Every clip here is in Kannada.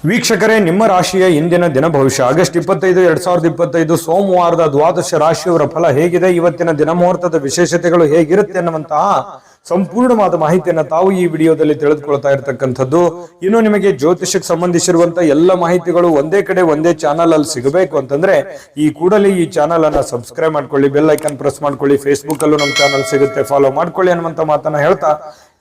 ವೀಕ್ಷಕರೇ, ನಿಮ್ಮ ರಾಶಿಯ ಇಂದಿನ ದಿನ ಭವಿಷ್ಯ ಆಗಸ್ಟ್ 25, 2025 ಸೋಮವಾರದ ದ್ವಾದಶ ರಾಶಿಯವರ ಫಲ ಹೇಗಿದೆ, ಇವತ್ತಿನ ದಿನ ಮುಹೂರ್ತದ ವಿಶೇಷತೆಗಳು ಹೇಗಿರುತ್ತೆ ಅನ್ನುವಂತಹ ಸಂಪೂರ್ಣವಾದ ಮಾಹಿತಿಯನ್ನು ತಾವು ಈ ವಿಡಿಯೋದಲ್ಲಿ ತಿಳಿದುಕೊಳ್ತಾ ಇರತಕ್ಕಂಥದ್ದು. ಇನ್ನು ನಿಮಗೆ ಜ್ಯೋತಿಷಕ್ಕೆ ಸಂಬಂಧಿಸಿರುವಂತಹ ಎಲ್ಲ ಮಾಹಿತಿಗಳು ಒಂದೇ ಕಡೆ ಒಂದೇ ಚಾನಲ್ ಅಲ್ಲಿ ಸಿಗಬೇಕು ಅಂತಂದ್ರೆ ಈ ಕೂಡಲೇ ಈ ಚಾನಲ್ ಅನ್ನ ಸಬ್ಸ್ಕ್ರೈಬ್ ಮಾಡ್ಕೊಳ್ಳಿ, ಬೆಲ್ ಐಕನ್ ಪ್ರೆಸ್ ಮಾಡ್ಕೊಳ್ಳಿ, ಫೇಸ್ಬುಕ್ ಅಲ್ಲೂ ನಮ್ಮ ಚಾನಲ್ ಸಿಗುತ್ತೆ, ಫಾಲೋ ಮಾಡ್ಕೊಳ್ಳಿ ಅನ್ನುವಂತ ಮಾತನ್ನ ಹೇಳ್ತಾ,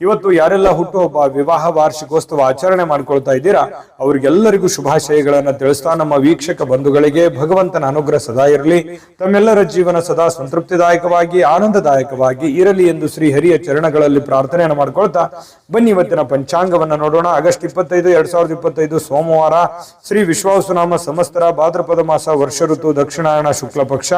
ಇವತ್ತು ಯಾರೆಲ್ಲ ಹುಟ್ಟುಹಬ್ಬ, ವಿವಾಹ ವಾರ್ಷಿಕೋತ್ಸವ ಆಚರಣೆ ಮಾಡ್ಕೊಳ್ತಾ ಇದ್ದೀರಾ ಅವರಿಗೆಲ್ಲರಿಗೂ ಶುಭಾಶಯಗಳನ್ನ ತಿಳಿಸ್ತಾ, ನಮ್ಮ ವೀಕ್ಷಕ ಬಂಧುಗಳಿಗೆ ಭಗವಂತನ ಅನುಗ್ರಹ ಸದಾ ಇರಲಿ, ತಮ್ಮೆಲ್ಲರ ಜೀವನ ಸದಾ ಸಂತೃಪ್ತಿದಾಯಕವಾಗಿ ಆನಂದದಾಯಕವಾಗಿ ಇರಲಿ ಎಂದು ಶ್ರೀ ಹರಿಯ ಚರಣಗಳಲ್ಲಿ ಪ್ರಾರ್ಥನೆಯನ್ನು ಮಾಡ್ಕೊಳ್ತಾ ಬನ್ನಿ ಇವತ್ತಿನ ಪಂಚಾಂಗವನ್ನ ನೋಡೋಣ. ಆಗಸ್ಟ್ 25, 2025 ಸೋಮವಾರ, ಶ್ರೀ ವಿಶ್ವಾವಸುನಾಮ ಸಂವತ್ಸರ, ಭಾದ್ರಪದ ಮಾಸ, ವರ್ಷ ಋತು, ದಕ್ಷಿಣಾಯಣ ಶುಕ್ಲ ಪಕ್ಷ.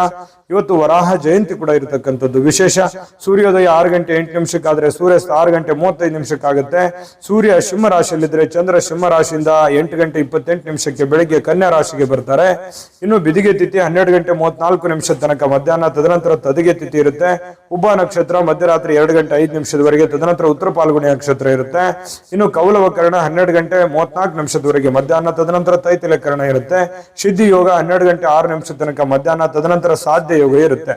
ಇವತ್ತು ವರಾಹ ಜಯಂತಿ ಕೂಡ ಇರತಕ್ಕಂಥದ್ದು ವಿಶೇಷ. ಸೂರ್ಯೋದಯ 6 ಗಂಟೆ 8 ನಿಮಿಷಕ್ಕಾದ್ರೆ ಸೂರ್ಯಾಸ್ತ 6 ಗಂಟೆ 35 ನಿಮಿಷಕ್ಕಾಗುತ್ತೆ. ಸೂರ್ಯ ಸಿಂಹ ರಾಶಿಯಲ್ಲಿದ್ರೆ ಚಂದ್ರ ಸಿಂಹ ರಾಶಿಯಿಂದ 8 ಗಂಟೆ 28 ನಿಮಿಷಕ್ಕೆ ಬೆಳಿಗ್ಗೆ ಕನ್ಯಾ ರಾಶಿಗೆ ಬರ್ತಾರೆ. ಇನ್ನು ಬಿದಿಗೆ ತಿಥಿ 12 ಗಂಟೆ 34 ನಿಮಿಷ ತನಕ ಮಧ್ಯಾಹ್ನ, ತದನಂತರ ತದಿಗೆ ತಿಥಿ ಇರುತ್ತೆ. ಉಬ್ಬ ನಕ್ಷತ್ರ ಮಧ್ಯರಾತ್ರಿ 2 ಗಂಟೆ 5 ನಿಮಿಷದವರೆಗೆ, ತದನಂತರ ಉತ್ತರ ಪಾಲ್ಗುಣಿ ನಕ್ಷತ್ರ ಇರುತ್ತೆ. ಇನ್ನು ಕೌಲವಕರಣ 12 ಗಂಟೆ 34 ನಿಮಿಷದವರೆಗೆ ಮಧ್ಯಾಹ್ನ, ತದನಂತರ ತೈತಿಲಕರಣ ಇರುತ್ತೆ. ಸಿದ್ಧಿ ಯೋಗ 12 ಗಂಟೆ 6 ನಿಮಿಷ ತನಕ ಮಧ್ಯಾಹ್ನ, ತದನಂತರ ಸಾಧ್ಯ ಯೋಗ ಇರುತ್ತೆ.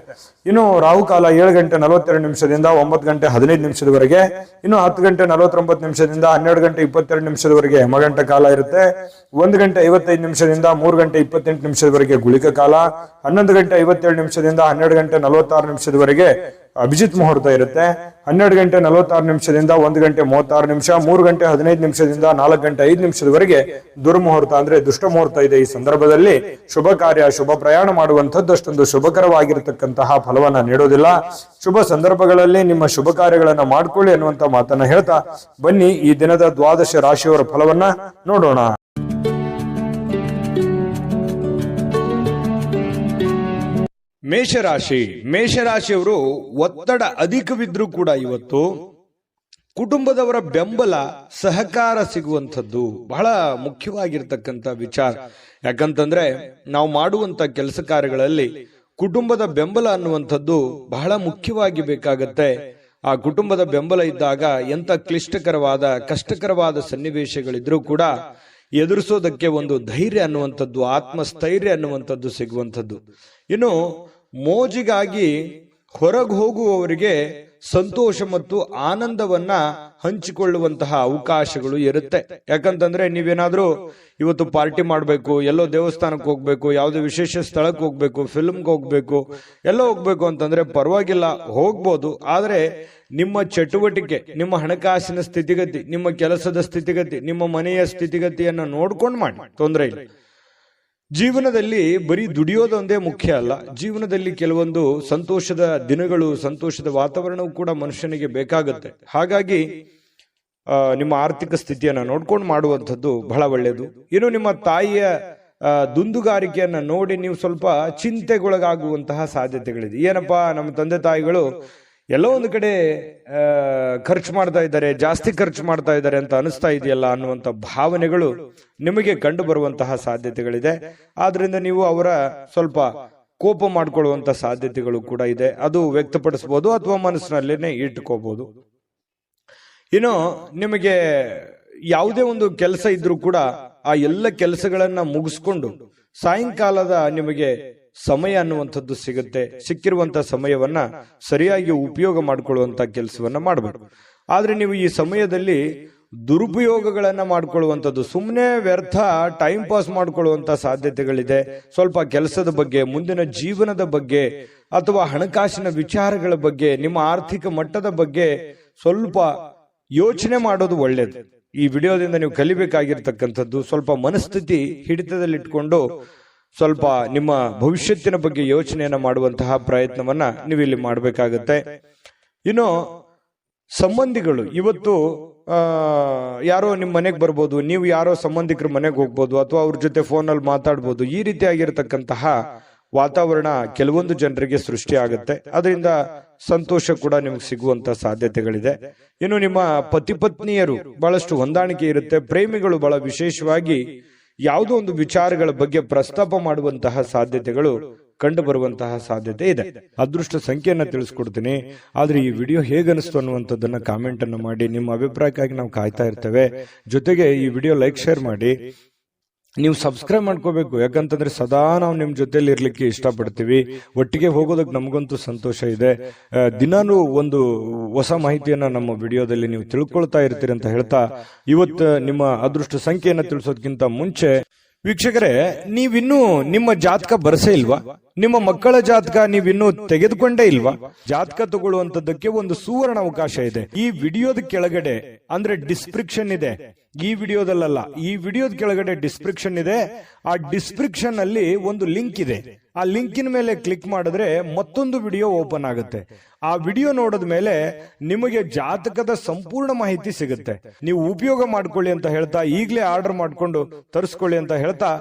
ಇನ್ನು ರಾಹುಕಾಲ 7 ಗಂಟೆ 42 ನಿಮಿಷದಿಂದ 9 ಗಂಟೆ 15 ನಿಮಿಷದವರೆಗೆ. ಇನ್ನು 10 ಗಂಟೆ 49 ನಿಮಿಷದಿಂದ 12 ಗಂಟೆ 22 ನಿಮಿಷದವರೆಗೆ ಯಮಗಂಟ ಕಾಲ ಇರುತ್ತೆ. 1 ಗಂಟೆ 55 ನಿಮಿಷದಿಂದ 3 ಗಂಟೆ 28 ನಿಮಿಷದವರೆಗೆ ಗುಳಿಕ ಕಾಲ. 11 ಗಂಟೆ 57 ನಿಮಿಷದಿಂದ 12 ಗಂಟೆ 46 ನಿಮಿಷದವರೆಗೆ ಅಭಿಜಿತ್ ಮುಹೂರ್ತ ಇರುತ್ತೆ. 12 ಗಂಟೆ 46 ನಿಮಿಷದಿಂದ 1 ಗಂಟೆ 36 ನಿಮಿಷ, 3 ಗಂಟೆ 15 ನಿಮಿಷದಿಂದ 4 ಗಂಟೆ 5 ನಿಮಿಷದವರೆಗೆ ದುರ್ಮುಹೂರ್ತ ಅಂದ್ರೆ ದುಷ್ಟ ಮುಹೂರ್ತ ಇದೆ. ಈ ಸಂದರ್ಭದಲ್ಲಿ ಶುಭ ಕಾರ್ಯ, ಶುಭ ಪ್ರಯಾಣ ಮಾಡುವಂಥದ್ದು ಅಷ್ಟೊಂದು ಶುಭಕರವಾಗಿರತಕ್ಕಂತಹ ಫಲವನ್ನ ನೀಡೋದಿಲ್ಲ. ಶುಭ ಸಂದರ್ಭಗಳಲ್ಲಿ ನಿಮ್ಮ ಶುಭ ಕಾರ್ಯಗಳನ್ನ ಮಾಡ್ಕೊಳ್ಳಿ ಅನ್ನುವಂತ ಮಾತನ್ನ ಹೇಳ್ತಾ ಬನ್ನಿ ಈ ದಿನದ ದ್ವಾದಶ ರಾಶಿಯವರ ಫಲವನ್ನ ನೋಡೋಣ. ಮೇಷರಾಶಿಯವರು ಒತ್ತಡ ಅಧಿಕವಿದ್ರೂ ಕೂಡ ಇವತ್ತು ಕುಟುಂಬದವರ ಬೆಂಬಲ, ಸಹಕಾರ ಸಿಗುವಂಥದ್ದು ಬಹಳ ಮುಖ್ಯವಾಗಿರ್ತಕ್ಕಂಥ ವಿಚಾರ. ಯಾಕಂತಂದ್ರೆ ನಾವು ಮಾಡುವಂತ ಕೆಲಸ ಕಾರ್ಯಗಳಲ್ಲಿ ಕುಟುಂಬದ ಬೆಂಬಲ ಅನ್ನುವಂಥದ್ದು ಬಹಳ ಮುಖ್ಯವಾಗಿ ಬೇಕಾಗತ್ತೆ. ಆ ಕುಟುಂಬದ ಬೆಂಬಲ ಇದ್ದಾಗ ಎಂತ ಕ್ಲಿಷ್ಟಕರವಾದ, ಕಷ್ಟಕರವಾದ ಸನ್ನಿವೇಶಗಳಿದ್ರೂ ಕೂಡ ಎದುರಿಸೋದಕ್ಕೆ ಒಂದು ಧೈರ್ಯ ಅನ್ನುವಂಥದ್ದು, ಆತ್ಮಸ್ಥೈರ್ಯ ಅನ್ನುವಂಥದ್ದು ಸಿಗುವಂಥದ್ದು. ಇನ್ನು ಮೋಜಿಗಾಗಿ ಹೊರಗೆ ಹೋಗುವವರಿಗೆ ಸಂತೋಷ ಮತ್ತು ಆನಂದವನ್ನ ಹಂಚಿಕೊಳ್ಳುವಂತಹ ಅವಕಾಶಗಳು ಇರುತ್ತೆ. ಯಾಕಂತಂದ್ರೆ ನೀವೇನಾದ್ರೂ ಇವತ್ತು ಪಾರ್ಟಿ ಮಾಡಬೇಕು, ಎಲ್ಲೋ ದೇವಸ್ಥಾನಕ್ಕೆ ಹೋಗ್ಬೇಕು, ಯಾವುದೇ ವಿಶೇಷ ಸ್ಥಳಕ್ಕೆ ಹೋಗ್ಬೇಕು, ಫಿಲ್ಮ್ಗೆ ಹೋಗ್ಬೇಕು, ಎಲ್ಲೋ ಹೋಗ್ಬೇಕು ಅಂತಂದ್ರೆ ಪರವಾಗಿಲ್ಲ, ಹೋಗ್ಬೋದು. ಆದ್ರೆ ನಿಮ್ಮ ಚಟುವಟಿಕೆ, ನಿಮ್ಮ ಹಣಕಾಸಿನ ಸ್ಥಿತಿಗತಿ, ನಿಮ್ಮ ಕೆಲಸದ ಸ್ಥಿತಿಗತಿ, ನಿಮ್ಮ ಮನೆಯ ಸ್ಥಿತಿಗತಿಯನ್ನ ನೋಡ್ಕೊಂಡು ಮಾಡಿ, ತೊಂದರೆ ಇಲ್ಲ. ಜೀವನದಲ್ಲಿ ಬರೀ ದುಡಿಯೋದೊಂದೇ ಮುಖ್ಯ ಅಲ್ಲ. ಜೀವನದಲ್ಲಿ ಕೆಲವೊಂದು ಸಂತೋಷದ ದಿನಗಳು, ಸಂತೋಷದ ವಾತಾವರಣವು ಕೂಡ ಮನುಷ್ಯನಿಗೆ ಬೇಕಾಗುತ್ತೆ. ಹಾಗಾಗಿ ನಿಮ್ಮ ಆರ್ಥಿಕ ಸ್ಥಿತಿಯನ್ನ ನೋಡ್ಕೊಂಡು ಮಾಡುವಂಥದ್ದು ಬಹಳ ಒಳ್ಳೆಯದು. ಇನ್ನು ನಿಮ್ಮ ತಾಯಿಯ ದುಂದುಗಾರಿಕೆಯನ್ನ ನೋಡಿ ನೀವು ಸ್ವಲ್ಪ ಚಿಂತೆಗೊಳಗಾಗುವಂತಹ ಸಾಧ್ಯತೆಗಳಿದೆ. ಏನಪ್ಪಾ, ನಮ್ಮ ತಂದೆ ತಾಯಿಗಳು ಎಲ್ಲೋ ಒಂದು ಕಡೆ ಖರ್ಚು ಮಾಡ್ತಾ ಇದ್ದಾರೆ, ಜಾಸ್ತಿ ಖರ್ಚು ಮಾಡ್ತಾ ಇದ್ದಾರೆ ಅಂತ ಅನಿಸ್ತಾ ಇದೆಯಲ್ಲ ಅನ್ನುವಂಥ ಭಾವನೆಗಳು ನಿಮಗೆ ಕಂಡು ಬರುವಂತಹ ಸಾಧ್ಯತೆಗಳಿದೆ. ಆದ್ರಿಂದ ನೀವು ಅವರ ಸ್ವಲ್ಪ ಕೋಪ ಮಾಡ್ಕೊಳ್ಳುವಂತ ಸಾಧ್ಯತೆಗಳು ಕೂಡ ಇದೆ. ಅದು ವ್ಯಕ್ತಪಡಿಸಬಹುದು ಅಥವಾ ಮನಸ್ಸಿನಲ್ಲೇನೆ ಇಟ್ಕೋಬಹುದು. ಇನ್ನು ನಿಮಗೆ ಯಾವುದೇ ಒಂದು ಕೆಲಸ ಇದ್ರೂ ಕೂಡ ಆ ಎಲ್ಲ ಕೆಲಸಗಳನ್ನ ಮುಗಿಸ್ಕೊಂಡು ಸಾಯಂಕಾಲದ ನಿಮಗೆ ಸಮಯ ಅನ್ನುವಂಥದ್ದು ಸಿಗುತ್ತೆ. ಸಿಕ್ಕಿರುವಂತ ಸಮಯವನ್ನ ಸರಿಯಾಗಿ ಉಪಯೋಗ ಮಾಡಿಕೊಳ್ಳುವಂತ ಕೆಲಸವನ್ನ ಮಾಡಬೇಕು. ಆದ್ರೆ ನೀವು ಈ ಸಮಯದಲ್ಲಿ ದುರುಪಯೋಗಗಳನ್ನ ಮಾಡ್ಕೊಳ್ಳುವಂಥದ್ದು, ಸುಮ್ಮನೆ ವ್ಯರ್ಥ ಟೈಮ್ ಪಾಸ್ ಮಾಡ್ಕೊಳ್ಳುವಂತ ಸಾಧ್ಯತೆಗಳಿದೆ. ಸ್ವಲ್ಪ ಕೆಲಸದ ಬಗ್ಗೆ, ಮುಂದಿನ ಜೀವನದ ಬಗ್ಗೆ ಅಥವಾ ಹಣಕಾಸಿನ ವಿಚಾರಗಳ ಬಗ್ಗೆ, ನಿಮ್ಮ ಆರ್ಥಿಕ ಮಟ್ಟದ ಬಗ್ಗೆ ಸ್ವಲ್ಪ ಯೋಚನೆ ಮಾಡೋದು ಒಳ್ಳೇದು. ಈ ವಿಡಿಯೋದಿಂದ ನೀವು ಕಲಿಬೇಕಾಗಿರ್ತಕ್ಕಂಥದ್ದು ಸ್ವಲ್ಪ ಮನಸ್ಥಿತಿ ಹಿಡಿತದಲ್ಲಿಟ್ಕೊಂಡು ಸ್ವಲ್ಪ ನಿಮ್ಮ ಭವಿಷ್ಯತ್ತಿನ ಬಗ್ಗೆ ಯೋಚನೆಯನ್ನ ಮಾಡುವಂತಹ ಪ್ರಯತ್ನವನ್ನ ನೀವು ಇಲ್ಲಿ ಮಾಡಬೇಕಾಗತ್ತೆ. ಇನ್ನು ಸಂಬಂಧಿಗಳು, ಇವತ್ತು ಯಾರೋ ನಿಮ್ಮ ಮನೆಗೆ ಬರ್ಬೋದು, ನೀವು ಯಾರೋ ಸಂಬಂಧಿಕರ ಮನೆಗೆ ಹೋಗ್ಬೋದು, ಅಥವಾ ಅವ್ರ ಜೊತೆ ಫೋನಲ್ಲಿ ಮಾತಾಡ್ಬೋದು. ಈ ರೀತಿಯಾಗಿರ್ತಕ್ಕಂತಹ ವಾತಾವರಣ ಕೆಲವೊಂದು ಜನರಿಗೆ ಸೃಷ್ಟಿ ಆಗುತ್ತೆ. ಅದರಿಂದ ಸಂತೋಷ ಕೂಡ ನಿಮ್ಗೆ ಸಿಗುವಂತ ಸಾಧ್ಯತೆಗಳಿದೆ. ಇನ್ನು ನಿಮ್ಮ ಪತಿ ಪತ್ನಿಯರು ಬಹಳಷ್ಟು ಹೊಂದಾಣಿಕೆ ಇರುತ್ತೆ. ಪ್ರೇಮಿಗಳು ಬಹಳ ವಿಶೇಷವಾಗಿ ಯಾವುದೋ ಒಂದು ವಿಚಾರಗಳ ಬಗ್ಗೆ ಪ್ರಸ್ತಾಪ ಮಾಡುವಂತಹ ಸಾಧ್ಯತೆಗಳು ಕಂಡು ಬರುವಂತಹ ಸಾಧ್ಯತೆ ಇದೆ. ಅದೃಷ್ಟ ಸಂಖ್ಯೆಯನ್ನ ತಿಳಿಸ್ಕೊಡ್ತೀನಿ. ಆದ್ರೆ ಈ ವಿಡಿಯೋ ಹೇಗನಿಸ್ತು ಅನ್ನುವಂಥದ್ದನ್ನ ಕಾಮೆಂಟ್ ಅನ್ನು ಮಾಡಿ. ನಿಮ್ಮ ಅಭಿಪ್ರಾಯಕ್ಕಾಗಿ ನಾವು ಕಾಯ್ತಾ ಇರ್ತೇವೆ. ಜೊತೆಗೆ ಈ ವಿಡಿಯೋ ಲೈಕ್, ಶೇರ್ ಮಾಡಿ. ನೀವು ಸಬ್ಸ್ಕ್ರೈಬ್ ಮಾಡ್ಕೋಬೇಕು. ಯಾಕಂತಂದ್ರೆ ಸದಾ ನಾವು ನಿಮ್ ಜೊತೆಲಿ ಇರ್ಲಿಕ್ಕೆ ಇಷ್ಟಪಡ್ತೀವಿ. ಒಟ್ಟಿಗೆ ಹೋಗೋದಕ್ಕೆ ನಮಗಂತೂ ಸಂತೋಷ ಇದೆ. ದಿನಾನು ಒಂದು ಹೊಸ ಮಾಹಿತಿಯನ್ನ ನಮ್ಮ ವಿಡಿಯೋದಲ್ಲಿ ನೀವು ತಿಳ್ಕೊಳ್ತಾ ಇರ್ತೀರಿ ಅಂತ ಹೇಳ್ತಾ, ಇವತ್ತು ನಿಮ್ಮ ಅದೃಷ್ಟ ಸಂಖ್ಯೆಯನ್ನ ತಿಳಿಸೋದಕ್ಕಿಂತ ಮುಂಚೆ ವೀಕ್ಷಕರೇ, ನೀವಿನ್ನೂ ನಿಮ್ಮ ಜಾತಕ ಬರಸೇ ಇಲ್ವಾ? ನಿಮ್ಮ ಮಕ್ಕಳ ಜಾತಕ ನೀವಿನ್ನೂ ತೆಗೆದುಕೊಂಡೇ ಇಲ್ವಾ? ಜಾತಕ ತಗೊಳ್ಳುವಂತದ್ದಕ್ಕೆ ಒಂದು ಸುವರ್ಣ ಅವಕಾಶ ಇದೆ. ಈ ವಿಡಿಯೋದ ಕೆಳಗಡೆ ಅಂದ್ರೆ ಡಿಸ್ಕ್ರಿಪ್ಷನ್ ಇದೆ. ಈ ವಿಡಿಯೋದಲ್ಲ, ಈ ವಿಡಿಯೋದ ಕೆಳಗಡೆ ಡಿಸ್ಕ್ರಿಪ್ಷನ್ ಇದೆ. ಆ ಡಿಸ್ಕ್ರಿಪ್ಷನ್ ಅಲ್ಲಿ ಒಂದು ಲಿಂಕ್ ಇದೆ. ಆ ಲಿಂಕಿನ ಮೇಲೆ ಕ್ಲಿಕ್ ಮಾಡಿದ್ರೆ ಮತ್ತೊಂದು ವಿಡಿಯೋ ಓಪನ್ ಆಗುತ್ತೆ. ಆ ವಿಡಿಯೋ ನೋಡಿದ ಮೇಲೆ ನಿಮಗೆ ಜಾತಕದ ಸಂಪೂರ್ಣ ಮಾಹಿತಿ ಸಿಗುತ್ತೆ. ನೀವು ಉಪಯೋಗ ಮಾಡ್ಕೊಳ್ಳಿ ಅಂತ ಹೇಳ್ತಾ, ಈಗಲೇ ಆರ್ಡರ್ ಮಾಡ್ಕೊಂಡು ತರಿಸ್ಕೊಳ್ಳಿ ಅಂತ ಹೇಳ್ತಾ,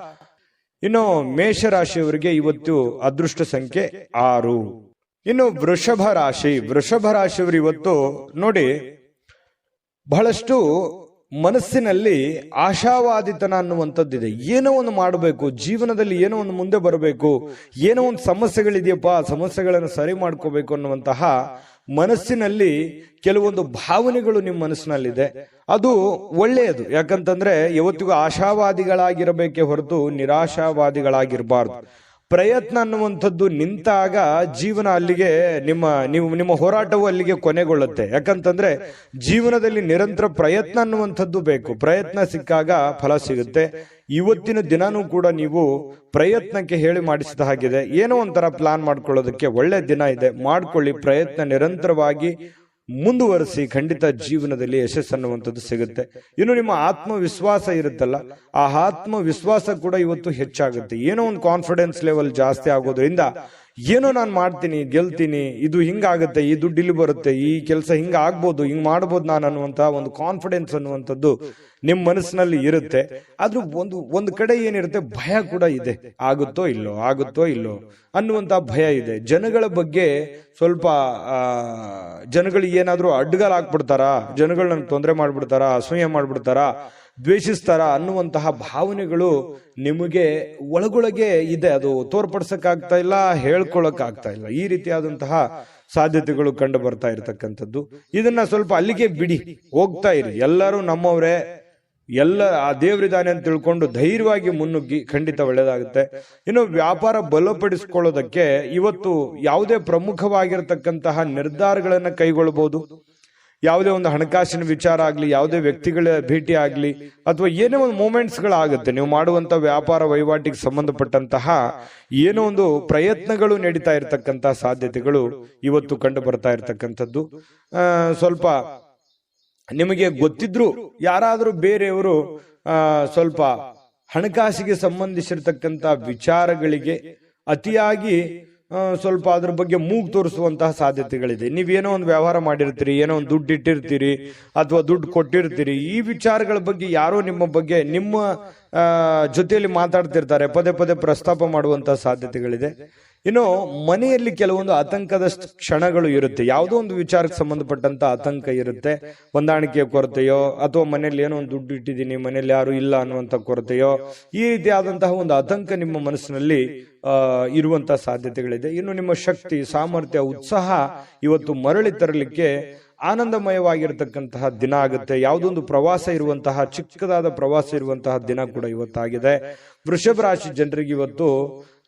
ಇನ್ನು ಮೇಷರಾಶಿಯವರಿಗೆ ಇವತ್ತು ಅದೃಷ್ಟ ಸಂಖ್ಯೆ 6. ಇನ್ನು ವೃಷಭ ರಾಶಿಯವರು ಇವತ್ತು ನೋಡಿ, ಬಹಳಷ್ಟು ಮನಸ್ಸಿನಲ್ಲಿ ಆಶಾವಾದಿತನ ಅನ್ನುವಂಥದ್ದಿದೆ. ಏನೋ ಒಂದು ಮಾಡಬೇಕು, ಜೀವನದಲ್ಲಿ ಏನೋ ಒಂದು ಮುಂದೆ ಬರಬೇಕು, ಏನೋ ಒಂದು ಸಮಸ್ಯೆಗಳಿದೆಯಪ್ಪ, ಸಮಸ್ಯೆಗಳನ್ನು ಸರಿ ಮಾಡ್ಕೋಬೇಕು ಅನ್ನುವಂತಹ ಮನಸ್ಸಿನಲ್ಲಿ ಕೆಲವೊಂದು ಭಾವನೆಗಳು ನಿಮ್ಮ ಮನಸ್ಸಿನಲ್ಲಿದೆ. ಅದು ಒಳ್ಳೆಯದು. ಯಾಕಂತಂದ್ರೆ ಯಾವತ್ತಿಗೂ ಆಶಾವಾದಿಗಳಾಗಿರಬೇಕೇ ಹೊರತು ನಿರಾಶಾವಾದಿಗಳಾಗಿರಬಾರ್ದು. ಪ್ರಯತ್ನ ಅನ್ನುವಂಥದ್ದು ನಿಂತಾಗ ಜೀವನ ಅಲ್ಲಿಗೆ ನಿಮ್ಮ ಹೋರಾಟವು ಅಲ್ಲಿಗೆ ಕೊನೆಗೊಳ್ಳುತ್ತೆ. ಯಾಕಂತಂದ್ರೆ ಜೀವನದಲ್ಲಿ ನಿರಂತರ ಪ್ರಯತ್ನ ಅನ್ನುವಂಥದ್ದು ಬೇಕು. ಪ್ರಯತ್ನ ಸಿಕ್ಕಾಗ ಫಲ ಸಿಗುತ್ತೆ. ಇವತ್ತಿನ ದಿನಾನೂ ಕೂಡ ನೀವು ಪ್ರಯತ್ನಕ್ಕೆ ಹೇಳಿ ಮಾಡಿಸಿದ ಹಾಗಿದೆ. ಏನೋ ಒಂಥರ ಪ್ಲಾನ್ ಮಾಡ್ಕೊಳ್ಳೋದಕ್ಕೆ ಒಳ್ಳೆ ದಿನ ಇದೆ. ಮಾಡ್ಕೊಳ್ಳಿ, ಪ್ರಯತ್ನ ನಿರಂತರವಾಗಿ ಮುಂದುವರಿಸಿ, ಖಂಡಿತ ಜೀವನದಲ್ಲಿ ಯಶಸ್ಸು ಅನ್ನುವಂಥದ್ದು ಸಿಗುತ್ತೆ. ಇನ್ನು ನಿಮ್ಮ ಆತ್ಮವಿಶ್ವಾಸ ಇರುತ್ತಲ್ಲ, ಆ ಆತ್ಮವಿಶ್ವಾಸ ಕೂಡ ಇವತ್ತು ಹೆಚ್ಚಾಗುತ್ತೆ. ಏನೋ ಒಂದು ಕಾನ್ಫಿಡೆನ್ಸ್ ಲೆವೆಲ್ ಜಾಸ್ತಿ ಆಗೋದ್ರಿಂದ ಏನೋ ನಾನು ಮಾಡ್ತೀನಿ, ಗೆಲ್ತೀನಿ, ಇದು ಹಿಂಗಾಗುತ್ತೆ, ಈ ದುಡ್ಡು ಇಲ್ಲಿ ಬರುತ್ತೆ, ಈ ಕೆಲಸ ಹಿಂಗ ಆಗ್ಬೋದು, ಹಿಂಗ್ ಮಾಡ್ಬೋದು ನಾನು ಅನ್ನುವಂತಹ ಒಂದು ಕಾನ್ಫಿಡೆನ್ಸ್ ಅನ್ನುವಂಥದ್ದು ನಿಮ್ಮ ಮನಸ್ಸಿನಲ್ಲಿ ಇರುತ್ತೆ. ಆದ್ರೂ ಒಂದು ಕಡೆ ಏನಿರುತ್ತೆ, ಭಯ ಕೂಡ ಇದೆ. ಆಗುತ್ತೋ ಇಲ್ಲೋ ಅನ್ನುವಂತ ಭಯ ಇದೆ. ಜನಗಳ ಬಗ್ಗೆ ಸ್ವಲ್ಪ ಜನಗಳಿಗೆ ಏನಾದ್ರೂ ಅಡ್ಡಗಾಲ ಹಾಕ್ಬಿಡ್ತಾರಾ, ಜನಗಳು ನನ್ಗೆ ತೊಂದರೆ ಮಾಡ್ಬಿಡ್ತಾರಾ, ಅಸೂಯೆ ಮಾಡ್ಬಿಡ್ತಾರಾ, ದ್ವೇಷಿಸ್ತಾರ ಅನ್ನುವಂತಹ ಭಾವನೆಗಳು ನಿಮಗೆ ಒಳಗೊಳಗೆ ಇದೆ. ಅದು ತೋರ್ಪಡಿಸಕ್ಕಾಗ್ತಾ ಇಲ್ಲ, ಹೇಳ್ಕೊಳಕ್ ಆಗ್ತಾ ಇಲ್ಲ. ಈ ರೀತಿಯಾದಂತಹ ಸಾಧ್ಯತೆಗಳು ಕಂಡು ಬರ್ತಾ ಇರತಕ್ಕಂಥದ್ದು. ಇದನ್ನ ಸ್ವಲ್ಪ ಅಲ್ಲಿಗೆ ಬಿಡಿ, ಹೋಗ್ತಾ ಇರಿ. ಎಲ್ಲರೂ ನಮ್ಮವರೇ, ಎಲ್ಲ ಆ ದೇವರಿದಾನೆ ಅಂತ ತಿಳ್ಕೊಂಡು ಧೈರ್ಯವಾಗಿ ಮುನ್ನುಗ್ಗಿ, ಖಂಡಿತ ಒಳ್ಳೇದಾಗುತ್ತೆ. ಇನ್ನು ವ್ಯಾಪಾರ ಬಲಪಡಿಸಿಕೊಳ್ಳೋದಕ್ಕೆ ಇವತ್ತು ಯಾವುದೇ ಪ್ರಮುಖವಾಗಿರತಕ್ಕಂತಹ ನಿರ್ಧಾರಗಳನ್ನ ಕೈಗೊಳ್ಳಬಹುದು. ಯಾವುದೇ ಒಂದು ಹಣಕಾಸಿನ ವಿಚಾರ ಆಗ್ಲಿ, ಯಾವುದೇ ವ್ಯಕ್ತಿಗಳ ಭೇಟಿ ಆಗ್ಲಿ, ಅಥವಾ ಏನೇ ಒಂದು ಮೂಮೆಂಟ್ಸ್ ಗಳಾಗುತ್ತೆ. ನೀವು ಮಾಡುವಂತ ವ್ಯಾಪಾರ ವಹಿವಾಟಿಗೆ ಸಂಬಂಧಪಟ್ಟಂತಹ ಏನೋ ಒಂದು ಪ್ರಯತ್ನಗಳು ನಡೀತಾ ಇರತಕ್ಕಂತಹ ಸಾಧ್ಯತೆಗಳು ಇವತ್ತು ಕಂಡು ಬರ್ತಾ ಇರತಕ್ಕಂಥದ್ದು. ಸ್ವಲ್ಪ ನಿಮಗೆ ಗೊತ್ತಿದ್ರು ಯಾರಾದ್ರೂ ಬೇರೆಯವರು ಸ್ವಲ್ಪ ಹಣಕಾಸಿಗೆ ಸಂಬಂಧಿಸಿರ್ತಕ್ಕಂಥ ವಿಚಾರಗಳಿಗೆ ಅತಿಯಾಗಿ ಸ್ವಲ್ಪ ಅದ್ರ ಬಗ್ಗೆ ಮೂಗು ತೋರಿಸುವಂತಹ ಸಾಧ್ಯತೆಗಳಿದೆ. ನೀವೇನೋ ಒಂದು ವ್ಯವಹಾರ ಮಾಡಿರ್ತೀರಿ, ಏನೋ ಒಂದು ದುಡ್ಡು ಇಟ್ಟಿರ್ತೀರಿ ಅಥವಾ ದುಡ್ಡು ಕೊಟ್ಟಿರ್ತೀರಿ, ಈ ವಿಚಾರಗಳ ಬಗ್ಗೆ ಯಾರೋ ನಿಮ್ಮ ಜೊತೆಯಲ್ಲಿ ಮಾತಾಡ್ತಿರ್ತಾರೆ, ಪದೇ ಪದೇ ಪ್ರಸ್ತಾಪ ಮಾಡುವಂತಹ ಸಾಧ್ಯತೆಗಳಿದೆ. ಇನ್ನು ಮನೆಯಲ್ಲಿ ಕೆಲವೊಂದು ಆತಂಕದ ಕ್ಷಣಗಳು ಇರುತ್ತೆ. ಯಾವುದೋ ಒಂದು ವಿಚಾರಕ್ಕೆ ಸಂಬಂಧಪಟ್ಟಂತ ಆತಂಕ ಇರುತ್ತೆ. ಹೊಂದಾಣಿಕೆಯ ಕೊರತೆಯೋ, ಅಥವಾ ಮನೆಯಲ್ಲಿ ಏನೋ ಒಂದು ದುಡ್ಡು ಇಟ್ಟಿದ್ದೀನಿ, ಮನೆಯಲ್ಲಿ ಯಾರು ಇಲ್ಲ ಅನ್ನುವಂತ ಕೊರತೆಯೋ, ಈ ರೀತಿಯಾದಂತಹ ಒಂದು ಆತಂಕ ನಿಮ್ಮ ಮನಸ್ಸಿನಲ್ಲಿ ಇರುವಂತಹ ಸಾಧ್ಯತೆಗಳಿದೆ. ಇನ್ನು ನಿಮ್ಮ ಶಕ್ತಿ, ಸಾಮರ್ಥ್ಯ, ಉತ್ಸಾಹ ಇವತ್ತು ಮರಳಿ ತರಲಿಕ್ಕೆ ಆನಂದಮಯವಾಗಿರತಕ್ಕಂತಹ ದಿನ ಆಗುತ್ತೆ. ಯಾವುದೊಂದು ಪ್ರವಾಸ ಇರುವಂತಹ, ಚಿಕ್ಕದಾದ ಪ್ರವಾಸ ಇರುವಂತಹ ದಿನ ಕೂಡ ಇವತ್ತಾಗಿದೆ. ವೃಷಭ ರಾಶಿ ಜನರಿಗೆ ಇವತ್ತು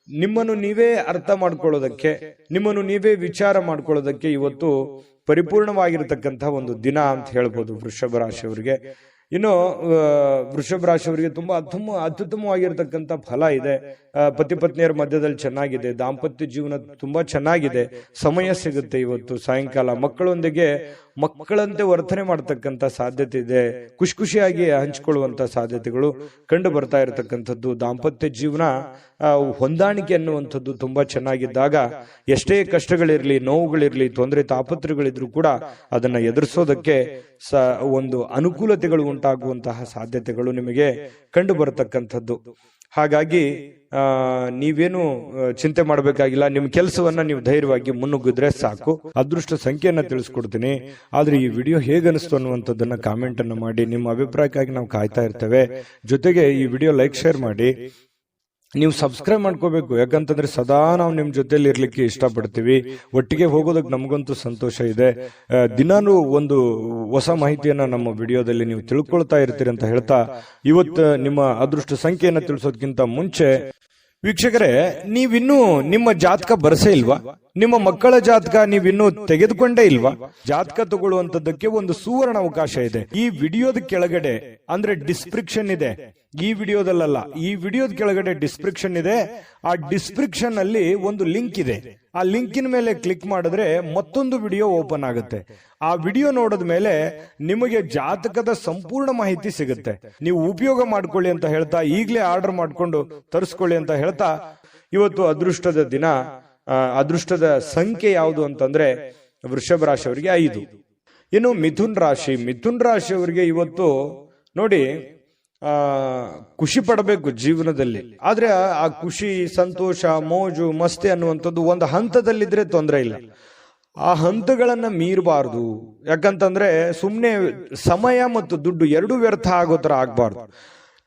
ನಿಮ್ಮನ್ನು ನೀವೇ ಅರ್ಥ ಮಾಡ್ಕೊಳ್ಳೋದಕ್ಕೆ, ನಿಮ್ಮನ್ನು ನೀವೇ ವಿಚಾರ ಮಾಡ್ಕೊಳ್ಳೋದಕ್ಕೆ ಇವತ್ತು ಪರಿಪೂರ್ಣವಾಗಿರತಕ್ಕಂತಹ ಒಂದು ದಿನ ಅಂತ ಹೇಳ್ಬೋದು ವೃಷಭ ರಾಶಿಯವರಿಗೆ. ಇನ್ನು ವೃಷಭ ರಾಶಿಯವರಿಗೆ ತುಂಬಾ ಅತ್ಯುತ್ತಮವಾಗಿರ್ತಕ್ಕಂಥ ಫಲ ಇದೆ. ಪತಿ ಪತ್ನಿಯರ ಮಧ್ಯದಲ್ಲಿ ಚೆನ್ನಾಗಿದೆ, ದಾಂಪತ್ಯ ಜೀವನ ತುಂಬಾ ಚೆನ್ನಾಗಿದೆ, ಸಮಯ ಸಿಗುತ್ತೆ. ಇವತ್ತು ಸಾಯಂಕಾಲ ಮಕ್ಕಳಂತೆ ವರ್ತನೆ ಮಾಡ್ತಕ್ಕಂಥ ಸಾಧ್ಯತೆ ಇದೆ. ಖುಷಿಯಾಗಿ ಹಂಚಿಕೊಳ್ಳುವಂತ ಸಾಧ್ಯತೆಗಳು ಕಂಡು ಬರ್ತಾ ಇರತಕ್ಕಂಥದ್ದು. ದಾಂಪತ್ಯ ಜೀವನ ಹೊಂದಾಣಿಕೆ ಅನ್ನುವಂಥದ್ದು ತುಂಬಾ ಚೆನ್ನಾಗಿದ್ದಾಗ ಎಷ್ಟೇ ಕಷ್ಟಗಳಿರ್ಲಿ, ನೋವುಗಳಿರ್ಲಿ, ತೊಂದರೆ ತಾಪತ್ರಗಳಿದ್ರು ಕೂಡ ಅದನ್ನ ಎದುರಿಸೋದಕ್ಕೆ ಒಂದು ಅನುಕೂಲತೆಗಳು ಉಂಟಾಗುವಂತಹ ಸಾಧ್ಯತೆಗಳು ನಿಮಗೆ ಕಂಡು ಬರತಕ್ಕಂಥದ್ದು. ಹಾಗಾಗಿ ನೀವೇನು ಚಿಂತೆ ಮಾಡಬೇಕಾಗಿಲ್ಲ. ನಿಮ್ಮ ಕೆಲಸವನ್ನ ನೀವು ಧೈರ್ಯವಾಗಿ ಮುನ್ನುಗ್ಗಿದ್ರೆ ಸಾಕು. ಅದೃಷ್ಟ ಸಂಖ್ಯೆಯನ್ನ ತಿಳಿಸ್ಕೊಡ್ತೀನಿ. ಆದ್ರೆ ಈ ವಿಡಿಯೋ ಹೇಗನಿಸ್ತು ಅನ್ನುವಂಥದ್ದನ್ನ ಕಾಮೆಂಟ್ ಅನ್ನು ಮಾಡಿ. ನಿಮ್ಮ ಅಭಿಪ್ರಾಯಕ್ಕಾಗಿ ನಾವು ಕಾಯ್ತಾ ಇರ್ತೇವೆ. ಜೊತೆಗೆ ಈ ವಿಡಿಯೋ ಲೈಕ್, ಶೇರ್ ಮಾಡಿ. ನೀವು ಸಬ್ಸ್ಕ್ರೈಬ್ ಮಾಡ್ಕೋಬೇಕು. ಯಾಕಂತಂದ್ರೆ ಸದಾ ನಾವು ನಿಮ್ ಜೊತೆಲಿ ಇರ್ಲಿಕ್ಕೆ ಇಷ್ಟಪಡ್ತೀವಿ. ಒಟ್ಟಿಗೆ ಹೋಗೋದಕ್ಕೆ ನಮಗಂತೂ ಸಂತೋಷ ಇದೆ. ದಿನಾನು ಒಂದು ಹೊಸ ಮಾಹಿತಿಯನ್ನ ನಮ್ಮ ವಿಡಿಯೋದಲ್ಲಿ ನೀವು ತಿಳ್ಕೊಳ್ತಾ ಇರ್ತೀರಿ ಅಂತ ಹೇಳ್ತಾ, ಇವತ್ತು ನಿಮ್ಮ ಅದೃಷ್ಟ ಸಂಖ್ಯೆಯನ್ನ ತಿಳಿಸೋದಕ್ಕಿಂತ ಮುಂಚೆ ವೀಕ್ಷಕರೇ, ನೀವಿನ್ನೂ ನಿಮ್ಮ ಜಾತಕ ಬರಸೇ ಇಲ್ವಾ? ನಿಮ್ಮ ಮಕ್ಕಳ ಜಾತಕ ನೀವಿನ್ನೂ ತೆಗೆದುಕೊಂಡೇ ಇಲ್ವಾ? ಜಾತಕ ತಗೊಳ್ಳುವಂತದ್ದಕ್ಕೆ ಒಂದು ಸುವರ್ಣ ಅವಕಾಶ ಇದೆ. ಈ ವಿಡಿಯೋದ ಕೆಳಗಡೆ ಅಂದ್ರೆ ಡಿಸ್ಕ್ರಿಪ್ಷನ್ ಇದೆ. ಈ ವಿಡಿಯೋದಲ್ಲ, ಈ ವಿಡಿಯೋದ ಕೆಳಗಡೆ ಡಿಸ್ಕ್ರಿಪ್ಷನ್ ಇದೆ. ಆ ಡಿಸ್ಕ್ರಿಪ್ಷನ್ ಅಲ್ಲಿ ಒಂದು ಲಿಂಕ್ ಇದೆ. ಆ ಲಿಂಕಿನ ಮೇಲೆ ಕ್ಲಿಕ್ ಮಾಡಿದ್ರೆ ಮತ್ತೊಂದು ವಿಡಿಯೋ ಓಪನ್ ಆಗುತ್ತೆ. ಆ ವಿಡಿಯೋ ನೋಡಿದ ಮೇಲೆ ನಿಮಗೆ ಜಾತಕದ ಸಂಪೂರ್ಣ ಮಾಹಿತಿ ಸಿಗುತ್ತೆ. ನೀವು ಉಪಯೋಗ ಮಾಡ್ಕೊಳ್ಳಿ ಅಂತ ಹೇಳ್ತಾ, ಈಗಲೇ ಆರ್ಡರ್ ಮಾಡ್ಕೊಂಡು ತರಿಸ್ಕೊಳ್ಳಿ ಅಂತ ಹೇಳ್ತಾ, ಇವತ್ತು ಅದೃಷ್ಟದ ದಿನ. ಅದೃಷ್ಟದ ಸಂಖ್ಯೆ ಯಾವುದು ಅಂತಂದ್ರೆ ವೃಷಭ ರಾಶಿಯವರಿಗೆ 5. ಇನ್ನು ಮಿಥುನ್ ರಾಶಿಯವರಿಗೆ ಇವತ್ತು ನೋಡಿ, ಖುಷಿ ಪಡಬೇಕು ಜೀವನದಲ್ಲಿ. ಆದ್ರೆ ಆ ಖುಷಿ, ಸಂತೋಷ, ಮೋಜು, ಮಸ್ತಿ ಅನ್ನುವಂಥದ್ದು ಒಂದು ಹಂತದಲ್ಲಿದ್ರೆ ತೊಂದರೆ ಇಲ್ಲ. ಆ ಹಂತಗಳನ್ನ ಮೀರಬಾರ್ದು. ಯಾಕಂತಂದ್ರೆ ಸುಮ್ಮನೆ ಸಮಯ ಮತ್ತು ದುಡ್ಡು ಎರಡೂ ವ್ಯರ್ಥ ಆಗೋ ತರ ಆಗ್ಬಾರ್ದು.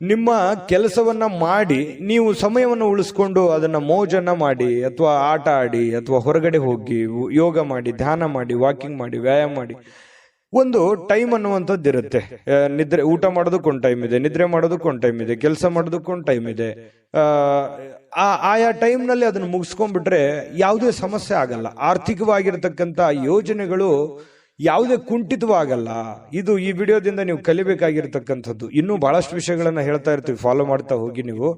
ನಿಮ್ಮ ಕೆಲಸವನ್ನ ಮಾಡಿ ನೀವು ಸಮಯವನ್ನು ಉಳಿಸ್ಕೊಂಡು ಅದನ್ನ ಮೋಜನ್ನ ಮಾಡಿ, ಅಥವಾ ಆಟ ಆಡಿ, ಅಥವಾ ಹೊರಗಡೆ ಹೋಗಿ ಯೋಗ ಮಾಡಿ, ಧ್ಯಾನ ಮಾಡಿ, ವಾಕಿಂಗ್ ಮಾಡಿ, ವ್ಯಾಯಾಮ ಮಾಡಿ. ಒಂದು ಟೈಮ್ ಅನ್ನುವಂಥದ್ದು ಇರುತ್ತೆ. ನಿದ್ರೆ, ಊಟ ಮಾಡೋದಕ್ಕೊಂದು ಟೈಮ್ ಇದೆ, ನಿದ್ರೆ ಮಾಡೋದಕ್ಕೊಂದು ಟೈಮ್ ಇದೆ, ಕೆಲಸ ಮಾಡೋದಕ್ಕೊಂದು ಟೈಮ್ ಇದೆ. ಆಯಾ ಟೈಮ್ ನಲ್ಲಿ ಅದನ್ನ ಮುಗಿಸ್ಕೊಂಡ್ಬಿಟ್ರೆ ಯಾವುದೇ ಸಮಸ್ಯೆ ಆಗಲ್ಲ. ಆರ್ಥಿಕವಾಗಿರ್ತಕ್ಕಂಥ ಯೋಜನೆಗಳು ಯಾವುದೇ ಕುಂಠಿತವಾಗಲ್ಲ. ಇದು ಈ ವಿಡಿಯೋದಿಂದ ನೀವು ಕಲಿಬೇಕಾಗಿರ್ತಕ್ಕಂಥದ್ದು. ಇನ್ನೂ ಬಹಳಷ್ಟು ವಿಷಯಗಳನ್ನ ಹೇಳ್ತಾ ಇರ್ತೀವಿ, ಫಾಲೋ ಮಾಡ್ತಾ ಹೋಗಿ ನೀವು.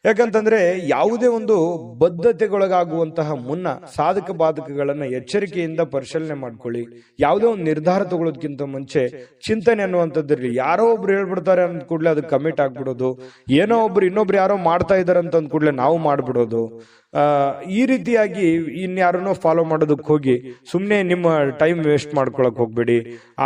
ಯಾಕಂತಂದ್ರೆ ಯಾವುದೇ ಒಂದು ಬದ್ಧತೆಗೊಳಗಾಗುವಂತಹ ಮುನ್ನ ಸಾಧಕ ಬಾಧಕಗಳನ್ನ ಎಚ್ಚರಿಕೆಯಿಂದ ಪರಿಶೀಲನೆ ಮಾಡ್ಕೊಳ್ಳಿ. ಯಾವುದೇ ಒಂದು ನಿರ್ಧಾರ ತಗೊಳ್ಳೋದಕ್ಕಿಂತ ಮುಂಚೆ ಚಿಂತನೆ ಅನ್ನುವಂಥದ್ದಿರಲಿ. ಯಾರೋ ಒಬ್ರು ಹೇಳ್ಬಿಡ್ತಾರೆ ಅಂದ ಕೂಡಲೇ ಅದಕ್ಕೆ ಕಮಿಟ್ ಆಗ್ಬಿಡೋದು, ಏನೋ ಒಬ್ರು ಇನ್ನೊಬ್ರು ಯಾರೋ ಮಾಡ್ತಾ ಇದಾರೆ ಅಂತ ಅಂದ ಕೂಡಲೇ ನಾವು ಮಾಡ್ಬಿಡೋದು, ಈ ರೀತಿಯಾಗಿ ಇನ್ಯಾರನ್ನೋ ಫಾಲೋ ಮಾಡೋದಕ್ಕೆ ಹೋಗಿ ಸುಮ್ಮನೆ ನಿಮ್ಮ ಟೈಮ್ ವೇಸ್ಟ್ ಮಾಡ್ಕೊಳಕ್ ಹೋಗ್ಬೇಡಿ.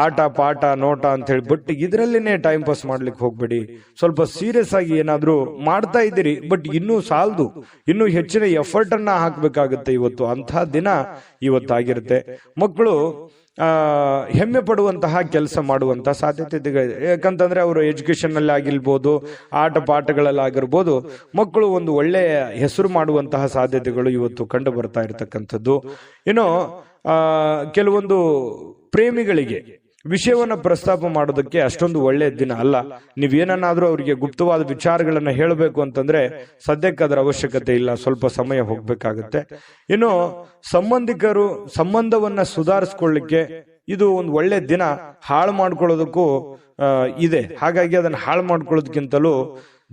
ಆಟ ಪಾಠ ನೋಟ ಅಂತ ಹೇಳಿ ಬಟ್ ಇದರಲ್ಲೇನೆ ಟೈಮ್ ಪಾಸ್ ಮಾಡ್ಲಿಕ್ಕೆ ಹೋಗ್ಬೇಡಿ. ಸ್ವಲ್ಪ ಸೀರಿಯಸ್ ಆಗಿ ಏನಾದ್ರೂ ಮಾಡ್ತಾ ಇದ್ದೀರಿ, ಬಟ್ ಇನ್ನೂ ಸಾಲದು, ಇನ್ನೂ ಹೆಚ್ಚಿನ ಎಫರ್ಟ್ ಅನ್ನ ಹಾಕ್ಬೇಕಾಗುತ್ತೆ. ಇವತ್ತು ಅಂತಹ ದಿನ ಇವತ್ತಾಗಿರುತ್ತೆ. ಮಕ್ಕಳು ಹೆಮ್ಮೆ ಪಡುವಂತಹ ಕೆಲಸ ಮಾಡುವಂತಹ ಸಾಧ್ಯತೆ ಇದೆ. ಯಾಕಂತಂದ್ರೆ ಅವರು ಎಜುಕೇಶನ್ ನಲ್ಲಿ ಆಗಿರ್ಬೋದು, ಆಟ ಪಾಠಗಳಲ್ಲಿ ಆಗಿರ್ಬೋದು, ಮಕ್ಕಳು ಒಂದು ಒಳ್ಳೆಯ ಹೆಸರು ಮಾಡುವಂತಹ ಸಾಧ್ಯತೆಗಳು ಇವತ್ತು ಕಂಡು ಬರ್ತಾ ಇರತಕ್ಕಂಥದ್ದು. ಇನ್ನು ಕೆಲವೊಂದು ಪ್ರೇಮಿಗಳಿಗೆ ವಿಷಯವನ್ನ ಪ್ರಸ್ತಾಪ ಮಾಡೋದಕ್ಕೆ ಅಷ್ಟೊಂದು ಒಳ್ಳೆಯ ದಿನ ಅಲ್ಲ. ನೀವೇನಾದ್ರೂ ಅವರಿಗೆ ಗುಪ್ತವಾದ ವಿಚಾರಗಳನ್ನ ಹೇಳಬೇಕು ಅಂತಂದ್ರೆ ಸದ್ಯಕ್ಕೆ ಅದರ ಅವಶ್ಯಕತೆ ಇಲ್ಲ, ಸ್ವಲ್ಪ ಸಮಯ ಹೋಗ್ಬೇಕಾಗತ್ತೆ. ಇನ್ನು ಸಂಬಂಧಿಕರು ಸಂಬಂಧವನ್ನ ಸುಧಾರಿಸ್ಕೊಳ್ಳಿಕ್ಕೆ ಇದು ಒಂದು ಒಳ್ಳೆ ದಿನ. ಹಾಳು ಮಾಡ್ಕೊಳ್ಳೋದಕ್ಕೂ ಇದೆ. ಹಾಗಾಗಿ ಅದನ್ನ ಹಾಳು ಮಾಡ್ಕೊಳ್ಳೋದಕ್ಕಿಂತಲೂ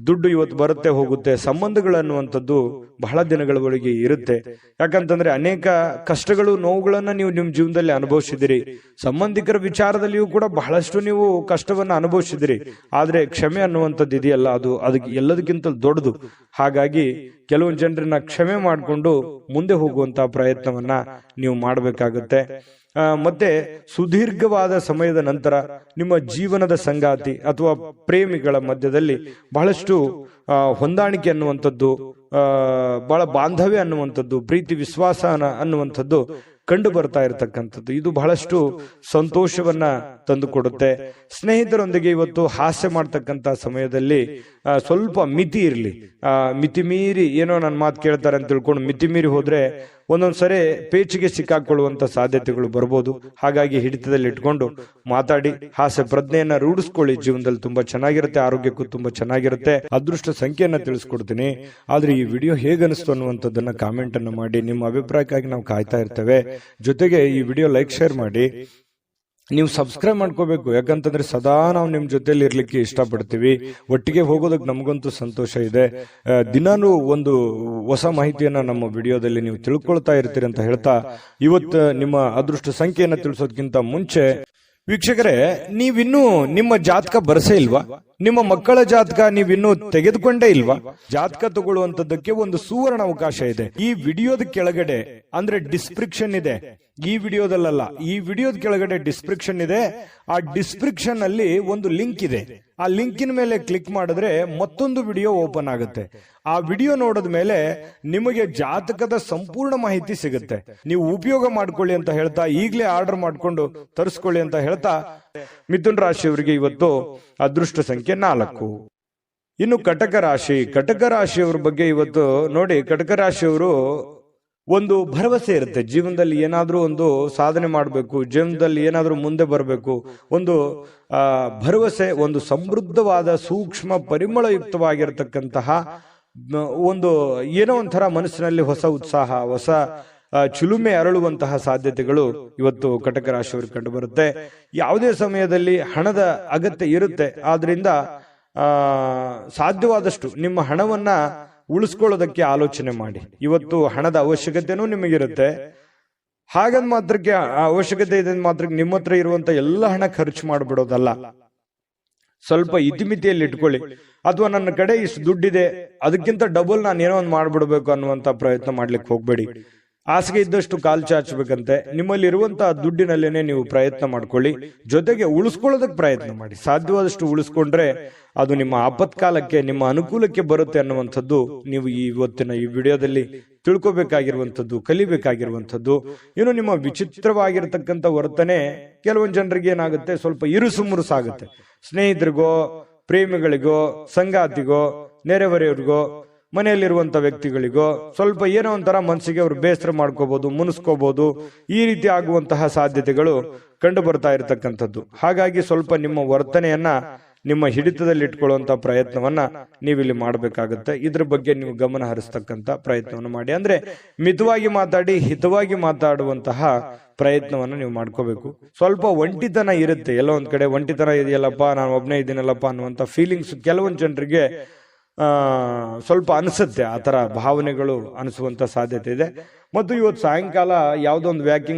ದುಡ್ಡು ಇವತ್ತು ಬರುತ್ತೆ ಹೋಗುತ್ತೆ. ಸಂಬಂಧಗಳು ಅನ್ನುವಂಥದ್ದು ಬಹಳ ದಿನಗಳವರೆಗೆ ಇರುತ್ತೆ. ಯಾಕಂತಂದ್ರೆ ಅನೇಕ ಕಷ್ಟಗಳು, ನೋವುಗಳನ್ನ ನೀವು ನಿಮ್ಮ ಜೀವನದಲ್ಲಿ ಅನುಭವಿಸಿದಿರಿ. ಸಂಬಂಧಿಕರ ವಿಚಾರದಲ್ಲಿಯೂ ಕೂಡ ಬಹಳಷ್ಟು ನೀವು ಕಷ್ಟವನ್ನ ಅನುಭವಿಸಿದಿರಿ. ಆದ್ರೆ ಕ್ಷಮೆ ಅನ್ನುವಂಥದ್ದು ಇದೆಯಲ್ಲ, ಅದಕ್ಕೆ ಎಲ್ಲದಕ್ಕಿಂತ ದೊಡ್ಡದು. ಹಾಗಾಗಿ ಕೆಲವೊಂದು ಜನರನ್ನ ಕ್ಷಮೆ ಮಾಡಿಕೊಂಡು ಮುಂದೆ ಹೋಗುವಂತಹ ಪ್ರಯತ್ನವನ್ನ ನೀವು ಮಾಡಬೇಕಾಗುತ್ತೆ. ಮತ್ತೆ ಸುದೀರ್ಘವಾದ ಸಮಯದ ನಂತರ ನಿಮ್ಮ ಜೀವನದ ಸಂಗಾತಿ ಅಥವಾ ಪ್ರೇಮಿಗಳ ಮಧ್ಯದಲ್ಲಿ ಬಹಳಷ್ಟು ಹೊಂದಾಣಿಕೆ ಅನ್ನುವಂಥದ್ದು, ಬಹಳ ಬಾಂಧವ್ಯ ಅನ್ನುವಂಥದ್ದು, ಪ್ರೀತಿ ವಿಶ್ವಾಸ ಅನ್ನುವಂಥದ್ದು ಕಂಡು ಬರ್ತಾ ಇರತಕ್ಕಂಥದ್ದು. ಇದು ಬಹಳಷ್ಟು ಸಂತೋಷವನ್ನ ತಂದುಕೊಡುತ್ತೆ. ಸ್ನೇಹಿತರೊಂದಿಗೆ ಇವತ್ತು ಹಾಸ್ಯ ಮಾಡ್ತಕ್ಕಂಥ ಸಮಯದಲ್ಲಿ ಸ್ವಲ್ಪ ಮಿತಿ ಇರಲಿ. ಮಿತಿ ಮೀರಿ ಏನೋ ನನ್ನ ಮಾತು ಕೇಳ್ತಾರೆ ಅಂತ ತಿಳ್ಕೊಂಡು ಮಿತಿ ಮೀರಿ ಹೋದ್ರೆ ಒಂದೊಂದ್ಸರಿ ಪೇಚಿಗೆ ಸಿಕ್ಕಾಕೊಳ್ಳುವಂತ ಸಾಧ್ಯತೆಗಳು ಬರ್ಬೋದು. ಹಾಗಾಗಿ ಹಿಡಿತದಲ್ಲಿ ಇಟ್ಕೊಂಡು ಮಾತಾಡಿ ಹಾಸ್ಯ ಪ್ರಜ್ಞೆಯನ್ನ ರೂಢಿಸ್ಕೊಳ್ಳಿ. ಜೀವನದಲ್ಲಿ ತುಂಬಾ ಚೆನ್ನಾಗಿರುತ್ತೆ, ಆರೋಗ್ಯಕ್ಕೂ ತುಂಬಾ ಚೆನ್ನಾಗಿರುತ್ತೆ. ಅದೃಷ್ಟ ಸಂಖ್ಯೆಯನ್ನ ತಿಳಿಸ್ಕೊಡ್ತೀನಿ. ಆದ್ರೆ ಈ ವಿಡಿಯೋ ಹೇಗನಿಸ್ತು ಅನ್ನುವಂಥದ್ದನ್ನ ಕಾಮೆಂಟ್ ಅನ್ನು ಮಾಡಿ. ನಿಮ್ಮ ಅಭಿಪ್ರಾಯಕ್ಕಾಗಿ ನಾವು ಕಾಯ್ತಾ ಇರ್ತೇವೆ. ಜೊತೆಗೆ ಈ ವಿಡಿಯೋ ಲೈಕ್, ಶೇರ್ ಮಾಡಿ. ನೀವು ಸಬ್ಸ್ಕ್ರೈಬ್ ಮಾಡ್ಕೋಬೇಕು. ಯಾಕಂತಂದ್ರೆ ಸದಾ ನಾವು ನಿಮ್ ಜೊತೆಲಿ ಇರ್ಲಿಕ್ಕೆ ಇಷ್ಟಪಡ್ತೀವಿ. ಒಟ್ಟಿಗೆ ಹೋಗೋದಕ್ಕೆ ನಮಗಂತೂ ಸಂತೋಷ ಇದೆ. ದಿನಾನು ಒಂದು ಹೊಸ ಮಾಹಿತಿಯನ್ನ ನಮ್ಮ ವಿಡಿಯೋದಲ್ಲಿ ನೀವು ತಿಳ್ಕೊಳ್ತಾ ಇರ್ತೀರಿ ಅಂತ ಹೇಳ್ತಾ, ಇವತ್ತು ನಿಮ್ಮ ಅದೃಷ್ಟ ಸಂಖ್ಯೆಯನ್ನ ತಿಳಿಸೋದಕ್ಕಿಂತ ಮುಂಚೆ ವೀಕ್ಷಕರೇ, ನೀವಿನ್ನೂ ನಿಮ್ಮ ಜಾತಕ ಬರಸೇ ಇಲ್ವಾ? ನಿಮ್ಮ ಮಕ್ಕಳ ಜಾತಕ ನೀವಿನ್ನೂ ತೆಗೆದುಕೊಂಡೇ ಇಲ್ವಾ? ಜಾತಕ ತಗೊಳ್ಳುವಂತದ್ದಕ್ಕೆ ಒಂದು ಸುವರ್ಣ ಅವಕಾಶ ಇದೆ. ಈ ವಿಡಿಯೋದ ಕೆಳಗಡೆ ಅಂದ್ರೆ ಡಿಸ್ಕ್ರಿಪ್ಷನ್ ಇದೆ. ಈ ವಿಡಿಯೋದಲ್ಲ, ಈ ವಿಡಿಯೋದ ಕೆಳಗಡೆ ಡಿಸ್ಕ್ರಿಪ್ಷನ್ ಇದೆ. ಆ ಡಿಸ್ಕ್ರಿಪ್ಷನ್ ಅಲ್ಲಿ ಒಂದು ಲಿಂಕ್ ಇದೆ. ಆ ಲಿಂಕಿನ ಮೇಲೆ ಕ್ಲಿಕ್ ಮಾಡಿದ್ರೆ ಮತ್ತೊಂದು ವಿಡಿಯೋ ಓಪನ್ ಆಗುತ್ತೆ. ಆ ವಿಡಿಯೋ ನೋಡಿದ ಮೇಲೆ ನಿಮಗೆ ಜಾತಕದ ಸಂಪೂರ್ಣ ಮಾಹಿತಿ ಸಿಗುತ್ತೆ. ನೀವು ಉಪಯೋಗ ಮಾಡ್ಕೊಳ್ಳಿ ಅಂತ ಹೇಳ್ತಾ, ಈಗಲೇ ಆರ್ಡರ್ ಮಾಡ್ಕೊಂಡು ತರಿಸ್ಕೊಳ್ಳಿ ಅಂತ ಹೇಳ್ತಾ, ಮಿಥುನ್ ರಾಶಿಯವರಿಗೆ ಇವತ್ತು ಅದೃಷ್ಟ ಸಂಖ್ಯೆ 4. ಇನ್ನು ಕಟಕ ರಾಶಿಯವರ ಬಗ್ಗೆ ಇವತ್ತು ನೋಡಿ, ಕಟಕ ರಾಶಿಯವರು ಒಂದು ಭರವಸೆ ಇರುತ್ತೆ. ಜೀವನದಲ್ಲಿ ಏನಾದ್ರೂ ಒಂದು ಸಾಧನೆ ಮಾಡಬೇಕು, ಜೀವನದಲ್ಲಿ ಏನಾದ್ರೂ ಮುಂದೆ ಬರಬೇಕು, ಒಂದು ಭರವಸೆ, ಒಂದು ಸಮೃದ್ಧವಾದ ಸೂಕ್ಷ್ಮ ಪರಿಮಳಯುಕ್ತವಾಗಿರತಕ್ಕಂತಹ ಒಂದು ಏನೋ ಒಂಥರ ಮನಸ್ಸಿನಲ್ಲಿ ಹೊಸ ಉತ್ಸಾಹ, ಹೊಸ ಚಿಲುಮೆ ಅರಳುವಂತಹ ಸಾಧ್ಯತೆಗಳು ಇವತ್ತು ಕಟಕ ರಾಶಿಯವರಿಗೆ ಕಂಡು ಬರುತ್ತೆ. ಯಾವುದೇ ಸಮಯದಲ್ಲಿ ಹಣದ ಅಗತ್ಯ ಇರುತ್ತೆ. ಆದ್ರಿಂದ ಸಾಧ್ಯವಾದಷ್ಟು ನಿಮ್ಮ ಹಣವನ್ನ ಉಳಿಸ್ಕೊಳ್ಳೋದಕ್ಕೆ ಆಲೋಚನೆ ಮಾಡಿ. ಇವತ್ತು ಹಣದ ಅವಶ್ಯಕತೆನೂ ನಿಮಗಿರುತ್ತೆ. ಹಾಗಂದ್ ಮಾತ್ರಕ್ಕೆ ಅವಶ್ಯಕತೆ ಇದೆ ಮಾತ್ರಕ್ಕೆ ನಿಮ್ಮ ಹತ್ರ ಇರುವಂತ ಎಲ್ಲ ಹಣ ಖರ್ಚು ಮಾಡಿಬಿಡೋದಲ್ಲ. ಸ್ವಲ್ಪ ಇತಿಮಿತಿಯಲ್ಲಿ ಇಟ್ಕೊಳ್ಳಿ. ಅಥವಾ ನನ್ನ ಕಡೆ ಇಷ್ಟು ದುಡ್ಡಿದೆ, ಅದಕ್ಕಿಂತ ಡಬಲ್ ನಾನು ಏನೋ ಒಂದು ಮಾಡ್ಬಿಡ್ಬೇಕು ಅನ್ನುವಂತ ಪ್ರಯತ್ನ ಮಾಡ್ಲಿಕ್ಕೆ ಹೋಗ್ಬೇಡಿ. ಹಾಸಿಗೆ ಇದ್ದಷ್ಟು ಕಾಲು ಚಾಚಬೇಕಂತೆ. ನಿಮ್ಮಲ್ಲಿ ಇರುವಂತಹ ದುಡ್ಡಿನಲ್ಲೇನೆ ನೀವು ಪ್ರಯತ್ನ ಮಾಡ್ಕೊಳ್ಳಿ. ಜೊತೆಗೆ ಉಳಿಸ್ಕೊಳ್ಳೋದಕ್ಕೆ ಪ್ರಯತ್ನ ಮಾಡಿ. ಸಾಧ್ಯವಾದಷ್ಟು ಉಳಿಸ್ಕೊಂಡ್ರೆ ಅದು ನಿಮ್ಮ ಆಪತ್ಕಾಲಕ್ಕೆ, ನಿಮ್ಮ ಅನುಕೂಲಕ್ಕೆ ಬರುತ್ತೆ ಅನ್ನುವಂಥದ್ದು ನೀವು ಇವತ್ತಿನ ಈ ವಿಡಿಯೋದಲ್ಲಿ ತಿಳ್ಕೊಬೇಕಾಗಿರುವಂಥದ್ದು, ಕಲಿಬೇಕಾಗಿರುವಂಥದ್ದು. ಇನ್ನು ನಿಮ್ಮ ವಿಚಿತ್ರವಾಗಿರ್ತಕ್ಕಂಥ ವರ್ತನೆ ಕೆಲವೊಂದು ಜನರಿಗೆ ಏನಾಗುತ್ತೆ, ಸ್ವಲ್ಪ ಇರುಸು ಮುರುಸಾಗುತ್ತೆ. ಸ್ನೇಹಿತರಿಗೋ, ಪ್ರೇಮಿಗಳಿಗೋ, ಸಂಗಾತಿಗೋ, ನೆರೆಹೊರೆಯವರಿಗೋ, ಮನೆಯಲ್ಲಿರುವಂತ ವ್ಯಕ್ತಿಗಳಿಗೋ ಸ್ವಲ್ಪ ಏನೋ ಒಂಥರ ಮನಸ್ಸಿಗೆ ಅವರು ಬೇಸರ ಮಾಡ್ಕೋಬಹುದು, ಮುನಿಸ್ಕೋಬಹುದು. ಈ ರೀತಿ ಆಗುವಂತಹ ಸಾಧ್ಯತೆಗಳು ಕಂಡು ಬರ್ತಾ ಇರತಕ್ಕಂಥದ್ದು. ಹಾಗಾಗಿ ಸ್ವಲ್ಪ ನಿಮ್ಮ ವರ್ತನೆಯನ್ನ ನಿಮ್ಮ ಹಿಡಿತದಲ್ಲಿ ಇಟ್ಕೊಳ್ಳುವಂತ ಪ್ರಯತ್ನವನ್ನ ನೀವಿಲ್ಲಿ ಮಾಡಬೇಕಾಗುತ್ತೆ. ಇದ್ರ ಬಗ್ಗೆ ನೀವು ಗಮನ ಹರಿಸ್ತಕ್ಕಂತ ಪ್ರಯತ್ನವನ್ನು ಮಾಡಿ. ಅಂದ್ರೆ ಮಿತವಾಗಿ ಮಾತಾಡಿ, ಹಿತವಾಗಿ ಮಾತಾಡುವಂತಹ ಪ್ರಯತ್ನವನ್ನ ನೀವು ಮಾಡ್ಕೋಬೇಕು. ಸ್ವಲ್ಪ ಒಂಟಿತನ ಇರುತ್ತೆ, ಎಲ್ಲೋ ಒಂದ್ ಕಡೆ ಒಂಟಿತನ ಇದೆಯಲ್ಲಪ್ಪ, ನಾನು ಒಬ್ನೇ ಇದ್ದೀನಲ್ಲಪ್ಪ ಅನ್ನುವಂತ ಫೀಲಿಂಗ್ಸ್ ಕೆಲವೊಂದು ಜನರಿಗೆ ಸ್ವಲ್ಪ ಅನಿಸುತ್ತೆ. ಆ ತರ ಭಾವನೆಗಳು ಅನಿಸುವಂತ ಸಾಧ್ಯತೆ ಇದೆ. ಮತ್ತು ಇವತ್ತು ಸಾಯಂಕಾಲ ಯಾವುದೋ ಒಂದು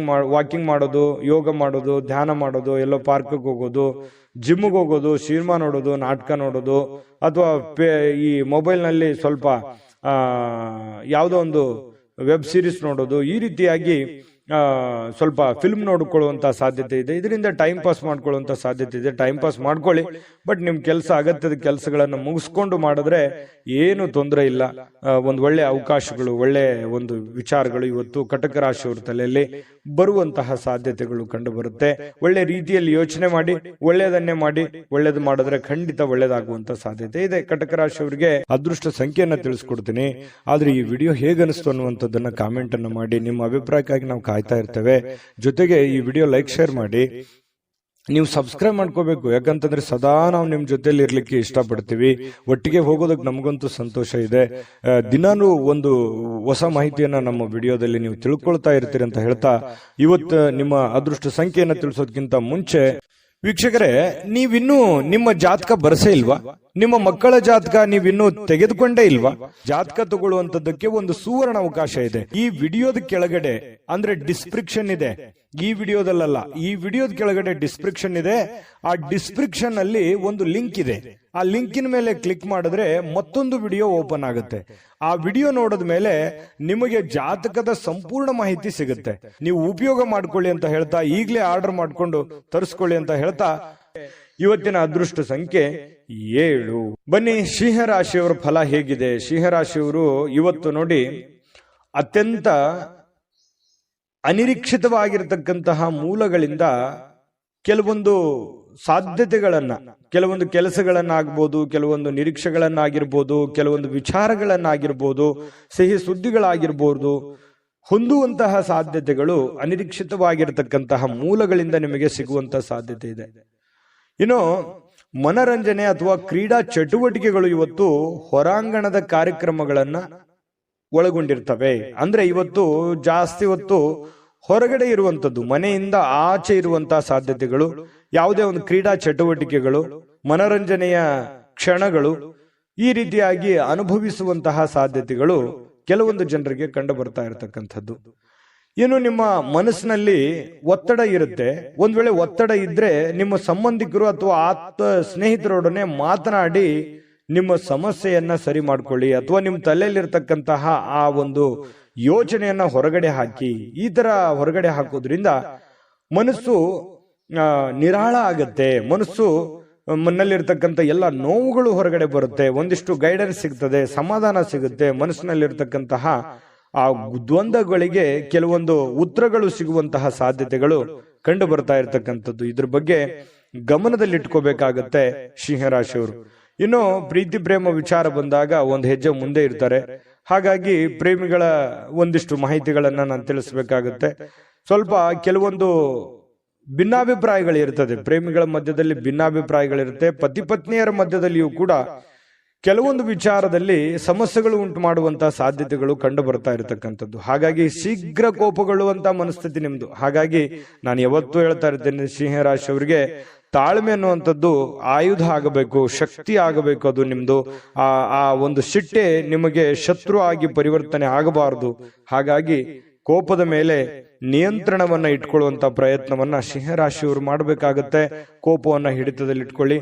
ವಾಕಿಂಗ್ ಮಾಡೋದು, ಯೋಗ ಮಾಡೋದು, ಧ್ಯಾನ ಮಾಡೋದು, ಎಲ್ಲೋ ಪಾರ್ಕ್ಗೆ ಹೋಗೋದು, ಜಿಮ್ಗೆ ಹೋಗೋದು, ಸಿನಿಮಾ ನೋಡೋದು, ನಾಟಕ ನೋಡೋದು, ಅಥವಾ ಈ ಮೊಬೈಲ್ನಲ್ಲಿ ಸ್ವಲ್ಪ ಯಾವುದೋ ಒಂದು ವೆಬ್ ಸೀರೀಸ್ ನೋಡೋದು, ಈ ರೀತಿಯಾಗಿ ಸ್ವಲ್ಪ ಫಿಲ್ಮ್ ನೋಡ್ಕೊಳ್ಳುವಂತ ಸಾಧ್ಯತೆ ಇದೆ. ಇದರಿಂದ ಟೈಮ್ ಪಾಸ್ ಮಾಡ್ಕೊಳ್ಳುವಂತ ಸಾಧ್ಯತೆ ಇದೆ. ಟೈಮ್ ಪಾಸ್ ಮಾಡ್ಕೊಳ್ಳಿ, ಬಟ್ ನಿಮ್ ಕೆಲಸ, ಅಗತ್ಯದ ಕೆಲಸಗಳನ್ನ ಮುಗಿಸ್ಕೊಂಡು ಮಾಡಿದ್ರೆ ಏನು ತೊಂದರೆ ಇಲ್ಲ. ಒಂದು ಒಳ್ಳೆ ಅವಕಾಶಗಳು, ಒಳ್ಳೆ ಒಂದು ವಿಚಾರಗಳು ಇವತ್ತು ಕಟಕ ರಾಶಿಯವರ ತಲೆಯಲ್ಲಿ ಬರುವಂತಹ ಸಾಧ್ಯತೆಗಳು ಕಂಡು ಬರುತ್ತೆ. ಒಳ್ಳೆ ರೀತಿಯಲ್ಲಿ ಯೋಚನೆ ಮಾಡಿ, ಒಳ್ಳೆಯದನ್ನೇ ಮಾಡಿ. ಒಳ್ಳೇದು ಮಾಡಿದ್ರೆ ಖಂಡಿತ ಒಳ್ಳೇದಾಗುವಂತ ಸಾಧ್ಯತೆ ಇದೆ. ಕಟಕ ರಾಶಿಯವರಿಗೆ ಅದೃಷ್ಟ ಸಂಖ್ಯೆಯನ್ನ ತಿಳಿಸ್ಕೊಡ್ತೀನಿ. ಆದ್ರೆ ಈ ವಿಡಿಯೋ ಹೇಗನಿಸ್ತು ಅನ್ನುವಂಥದ್ದನ್ನ ಕಾಮೆಂಟ್ ಅನ್ನು ಮಾಡಿ. ನಿಮ್ಮ ಅಭಿಪ್ರಾಯಕ್ಕಾಗಿ ನಾವು ಕಾಯ್ತಾ ಇರ್ತೇವೆ. ಜೊತೆಗೆ ಈ ವಿಡಿಯೋ ಲೈಕ್, ಶೇರ್ ಮಾಡಿ. ನೀವು ಸಬ್ಸ್ಕ್ರೈಬ್ ಮಾಡ್ಕೋಬೇಕು. ಯಾಕಂತಂದ್ರೆ ಸದಾ ನಾವು ನಿಮ್ ಜೊತೆಲಿ ಇರ್ಲಿಕ್ಕೆ ಇಷ್ಟಪಡ್ತೀವಿ. ಒಟ್ಟಿಗೆ ಹೋಗೋದಕ್ಕೆ ನಮಗಂತೂ ಸಂತೋಷ ಇದೆ. ದಿನಾನು ಒಂದು ಹೊಸ ಮಾಹಿತಿಯನ್ನ ನಮ್ಮ ವಿಡಿಯೋದಲ್ಲಿ ನೀವು ತಿಳ್ಕೊಳ್ತಾ ಇರ್ತೀರಿ ಅಂತ ಹೇಳ್ತಾ, ಇವತ್ತು ನಿಮ್ಮ ಅದೃಷ್ಟ ಸಂಖ್ಯೆಯನ್ನ ತಿಳಿಸೋದಕ್ಕಿಂತ ಮುಂಚೆ ವೀಕ್ಷಕರೇ, ನೀವಿನ್ನೂ ನಿಮ್ಮ ಜಾತಕ ಬರಸೇ ಇಲ್ವಾ? ನಿಮ್ಮ ಮಕ್ಕಳ ಜಾತಕ ನೀವಿನ್ನೂ ತೆಗೆದುಕೊಂಡೇ ಇಲ್ವಾ? ಜಾತಕ ತಗೊಳ್ಳುವಂತದ್ದಕ್ಕೆ ಒಂದು ಸುವರ್ಣ ಅವಕಾಶ ಇದೆ. ಈ ವಿಡಿಯೋದ ಕೆಳಗಡೆ, ಅಂದ್ರೆ ಡಿಸ್ಕ್ರಿಪ್ಷನ್ ಇದೆ, ಈ ವಿಡಿಯೋದಲ್ಲ, ಈ ವಿಡಿಯೋದ ಕೆಳಗಡೆ ಡಿಸ್ಕ್ರಿಪ್ಷನ್ ಇದೆ. ಆ ಡಿಸ್ಕ್ರಿಪ್ಷನ್ ಅಲ್ಲಿ ಒಂದು ಲಿಂಕ್ ಇದೆ. ಆ ಲಿಂಕಿನ ಮೇಲೆ ಕ್ಲಿಕ್ ಮಾಡಿದ್ರೆ ಮತ್ತೊಂದು ವಿಡಿಯೋ ಓಪನ್ ಆಗುತ್ತೆ. ಆ ವಿಡಿಯೋ ನೋಡಿದ ಮೇಲೆ ನಿಮಗೆ ಜಾತಕದ ಸಂಪೂರ್ಣ ಮಾಹಿತಿ ಸಿಗುತ್ತೆ. ನೀವು ಉಪಯೋಗ ಮಾಡ್ಕೊಳ್ಳಿ ಅಂತ ಹೇಳ್ತಾ, ಈಗಲೇ ಆರ್ಡರ್ ಮಾಡ್ಕೊಂಡು ತರಿಸ್ಕೊಳ್ಳಿ ಅಂತ ಹೇಳ್ತಾ, ಇವತ್ತಿನ ಅದೃಷ್ಟ ಸಂಖ್ಯೆ 7. ಬನ್ನಿ, ಸಿಂಹರಾಶಿಯವರ ಫಲ ಹೇಗಿದೆ. ಸಿಂಹರಾಶಿಯವರು ಇವತ್ತು ನೋಡಿ, ಅತ್ಯಂತ ಅನಿರೀಕ್ಷಿತವಾಗಿರತಕ್ಕಂತಹ ಮೂಲಗಳಿಂದ ಕೆಲವೊಂದು ಸಾಧ್ಯತೆಗಳನ್ನ, ಕೆಲವೊಂದು ಕೆಲಸಗಳನ್ನಾಗಬಹುದು, ಕೆಲವೊಂದು ನಿರೀಕ್ಷೆಗಳನ್ನಾಗಿರ್ಬೋದು, ಕೆಲವೊಂದು ವಿಚಾರಗಳನ್ನಾಗಿರ್ಬೋದು, ಸಿಹಿ ಸುದ್ದಿಗಳಾಗಿರ್ಬೋದು, ಹೊಂದುವಂತಹ ಸಾಧ್ಯತೆಗಳು ಅನಿರೀಕ್ಷಿತವಾಗಿರತಕ್ಕಂತಹ ಮೂಲಗಳಿಂದ ನಿಮಗೆ ಸಿಗುವಂತಹ ಸಾಧ್ಯತೆ ಇದೆ. ಇನ್ನು ಮನರಂಜನೆ ಅಥವಾ ಕ್ರೀಡಾ ಚಟುವಟಿಕೆಗಳು ಇವತ್ತು ಹೊರಾಂಗಣದ ಕಾರ್ಯಕ್ರಮಗಳನ್ನ ಒಳಗೊಂಡಿರ್ತವೆ. ಅಂದ್ರೆ ಇವತ್ತು ಜಾಸ್ತಿ ಹೊತ್ತು ಹೊರಗಡೆ ಇರುವಂತದ್ದು, ಮನೆಯಿಂದ ಆಚೆ ಇರುವಂತಹ ಸಾಧ್ಯತೆಗಳು, ಯಾವುದೇ ಒಂದು ಕ್ರೀಡಾ ಚಟುವಟಿಕೆಗಳು, ಮನರಂಜನೆಯ ಕ್ಷಣಗಳು, ಈ ರೀತಿಯಾಗಿ ಅನುಭವಿಸುವಂತಹ ಸಾಧ್ಯತೆಗಳು ಕೆಲವೊಂದು ಜನರಿಗೆ ಕಂಡು ಬರ್ತಾ ಇರತಕ್ಕಂಥದ್ದು. ಇನ್ನು ನಿಮ್ಮ ಮನಸ್ಸಿನಲ್ಲಿ ಒತ್ತಡ ಇರುತ್ತೆ. ಒಂದ್ ವೇಳೆ ಒತ್ತಡ ಇದ್ರೆ ನಿಮ್ಮ ಸಂಬಂಧಿಕರು ಅಥವಾ ಸ್ನೇಹಿತರೊಡನೆ ಮಾತನಾಡಿ ನಿಮ್ಮ ಸಮಸ್ಯೆಯನ್ನ ಸರಿ ಮಾಡ್ಕೊಳ್ಳಿ, ಅಥವಾ ನಿಮ್ಮ ತಲೆಯಲ್ಲಿರ್ತಕ್ಕಂತಹ ಆ ಒಂದು ಯೋಚನೆಯನ್ನ ಹೊರಗಡೆ ಹಾಕಿ. ಈ ತರ ಹೊರಗಡೆ ಹಾಕೋದ್ರಿಂದ ಮನಸ್ಸು ನಿರಾಳ ಆಗತ್ತೆ. ಮನಸ್ಸು ಮನಲ್ಲಿರ್ತಕ್ಕಂಥ ಎಲ್ಲ ನೋವುಗಳು ಹೊರಗಡೆ ಬರುತ್ತೆ. ಒಂದಿಷ್ಟು ಗೈಡೆನ್ಸ್ ಸಿಗ್ತದೆ, ಸಮಾಧಾನ ಸಿಗುತ್ತೆ. ಮನಸ್ಸಿನಲ್ಲಿರ್ತಕ್ಕಂತಹ ಆ ದ್ವಂದ್ವಗಳಿಗೆ ಕೆಲವೊಂದು ಉತ್ತರಗಳು ಸಿಗುವಂತಹ ಸಾಧ್ಯತೆಗಳು ಕಂಡು ಬರ್ತಾ ಇರತಕ್ಕಂಥದ್ದು. ಇದ್ರ ಬಗ್ಗೆ ಗಮನದಲ್ಲಿಟ್ಕೋಬೇಕಾಗತ್ತೆ ಸಿಂಹರಾಶಿಯವರು. ಇನ್ನು ಪ್ರೀತಿ ಪ್ರೇಮ ವಿಚಾರ ಬಂದಾಗ ಒಂದು ಹೆಜ್ಜೆ ಮುಂದೆ ಇರ್ತಾರೆ. ಹಾಗಾಗಿ ಪ್ರೇಮಿಗಳ ಒಂದಿಷ್ಟು ಮಾಹಿತಿಗಳನ್ನ ನಾನು ತಿಳಿಸ್ಬೇಕಾಗುತ್ತೆ. ಸ್ವಲ್ಪ ಕೆಲವೊಂದು ಭಿನ್ನಾಭಿಪ್ರಾಯಗಳಿರ್ತದೆ, ಪ್ರೇಮಿಗಳ ಮಧ್ಯದಲ್ಲಿ ಭಿನ್ನಾಭಿಪ್ರಾಯಗಳಿರುತ್ತೆ. ಪತಿ ಪತ್ನಿಯರ ಮಧ್ಯದಲ್ಲಿಯೂ ಕೂಡ ಕೆಲವೊಂದು ವಿಚಾರದಲ್ಲಿ ಸಮಸ್ಯೆಗಳು ಉಂಟು ಮಾಡುವಂತಹ ಸಾಧ್ಯತೆಗಳು ಕಂಡು ಬರ್ತಾ ಇರತಕ್ಕಂಥದ್ದು. ಹಾಗಾಗಿ ಶೀಘ್ರ ಕೋಪಗೊಳ್ಳುವಂತ ಮನಸ್ಥಿತಿ ನಿಮ್ದು. ಹಾಗಾಗಿ ನಾನು ಯಾವತ್ತೂ ಹೇಳ್ತಾ ಇರ್ತೇನೆ, ಸಿಂಹರಾಶಿಯವರಿಗೆ ತಾಳ್ಮೆ ಅನ್ನುವಂಥದ್ದು ಆಯುಧ ಆಗಬೇಕು, ಶಕ್ತಿ ಆಗಬೇಕು. ಅದು ನಿಮ್ದು ಆ ಒಂದು ಸಿಟ್ಟೆ ನಿಮಗೆ ಶತ್ರು ಆಗಿ ಪರಿವರ್ತನೆ ಆಗಬಾರದು. ಹಾಗಾಗಿ ಕೋಪದ ಮೇಲೆ ನಿಯಂತ್ರಣವನ್ನ ಇಟ್ಕೊಳ್ಳುವಂತ ಪ್ರಯತ್ನವನ್ನ ಸಿಂಹರಾಶಿಯವರು ಮಾಡಬೇಕಾಗತ್ತೆ. ಕೋಪವನ್ನ ಹಿಡಿತದಲ್ಲಿ ಇಟ್ಕೊಳ್ಳಿ.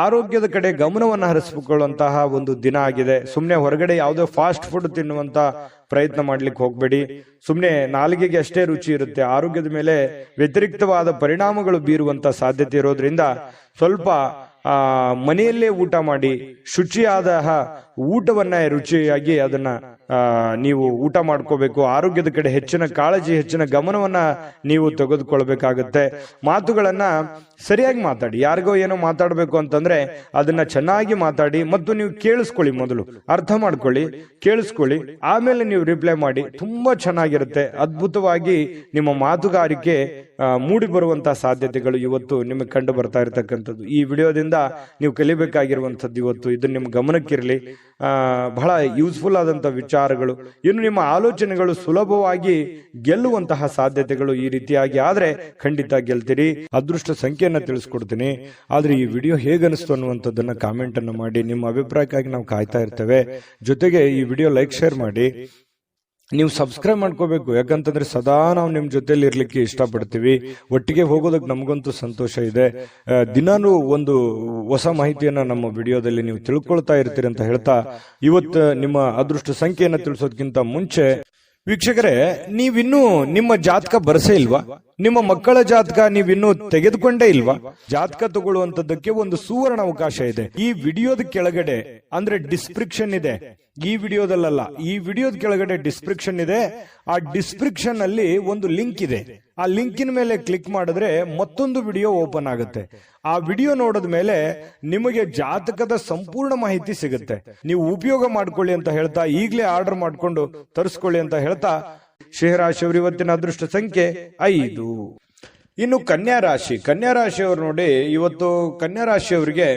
ಆರೋಗ್ಯದ ಕಡೆ ಗಮನವನ್ನ ಹರಿಸಿಕೊಳ್ಳುವಂತಹ ಒಂದು ದಿನ ಆಗಿದೆ. ಸುಮ್ನೆ ಹೊರಗಡೆ ಯಾವುದೋ ಫಾಸ್ಟ್ ಫುಡ್ ತಿನ್ನುವಂತ ಪ್ರಯತ್ನ ಮಾಡ್ಲಿಕ್ಕೆ ಹೋಗ್ಬೇಡಿ. ಸುಮ್ನೆ ನಾಲಿಗೆಗೆ ಅಷ್ಟೇ ರುಚಿ ಇರುತ್ತೆ, ಆರೋಗ್ಯದ ಮೇಲೆ ವ್ಯತಿರಿಕ್ತವಾದ ಪರಿಣಾಮಗಳು ಬೀರುವಂತ ಸಾಧ್ಯತೆ ಇರೋದ್ರಿಂದ ಸ್ವಲ್ಪ ಮನೆಯಲ್ಲೇ ಊಟ ಮಾಡಿ ಶುಚಿಯಾದ ಊಟವನ್ನ ರುಚಿಯಾಗಿ ಅದನ್ನ ನೀವು ಊಟ ಮಾಡ್ಕೋಬೇಕು. ಆರೋಗ್ಯದ ಕಡೆ ಹೆಚ್ಚಿನ ಕಾಳಜಿ, ಹೆಚ್ಚಿನ ಗಮನವನ್ನ ನೀವು ತೆಗೆದುಕೊಳ್ಬೇಕಾಗತ್ತೆ. ಮಾತುಗಳನ್ನ ಸರಿಯಾಗಿ ಮಾತಾಡಿ. ಯಾರಿಗೋ ಏನೋ ಮಾತಾಡ್ಬೇಕು ಅಂತಂದ್ರೆ ಅದನ್ನ ಚೆನ್ನಾಗಿ ಮಾತಾಡಿ ಮತ್ತು ನೀವು ಕೇಳಿಸ್ಕೊಳ್ಳಿ. ಮೊದಲು ಅರ್ಥ ಮಾಡ್ಕೊಳ್ಳಿ, ಕೇಳಿಸ್ಕೊಳ್ಳಿ, ಆಮೇಲೆ ನೀವು ರಿಪ್ಲೈ ಮಾಡಿ. ತುಂಬಾ ಚೆನ್ನಾಗಿರುತ್ತೆ. ಅದ್ಭುತವಾಗಿ ನಿಮ್ಮ ಮಾತುಗಾರಿಕೆ ಮೂಡಿ ಬರುವಂತಹ ಸಾಧ್ಯತೆಗಳು ಇವತ್ತು ನಿಮಗೆ ಕಂಡು ಬರ್ತಾ ಇರತಕ್ಕಂಥದ್ದು. ಈ ವಿಡಿಯೋದಿಂದ ನೀವು ಕಲಿಬೇಕಾಗಿರುವಂತದ್ದು ಇವತ್ತು ಇದು ನಿಮ್ಮ ಗಮನಕ್ಕಿರಲಿ. ಬಹಳ ಯೂಸ್ಫುಲ್ ಆದಂತಹ ವಿಚಾರಗಳು. ಇನ್ನು ನಿಮ್ಮ ಆಲೋಚನೆಗಳು ಸುಲಭವಾಗಿ ಗೆಲ್ಲುವಂತಹ ಸಾಧ್ಯತೆಗಳು ಈ ರೀತಿಯಾಗಿ ಆದ್ರೆ ಖಂಡಿತ ಗೆಲ್ತೀರಿ. ಅದೃಷ್ಟ ಸಂಖ್ಯೆಯನ್ನ ತಿಳಿಸ್ಕೊಡ್ತೀನಿ. ಆದ್ರೆ ಈ ವಿಡಿಯೋ ಹೇಗನಿಸ್ತು ಅನ್ನುವಂಥದ್ದನ್ನ ಕಾಮೆಂಟ್ ಅನ್ನು ಮಾಡಿ. ನಿಮ್ಮ ಅಭಿಪ್ರಾಯಕ್ಕಾಗಿ ನಾವು ಕಾಯ್ತಾ ಇರ್ತೇವೆ. ಜೊತೆಗೆ ಈ ವಿಡಿಯೋ ಲೈಕ್, ಶೇರ್ ಮಾಡಿ. ನೀವು ಸಬ್ಸ್ಕ್ರೈಬ್ ಮಾಡ್ಕೋಬೇಕು. ಯಾಕಂತಂದ್ರೆ ಸದಾ ನಾವು ನಿಮ್ ಜೊತೆಲಿ ಇರ್ಲಿಕ್ಕೆ ಇಷ್ಟಪಡ್ತೀವಿ. ಒಟ್ಟಿಗೆ ಹೋಗೋದಕ್ಕೆ ನಮಗಂತೂ ಸಂತೋಷ ಇದೆ. ದಿನಾನು ಒಂದು ಹೊಸ ಮಾಹಿತಿಯನ್ನ ನಮ್ಮ ವಿಡಿಯೋದಲ್ಲಿ ನೀವು ತಿಳ್ಕೊಳ್ತಾ ಇರ್ತೀರಿ ಅಂತ ಹೇಳ್ತಾ, ಇವತ್ತು ನಿಮ್ಮ ಅದೃಷ್ಟ ಸಂಖ್ಯೆಯನ್ನ ತಿಳಿಸೋದಕ್ಕಿಂತ ಮುಂಚೆ ವೀಕ್ಷಕರೇ, ನೀವಿನ್ನೂ ನಿಮ್ಮ ಜಾತಕ ಬರಸೇ ಇಲ್ವಾ? ನಿಮ್ಮ ಮಕ್ಕಳ ಜಾತಕ ನೀವಿನ್ನೂ ತೆಗೆದುಕೊಂಡೇ ಇಲ್ವಾ? ಜಾತಕ ತಗೊಳ್ಳುವಂತದ್ದಕ್ಕೆ ಒಂದು ಸುವರ್ಣ ಅವಕಾಶ ಇದೆ. ಈ ವಿಡಿಯೋದ ಕೆಳಗಡೆ ಅಂದ್ರೆ ಡಿಸ್ಕ್ರಿಪ್ಷನ್ ಇದೆ. ಈ ವಿಡಿಯೋದಲ್ಲ, ಈ ವಿಡಿಯೋದ ಕೆಳಗಡೆ ಡಿಸ್ಕ್ರಿಪ್ಷನ್ ಇದೆ. ಆ ಡಿಸ್ಕ್ರಿಪ್ಷನ್ ಅಲ್ಲಿ ಒಂದು ಲಿಂಕ್ ಇದೆ. ಆ ಲಿಂಕಿನ ಮೇಲೆ ಕ್ಲಿಕ್ ಮಾಡಿದ್ರೆ ಮತ್ತೊಂದು ವಿಡಿಯೋ ಓಪನ್ ಆಗುತ್ತೆ. ಆ ವಿಡಿಯೋ ನೋಡಿದ ಮೇಲೆ ನಿಮಗೆ ಜಾತಕದ ಸಂಪೂರ್ಣ ಮಾಹಿತಿ ಸಿಗುತ್ತೆ. ನೀವು ಉಪಯೋಗ ಮಾಡ್ಕೊಳ್ಳಿ ಅಂತ ಹೇಳ್ತಾ, ಈಗಲೇ ಆರ್ಡರ್ ಮಾಡ್ಕೊಂಡು ತರಿಸ್ಕೊಳ್ಳಿ ಅಂತ ಹೇಳ್ತಾ, ಸಿಂಹರಾಶಿಯವರು ಇವತ್ತಿನ ಅದೃಷ್ಟ ಸಂಖ್ಯೆ 5. ಇನ್ನು ಕನ್ಯಾ ರಾಶಿ. ಕನ್ಯಾ ರಾಶಿಯವರು ನೋಡಿ, ಇವತ್ತು ಕನ್ಯಾ ರಾಶಿಯವರಿಗೆ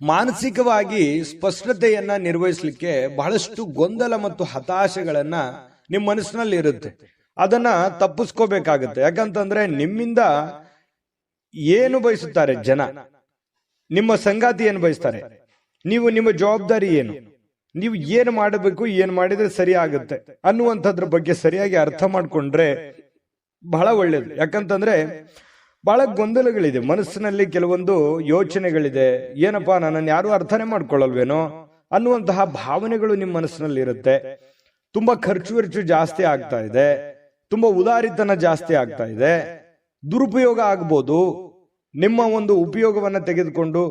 ಮಾನಸಿಕವಾಗಿ ಸ್ಪಷ್ಟತೆಯನ್ನ ನಿರ್ವಹಿಸಲಿಕ್ಕೆ ಬಹಳಷ್ಟು ಗೊಂದಲ ಮತ್ತು ಹತಾಶೆಗಳನ್ನ ನಿಮ್ಮ ಮನಸ್ಸಿನಲ್ಲಿ ಇರುತ್ತೆ. ಅದನ್ನ ತಪ್ಪಿಸ್ಕೋಬೇಕಾಗತ್ತೆ. ಯಾಕಂತಂದ್ರೆ ನಿಮ್ಮಿಂದ ಏನು ಬಯಸುತ್ತಾರೆ ಜನ, ನಿಮ್ಮ ಸಂಗಾತಿ ಏನು ಬಯಸ್ತಾರೆ, ನೀವು ನಿಮ್ಮ ಜವಾಬ್ದಾರಿ ಏನು, ನೀವು ಏನು ಮಾಡಬೇಕು, ಏನು ಮಾಡಿದ್ರೆ ಸರಿ ಆಗುತ್ತೆ ಅನ್ನುವಂಥದ್ರ ಬಗ್ಗೆ ಸರಿಯಾಗಿ ಅರ್ಥ ಮಾಡ್ಕೊಂಡ್ರೆ ಬಹಳ ಒಳ್ಳೇದು. ಯಾಕಂತಂದ್ರೆ ಬಹಳ ಗೊಂದಲಗಳಿದೆ ಮನಸ್ಸಿನಲ್ಲಿ, ಕೆಲವೊಂದು ಯೋಚನೆಗಳಿದೆ. ಏನಪ್ಪಾ, ನನ್ನನ್ನು ಯಾರು ಅರ್ಥನೇ ಮಾಡ್ಕೊಳ್ಳಲ್ವೇನೋ ಅನ್ನುವಂತಹ ಭಾವನೆಗಳು ನಿಮ್ಮ ಮನಸ್ಸಿನಲ್ಲಿ ಇರುತ್ತೆ. ತುಂಬಾ ಖರ್ಚು ಜಾಸ್ತಿ ಆಗ್ತಾ ಇದೆ, ತುಂಬಾ ಉದಾರಿತನ ಜಾಸ್ತಿ ಆಗ್ತಾ ಇದೆ, ದುರುಪಯೋಗ ಆಗ್ಬೋದು. ನಿಮ್ಮ ಒಂದು ಉಪಯೋಗವನ್ನ ತೆಗೆದುಕೊಂಡು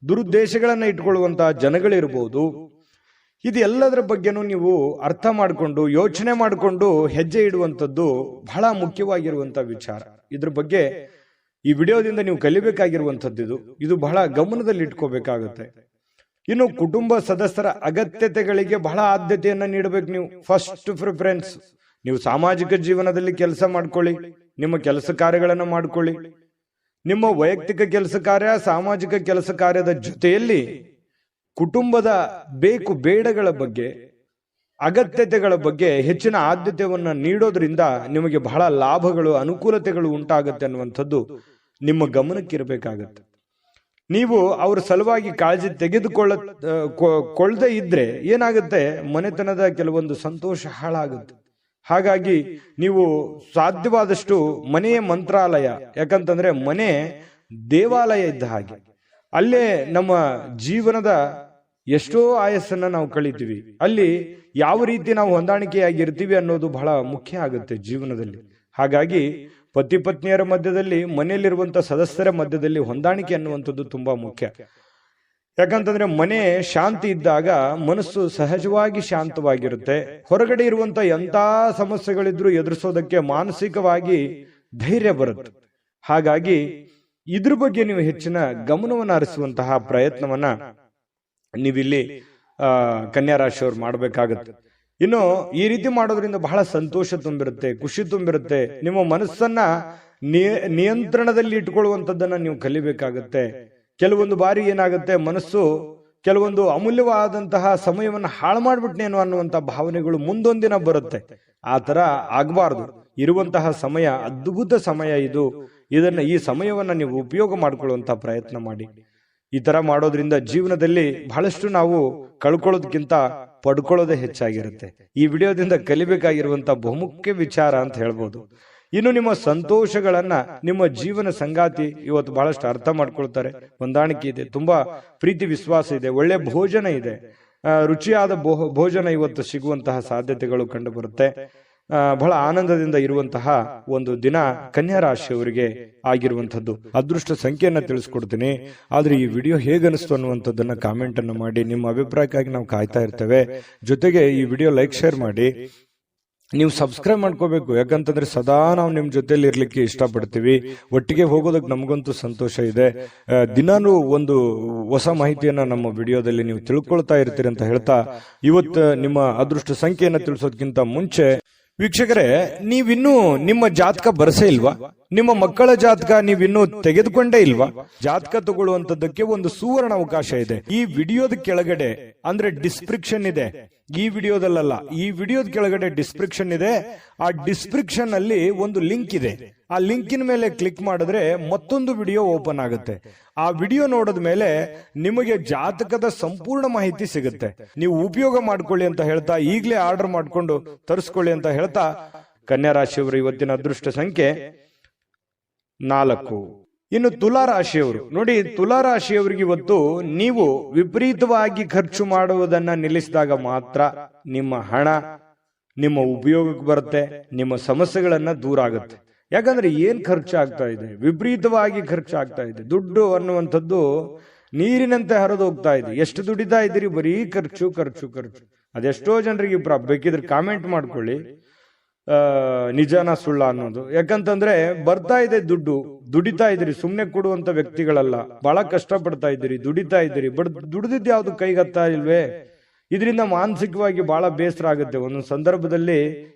ದುರುದ್ದೇಶಗಳನ್ನ ಇಟ್ಕೊಳ್ಳುವಂತಹ ಜನಗಳಿರ್ಬೋದು. ಇದೆಲ್ಲದರ ಬಗ್ಗೆನೂ ನೀವು ಅರ್ಥ ಮಾಡಿಕೊಂಡು ಯೋಚನೆ ಮಾಡಿಕೊಂಡು ಹೆಜ್ಜೆ ಇಡುವಂಥದ್ದು ಬಹಳ ಮುಖ್ಯವಾಗಿರುವಂತ ವಿಚಾರ. ಇದ್ರ ಬಗ್ಗೆ ಈ ವಿಡಿಯೋದಿಂದ ನೀವು ಕಲಿಬೇಕಾಗಿರುವಂಥದ್ದು ಇದು ಬಹಳ ಗಮನದಲ್ಲಿ ಇಟ್ಕೋಬೇಕಾಗುತ್ತೆ. ಇನ್ನು ಕುಟುಂಬ ಸದಸ್ಯರ ಅಗತ್ಯತೆಗಳಿಗೆ ಬಹಳ ಆದ್ಯತೆಯನ್ನ ನೀಡಬೇಕು. ನೀವು ಫಸ್ಟ್ ಪ್ರಿಫರೆನ್ಸ್. ನೀವು ಸಾಮಾಜಿಕ ಜೀವನದಲ್ಲಿ ಕೆಲಸ ಮಾಡ್ಕೊಳ್ಳಿ, ನಿಮ್ಮ ಕೆಲಸ ಕಾರ್ಯಗಳನ್ನ ಮಾಡ್ಕೊಳ್ಳಿ. ನಿಮ್ಮ ವೈಯಕ್ತಿಕ ಕೆಲಸ ಕಾರ್ಯ, ಸಾಮಾಜಿಕ ಕೆಲಸ ಕಾರ್ಯದ ಜೊತೆಯಲ್ಲಿ ಕುಟುಂಬದ ಬೇಕು ಬೇಡಗಳ ಬಗ್ಗೆ, ಅಗತ್ಯತೆಗಳ ಬಗ್ಗೆ ಹೆಚ್ಚಿನ ಆದ್ಯತೆಯನ್ನ ನೀಡೋದ್ರಿಂದ ನಿಮಗೆ ಬಹಳ ಲಾಭಗಳು, ಅನುಕೂಲತೆಗಳು ಉಂಟಾಗುತ್ತೆ ಅನ್ನುವಂಥದ್ದು ನಿಮ್ಮ ಗಮನಕ್ಕಿರಬೇಕಾಗತ್ತೆ. ನೀವು ಅವ್ರ ಸಲುವಾಗಿ ಕಾಳಜಿ ತೆಗೆದುಕೊಳ್ಳದೆ ಇದ್ರೆ ಏನಾಗುತ್ತೆ, ಮನೆತನದ ಕೆಲವೊಂದು ಸಂತೋಷ ಹಾಳಾಗುತ್ತೆ. ಹಾಗಾಗಿ ನೀವು ಸಾಧ್ಯವಾದಷ್ಟು ಮನೆಯ ಮಂತ್ರಾಲಯ, ಯಾಕಂತಂದ್ರೆ ಮನೆ ದೇವಾಲಯ ಇದ್ದ ಹಾಗೆ. ಅಲ್ಲೇ ನಮ್ಮ ಜೀವನದ ಎಷ್ಟೋ ಆಯಸ್ಸನ್ನ ನಾವು ಕಳಿತೀವಿ. ಅಲ್ಲಿ ಯಾವ ರೀತಿ ನಾವು ಹೊಂದಾಣಿಕೆಯಾಗಿರ್ತೀವಿ ಅನ್ನೋದು ಬಹಳ ಮುಖ್ಯ ಆಗುತ್ತೆ ಜೀವನದಲ್ಲಿ. ಹಾಗಾಗಿ ಪತಿ ಪತ್ನಿಯರ ಮಧ್ಯದಲ್ಲಿ, ಮನೆಯಲ್ಲಿರುವಂತ ಸದಸ್ಯರ ಮಧ್ಯದಲ್ಲಿ ಹೊಂದಾಣಿಕೆ ಅನ್ನುವಂಥದ್ದು ತುಂಬಾ ಮುಖ್ಯ. ಯಾಕಂತಂದ್ರೆ ಮನೆ ಶಾಂತಿ ಇದ್ದಾಗ ಮನಸ್ಸು ಸಹಜವಾಗಿ ಶಾಂತವಾಗಿರುತ್ತೆ. ಹೊರಗಡೆ ಇರುವಂತ ಎಂತ ಸಮಸ್ಯೆಗಳಿದ್ರು ಎದುರಿಸೋದಕ್ಕೆ ಮಾನಸಿಕವಾಗಿ ಧೈರ್ಯ ಬರುತ್ತೆ. ಹಾಗಾಗಿ ಇದ್ರ ಬಗ್ಗೆ ನೀವು ಹೆಚ್ಚಿನ ಗಮನವನ್ನು ಹರಿಸುವಂತಹ ಪ್ರಯತ್ನವನ್ನ ನೀವಿಲ್ಲಿ ಕನ್ಯಾ ರಾಶಿಯವರು ಮಾಡಬೇಕಾಗತ್ತೆ. ಇನ್ನು ಈ ರೀತಿ ಮಾಡೋದ್ರಿಂದ ಬಹಳ ಸಂತೋಷ ತುಂಬಿರುತ್ತೆ, ಖುಷಿ ತುಂಬಿರುತ್ತೆ. ನಿಮ್ಮ ಮನಸ್ಸನ್ನ ನಿಯಂತ್ರಣದಲ್ಲಿ ಇಟ್ಕೊಳ್ಳುವಂಥದ್ದನ್ನ ನೀವು ಕಲಿಬೇಕಾಗತ್ತೆ. ಕೆಲವೊಂದು ಬಾರಿ ಏನಾಗುತ್ತೆ, ಮನಸ್ಸು ಕೆಲವೊಂದು ಅಮೂಲ್ಯವಾದಂತಹ ಸಮಯವನ್ನ ಹಾಳು ಮಾಡ್ಬಿಟ್ನೇನೋ ಅನ್ನುವಂತ ಭಾವನೆಗಳು ಮುಂದೊಂದಿನ ಬರುತ್ತೆ. ಆ ತರ ಆಗಬಾರ್ದು. ಇರುವಂತಹ ಸಮಯ ಅದ್ಭುತ ಸಮಯ ಇದು. ಈ ಸಮಯವನ್ನ ನೀವು ಉಪಯೋಗ ಮಾಡ್ಕೊಳ್ಳುವಂತ ಪ್ರಯತ್ನ ಮಾಡಿ. ಈ ತರ ಮಾಡೋದ್ರಿಂದ ಜೀವನದಲ್ಲಿ ಬಹಳಷ್ಟು ನಾವು ಕಳ್ಕೊಳ್ಳೋದಕ್ಕಿಂತ ಪಡ್ಕೊಳ್ಳೋದೇ ಹೆಚ್ಚಾಗಿರುತ್ತೆ. ಈ ವಿಡಿಯೋದಿಂದ ಕಲಿಬೇಕಾಗಿರುವಂತ ಬಹುಮುಖ್ಯ ವಿಚಾರ ಅಂತ ಹೇಳ್ಬೋದು. ಇನ್ನು ನಿಮ್ಮ ಸಂತೋಷಗಳನ್ನ ನಿಮ್ಮ ಜೀವನ ಸಂಗಾತಿ ಇವತ್ತು ಬಹಳಷ್ಟು ಅರ್ಥ ಮಾಡ್ಕೊಳ್ತಾರೆ. ಹೊಂದಾಣಿಕೆ ಇದೆ, ತುಂಬಾ ಪ್ರೀತಿ ವಿಶ್ವಾಸ ಇದೆ, ಒಳ್ಳೆ ಭೋಜನ ಇದೆ, ರುಚಿಯಾದ ಭೋಜನ ಇವತ್ತು ಸಿಗುವಂತಹ ಸಾಧ್ಯತೆಗಳು ಕಂಡು ಬರುತ್ತೆ. ಬಹಳ ಆನಂದದಿಂದ ಇರುವಂತಹ ಒಂದು ದಿನ ಕನ್ಯಾ ರಾಶಿಯವರಿಗೆ ಆಗಿರುವಂತದ್ದು. ಅದೃಷ್ಟ ಸಂಖ್ಯೆಯನ್ನ ತಿಳಿಸ್ಕೊಡ್ತೀನಿ. ಆದ್ರೆ ಈ ವಿಡಿಯೋ ಹೇಗನಿಸ್ತು ಅನ್ನುವಂಥದ್ದನ್ನ ಕಾಮೆಂಟ್ ಅನ್ನು ಮಾಡಿ. ನಿಮ್ಮ ಅಭಿಪ್ರಾಯಕ್ಕಾಗಿ ನಾವು ಕಾಯ್ತಾ ಇರ್ತೇವೆ. ಜೊತೆಗೆ ಈ ವಿಡಿಯೋ ಲೈಕ್ ಶೇರ್ ಮಾಡಿ. ನೀವು ಸಬ್ಸ್ಕ್ರೈಬ್ ಮಾಡ್ಕೋಬೇಕು. ಯಾಕಂತಂದ್ರೆ ಸದಾ ನಾವು ನಿಮ್ ಜೊತೆಲಿ ಇರ್ಲಿಕ್ಕೆ ಇಷ್ಟಪಡ್ತೀವಿ. ಒಟ್ಟಿಗೆ ಹೋಗೋದಕ್ಕೆ ನಮಗಂತೂ ಸಂತೋಷ ಇದೆ. ದಿನಾನು ಒಂದು ಹೊಸ ಮಾಹಿತಿಯನ್ನ ನಮ್ಮ ವಿಡಿಯೋದಲ್ಲಿ ನೀವು ತಿಳ್ಕೊಳ್ತಾ ಇರ್ತೀರಿ ಅಂತ ಹೇಳ್ತಾ, ಇವತ್ತು ನಿಮ್ಮ ಅದೃಷ್ಟ ಸಂಖ್ಯೆಯನ್ನ ತಿಳಿಸೋದಕ್ಕಿಂತ ಮುಂಚೆ ವೀಕ್ಷಕರೇ, ನೀವಿನ್ನೂ ನಿಮ್ಮ ಜಾತಕ ಬರಸೇ ಇಲ್ವಾ? ನಿಮ್ಮ ಮಕ್ಕಳ ಜಾತಕ ನೀವಿನ್ನೂ ತೆಗೆದುಕೊಂಡೇ ಇಲ್ವಾ? ಜಾತಕ ತಗೊಳ್ಳುವಂತದ್ದಕ್ಕೆ ಒಂದು ಸುವರ್ಣ ಅವಕಾಶ ಇದೆ. ಈ ವಿಡಿಯೋದ ಕೆಳಗಡೆ ಅಂದ್ರೆ ಡಿಸ್ಕ್ರಿಪ್ಷನ್ ಇದೆ. ಈ ವಿಡಿಯೋದಲ್ಲ, ಈ ವಿಡಿಯೋದ ಕೆಳಗಡೆ ಡಿಸ್ಕ್ರಿಪ್ಷನ್ ಇದೆ. ಆ ಡಿಸ್ಕ್ರಿಪ್ಷನ್ ಅಲ್ಲಿ ಒಂದು ಲಿಂಕ್ ಇದೆ. ಆ ಲಿಂಕಿನ ಮೇಲೆ ಕ್ಲಿಕ್ ಮಾಡಿದ್ರೆ ಮತ್ತೊಂದು ವಿಡಿಯೋ ಓಪನ್ ಆಗುತ್ತೆ. ಆ ವಿಡಿಯೋ ನೋಡಿದ ಮೇಲೆ ನಿಮಗೆ ಜಾತಕದ ಸಂಪೂರ್ಣ ಮಾಹಿತಿ ಸಿಗುತ್ತೆ. ನೀವು ಉಪಯೋಗ ಮಾಡ್ಕೊಳ್ಳಿ ಅಂತ ಹೇಳ್ತಾ, ಈಗಲೇ ಆರ್ಡರ್ ಮಾಡ್ಕೊಂಡು ತರಿಸ್ಕೊಳ್ಳಿ ಅಂತ ಹೇಳ್ತಾ, ಕನ್ಯಾ ರಾಶಿಯವರು ಇವತ್ತಿನ ಅದೃಷ್ಟ ಸಂಖ್ಯೆ 4. ಇನ್ನು ತುಲಾ ರಾಶಿಯವರು ನೋಡಿ, ತುಲಾ ರಾಶಿಯವರಿಗೆ ಇವತ್ತು ನೀವು ವಿಪರೀತವಾಗಿ ಖರ್ಚು ಮಾಡುವುದನ್ನ ನಿಲ್ಲಿಸಿದಾಗ ಮಾತ್ರ ನಿಮ್ಮ ಹಣ ನಿಮ್ಮ ಉಪಯೋಗಕ್ಕೆ ಬರುತ್ತೆ, ನಿಮ್ಮ ಸಮಸ್ಯೆಗಳನ್ನ ದೂರ ಆಗುತ್ತೆ. ಯಾಕಂದ್ರೆ ಏನ್ ಖರ್ಚು ಆಗ್ತಾ ಇದೆ, ವಿಪರೀತವಾಗಿ ಖರ್ಚು ಆಗ್ತಾ ಇದೆ. ದುಡ್ಡು ಅನ್ನುವಂಥದ್ದು ನೀರಿನಂತೆ ಹರಿದು ಹೋಗ್ತಾ ಇದೆ. ಎಷ್ಟು ದುಡಿತಾ ಇದ್ದೀರಿ, ಬರೀ ಖರ್ಚು ಖರ್ಚು ಖರ್ಚು. ಅದೆಷ್ಟೋ ಜನರಿಗೆ ಬೇಕಿದ್ರೆ ಕಾಮೆಂಟ್ ಮಾಡ್ಕೊಳ್ಳಿ, ನಿಜಾನ ಸುಳ್ಳ ಅನ್ನೋದು. ಯಾಕಂತಂದ್ರೆ ಬರ್ತಾ ಇದೆ ದುಡ್ಡು, ದುಡಿತಾ ಇದ್ದೀರಿ, ಸುಮ್ನೆ ಕೊಡುವಂತ ವ್ಯಕ್ತಿಗಳಲ್ಲ. ಬಹಳ ಕಷ್ಟ ಪಡ್ತಾ ಇದ್ದೀರಿ, ದುಡಿತಾ ಇದ್ದೀರಿ, ಬಟ್ ದುಡಿದಿದ್ದು ಯಾವ್ದು ಕೈಗತ್ತಾ ಇಲ್ವೇ? ಇದರಿಂದ ಮಾನಸಿಕವಾಗಿ ಬಹಳ ಬೇಸರ ಆಗುತ್ತೆ. ಒಂದೊಂದು ಸಂದರ್ಭದಲ್ಲಿ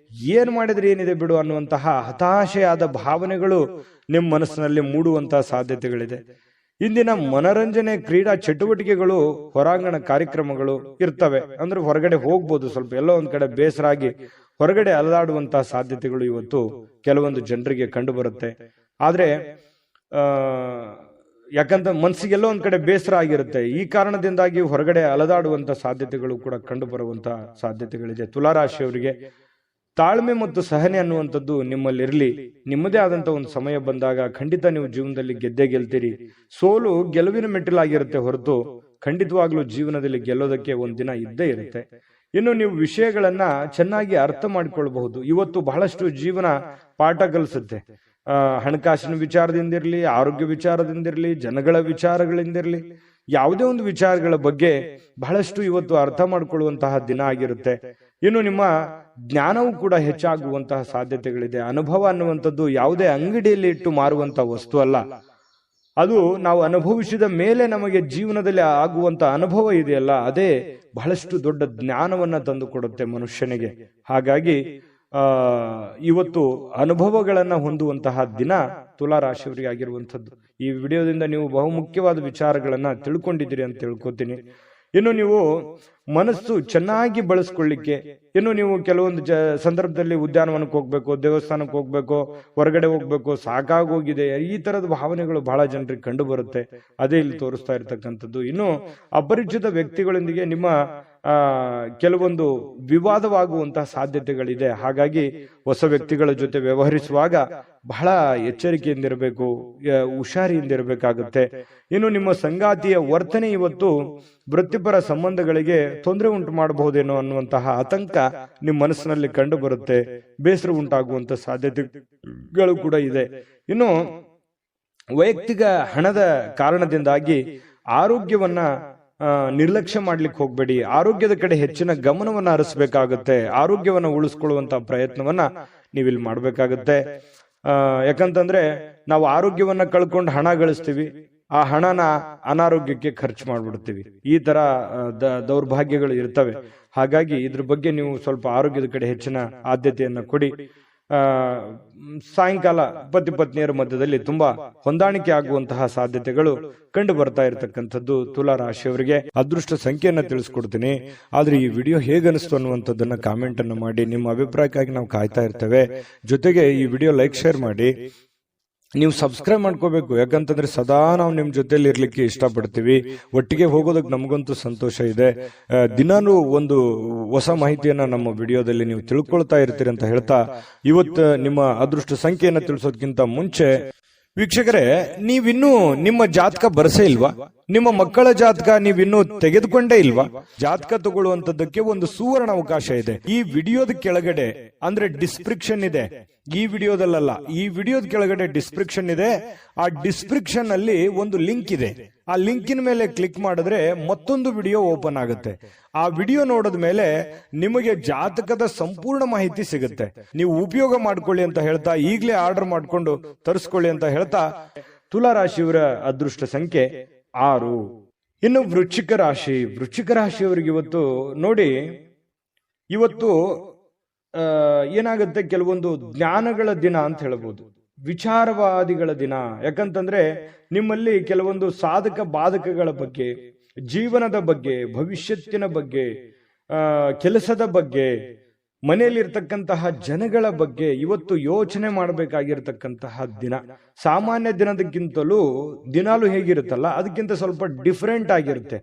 ಏನ್ ಮಾಡಿದ್ರೆ ಏನಿದೆ ಬಿಡು ಅನ್ನುವಂತಹ ಹತಾಶೆಯಾದ ಭಾವನೆಗಳು ನಿಮ್ಮ ಮನಸ್ಸಿನಲ್ಲಿ ಮೂಡುವಂತಹ ಸಾಧ್ಯತೆಗಳಿದೆ. ಇಂದಿನ ಮನರಂಜನೆ ಕ್ರೀಡಾ ಚಟುವಟಿಕೆಗಳು, ಹೊರಾಂಗಣ ಕಾರ್ಯಕ್ರಮಗಳು ಇರ್ತವೆ. ಅಂದ್ರೆ ಹೊರಗಡೆ ಹೋಗ್ಬೋದು, ಸ್ವಲ್ಪ ಎಲ್ಲೋ ಒಂದ್ ಕಡೆ ಬೇಸರ ಆಗಿ ಹೊರಗಡೆ ಅಲದಾಡುವಂತಹ ಸಾಧ್ಯತೆಗಳು ಇವತ್ತು ಕೆಲವೊಂದು ಜನರಿಗೆ ಕಂಡು ಬರುತ್ತೆ. ಆದ್ರೆ ಯಾಕಂತ ಮನಸ್ಸಿಗೆಲ್ಲೋ ಒಂದ್ ಕಡೆ ಬೇಸರ ಆಗಿರುತ್ತೆ. ಈ ಕಾರಣದಿಂದಾಗಿ ಹೊರಗಡೆ ಅಲದಾಡುವಂತ ಸಾಧ್ಯತೆಗಳು ಕೂಡ ಕಂಡು ಬರುವಂತಹ ಸಾಧ್ಯತೆಗಳಿದೆ. ತುಲಾರಾಶಿಯವರಿಗೆ ತಾಳ್ಮೆ ಮತ್ತು ಸಹನೆ ಅನ್ನುವಂಥದ್ದು ನಿಮ್ಮಲ್ಲಿರಲಿ. ನಿಮ್ಮದೇ ಆದಂತ ಒಂದು ಸಮಯ ಬಂದಾಗ ಖಂಡಿತ ನೀವು ಜೀವನದಲ್ಲಿ ಗೆದ್ದೇ ಗೆಲ್ತೀರಿ. ಸೋಲು ಗೆಲುವಿನ ಮೆಟ್ಟಿಲಾಗಿರುತ್ತೆ ಹೊರತು ಖಂಡಿತವಾಗ್ಲೂ ಜೀವನದಲ್ಲಿ ಗೆಲ್ಲೋದಕ್ಕೆ ಒಂದಿನ ಇದ್ದೇ ಇರುತ್ತೆ. ಇನ್ನು ನೀವು ವಿಷಯಗಳನ್ನ ಚೆನ್ನಾಗಿ ಅರ್ಥ ಮಾಡಿಕೊಳ್ಬಹುದು. ಇವತ್ತು ಬಹಳಷ್ಟು ಜೀವನ ಪಾಠ ಕಲಿಸುತ್ತೆ. ಹಣಕಾಸಿನ ವಿಚಾರದಿಂದಿರಲಿ, ಆರೋಗ್ಯ ವಿಚಾರದಿಂದಿರಲಿ, ಜನಗಳ ವಿಚಾರಗಳಿಂದಿರಲಿ, ಯಾವುದೇ ಒಂದು ವಿಚಾರಗಳ ಬಗ್ಗೆ ಬಹಳಷ್ಟು ಇವತ್ತು ಅರ್ಥ ಮಾಡಿಕೊಳ್ಳುವಂತಹ ದಿನ ಆಗಿರುತ್ತೆ. ಇನ್ನು ನಿಮ್ಮ ಜ್ಞಾನವೂ ಕೂಡ ಹೆಚ್ಚಾಗುವಂತಹ ಸಾಧ್ಯತೆಗಳಿದೆ. ಅನುಭವ ಅನ್ನುವಂಥದ್ದು ಯಾವುದೇ ಅಂಗಡಿಯಲ್ಲಿ ಇಟ್ಟು ಮಾರುವಂತಹ ವಸ್ತು ಅಲ್ಲ. ಅದು ನಾವು ಅನುಭವಿಸಿದ ಮೇಲೆ ನಮಗೆ ಜೀವನದಲ್ಲಿ ಆಗುವಂತ ಅನುಭವ ಇದೆಯಲ್ಲ, ಅದೇ ಬಹಳಷ್ಟು ದೊಡ್ಡ ಜ್ಞಾನವನ್ನ ತಂದು ಕೊಡುತ್ತೆ ಮನುಷ್ಯನಿಗೆ. ಹಾಗಾಗಿ ಇವತ್ತು ಅನುಭವಗಳನ್ನ ಹೊಂದುವಂತಹ ದಿನ ತುಲಾ ರಾಶಿಯವರಿಗೆ ಆಗಿರುವಂಥದ್ದು. ಈ ವಿಡಿಯೋದಿಂದ ನೀವು ಬಹುಮುಖ್ಯವಾದ ವಿಚಾರಗಳನ್ನ ತಿಳ್ಕೊಂಡಿದ್ದೀರಿ ಅಂತ ತಿಳ್ಕೊತೀನಿ. ಇನ್ನು ನೀವು ಮನಸ್ಸು ಚೆನ್ನಾಗಿ ಬಳಸ್ಕೊಳ್ಳಿಕ್ಕೆ, ಇನ್ನು ನೀವು ಕೆಲವೊಂದು ಸಂದರ್ಭದಲ್ಲಿ ಉದ್ಯಾನವನಕ್ಕೆ ಹೋಗ್ಬೇಕು, ದೇವಸ್ಥಾನಕ್ಕೆ ಹೋಗ್ಬೇಕು, ಹೊರಗಡೆ ಹೋಗ್ಬೇಕು, ಸಾಕಾಗೋಗಿದೆ, ಈ ತರದ ಭಾವನೆಗಳು ಬಹಳ ಜನರಿಗೆ ಕಂಡು ಬರುತ್ತೆ. ಅದೇ ಇಲ್ಲಿ ತೋರಿಸ್ತಾ ಇರ್ತಕ್ಕಂಥದ್ದು. ಇನ್ನು ಅಪರಿಚಿತ ವ್ಯಕ್ತಿಗಳೊಂದಿಗೆ ನಿಮ್ಮ ಕೆಲವೊಂದು ವಿವಾದವಾಗುವಂತಹ ಸಾಧ್ಯತೆಗಳಿದೆ. ಹಾಗಾಗಿ ಹೊಸ ವ್ಯಕ್ತಿಗಳ ಜೊತೆ ವ್ಯವಹರಿಸುವಾಗ ಬಹಳ ಎಚ್ಚರಿಕೆಯಿಂದಿರಬೇಕು, ಹುಷಾರಿಯಿಂದಿರಬೇಕಾಗುತ್ತೆ. ಇನ್ನು ನಿಮ್ಮ ಸಂಗಾತಿಯ ವರ್ತನೆ ಇವತ್ತು ವೃತ್ತಿಪರ ಸಂಬಂಧಗಳಿಗೆ ತೊಂದರೆ ಉಂಟು ಮಾಡಬಹುದೇನೋ ಅನ್ನುವಂತಹ ಆತಂಕ ನಿಮ್ಮ ಮನಸ್ಸಿನಲ್ಲಿ ಕಂಡು ಬರುತ್ತೆ. ಬೇಸರ ಉಂಟಾಗುವಂತ ಸಾಧ್ಯತೆಗಳು ಕೂಡ ಇದೆ. ಇನ್ನು ವೈಯಕ್ತಿಕ ಹಣದ ಕಾರಣದಿಂದಾಗಿ ಆರೋಗ್ಯವನ್ನ ನಿರ್ಲಕ್ಷ್ಯ ಮಾಡ್ಲಿಕ್ಕೆ ಹೋಗ್ಬೇಡಿ. ಆರೋಗ್ಯದ ಕಡೆ ಹೆಚ್ಚಿನ ಗಮನವನ್ನ ಹರಿಸಬೇಕಾಗುತ್ತೆ. ಆರೋಗ್ಯವನ್ನ ಉಳಿಸ್ಕೊಳ್ಳುವಂತ ಪ್ರಯತ್ನವನ್ನ ನೀವಿಲ್ಲಿ ಮಾಡ್ಬೇಕಾಗುತ್ತೆ. ಯಾಕಂತಂದ್ರೆ ನಾವು ಆರೋಗ್ಯವನ್ನ ಕಳ್ಕೊಂಡು ಹಣ ಗಳಿಸ್ತೀವಿ, ಆ ಹಣನ ಅನಾರೋಗ್ಯಕ್ಕೆ ಖರ್ಚು ಮಾಡ್ಬಿಡ್ತೀವಿ. ಈ ತರ ದೌರ್ಭಾಗ್ಯಗಳು ಇರ್ತವೆ. ಹಾಗಾಗಿ ಇದ್ರ ಬಗ್ಗೆ ನೀವು ಸ್ವಲ್ಪ ಆರೋಗ್ಯದ ಕಡೆ ಹೆಚ್ಚಿನ ಆದ್ಯತೆಯನ್ನ ಕೊಡಿ. ಸಾಯಂಕಾಲ ಪತಿ ಪತ್ನಿಯರ ಮಧ್ಯದಲ್ಲಿ ತುಂಬಾ ಹೊಂದಾಣಿಕೆ ಆಗುವಂತಹ ಸಾಧ್ಯತೆಗಳು ಕಂಡು ಬರ್ತಾ ಇರತಕ್ಕಂಥದ್ದು ತುಲಾ ರಾಶಿಯವರಿಗೆ. ಅದೃಷ್ಟ ಸಂಖ್ಯೆಯನ್ನ ತಿಳಿಸ್ಕೊಡ್ತೀನಿ. ಆದ್ರೆ ಈ ವಿಡಿಯೋ ಹೇಗನಿಸ್ತು ಅನ್ನುವಂಥದ್ದನ್ನ ಕಾಮೆಂಟ್ ಅನ್ನ ಮಾಡಿ. ನಿಮ್ಮ ಅಭಿಪ್ರಾಯಕ್ಕಾಗಿ ನಾವು ಕಾಯ್ತಾ ಇರ್ತೇವೆ. ಜೊತೆಗೆ ಈ ವಿಡಿಯೋ ಲೈಕ್ ಶೇರ್ ಮಾಡಿ. ನೀವು ಸಬ್ಸ್ಕ್ರೈಬ್ ಮಾಡ್ಕೋಬೇಕು, ಯಾಕಂತಂದ್ರೆ ಸದಾ ನಾವು ನಿಮ್ ಜೊತೆಲಿ ಇರ್ಲಿಕ್ಕೆ ಇಷ್ಟಪಡ್ತೀವಿ. ಒಟ್ಟಿಗೆ ಹೋಗೋದಕ್ಕೆ ನಮಗಂತೂ ಸಂತೋಷ ಇದೆ. ದಿನಾನು ಒಂದು ಹೊಸ ಮಾಹಿತಿಯನ್ನ ನಮ್ಮ ವಿಡಿಯೋದಲ್ಲಿ ನೀವು ತಿಳ್ಕೊಳ್ತಾ ಇರ್ತೀರಿ ಅಂತ ಹೇಳ್ತಾ, ಇವತ್ತು ನಿಮ್ಮ ಅದೃಷ್ಟ ಸಂಖ್ಯೆಯನ್ನ ತಿಳಿಸೋದಕ್ಕಿಂತ ಮುಂಚೆ ವೀಕ್ಷಕರೇ, ನೀವಿನ್ನೂ ನಿಮ್ಮ ಜಾತಕ ಬರಸೇ ಇಲ್ವಾ? ನಿಮ್ಮ ಮಕ್ಕಳ ಜಾತಕ ನೀವಿನ್ನೂ ತೆಗೆದುಕೊಂಡೇ ಇಲ್ವಾ? ಜಾತಕ ತಗೊಳ್ಳುವಂತದ್ದಕ್ಕೆ ಒಂದು ಸುವರ್ಣ ಅವಕಾಶ ಇದೆ. ಈ ವಿಡಿಯೋದ ಕೆಳಗಡೆ ಅಂದ್ರೆ ಡಿಸ್ಕ್ರಿಪ್ಷನ್ ಇದೆ. ಈ ವಿಡಿಯೋದಲ್ಲ, ಈ ವಿಡಿಯೋದ ಕೆಳಗಡೆ ಡಿಸ್ಕ್ರಿಪ್ಷನ್ ಇದೆ. ಆ ಡಿಸ್ಕ್ರಿಪ್ಷನ್ ಅಲ್ಲಿ ಒಂದು ಲಿಂಕ್ ಇದೆ. ಆ ಲಿಂಕಿನ ಮೇಲೆ ಕ್ಲಿಕ್ ಮಾಡಿದ್ರೆ ಮತ್ತೊಂದು ವಿಡಿಯೋ ಓಪನ್ ಆಗುತ್ತೆ. ಆ ವಿಡಿಯೋ ನೋಡಿದ ಮೇಲೆ ನಿಮಗೆ ಜಾತಕದ ಸಂಪೂರ್ಣ ಮಾಹಿತಿ ಸಿಗುತ್ತೆ. ನೀವು ಉಪಯೋಗ ಮಾಡ್ಕೊಳ್ಳಿ ಅಂತ ಹೇಳ್ತಾ, ಈಗಲೇ ಆರ್ಡರ್ ಮಾಡ್ಕೊಂಡು ತರಿಸ್ಕೊಳ್ಳಿ ಅಂತ ಹೇಳ್ತಾ, ತುಲಾ ರಾಶಿಯವರ ಅದೃಷ್ಟ ಸಂಖ್ಯೆ 6. ಇನ್ನು ವೃಶ್ಚಿಕ ರಾಶಿ. ವೃಶ್ಚಿಕ ರಾಶಿಯವರಿಗೆ ಇವತ್ತು ನೋಡಿ, ಇವತ್ತು ಏನಾಗುತ್ತೆ, ಕೆಲವೊಂದು ಜ್ಞಾನಗಳ ದಿನ ಅಂತ ಹೇಳ್ಬೋದು, ವಿಚಾರವಾದಿಗಳ ದಿನ. ಯಾಕಂತಂದ್ರೆ ನಿಮ್ಮಲ್ಲಿ ಕೆಲವೊಂದು ಸಾಧಕ ಬಾಧಕಗಳ ಬಗ್ಗೆ, ಜೀವನದ ಬಗ್ಗೆ, ಭವಿಷ್ಯತ್ತಿನ ಬಗ್ಗೆ, ಕೆಲಸದ ಬಗ್ಗೆ, ಮನೆಯಲ್ಲಿರ್ತಕ್ಕಂತಹ ಜನಗಳ ಬಗ್ಗೆ ಇವತ್ತು ಯೋಚನೆ ಮಾಡಬೇಕಾಗಿರ್ತಕ್ಕಂತಹ ದಿನ. ಸಾಮಾನ್ಯ ದಿನದಕ್ಕಿಂತಲೂ ದಿನಾಲು ಹೇಗಿರುತ್ತಲ್ಲ ಅದಕ್ಕಿಂತ ಸ್ವಲ್ಪ ಡಿಫರೆಂಟ್ ಆಗಿರುತ್ತೆ.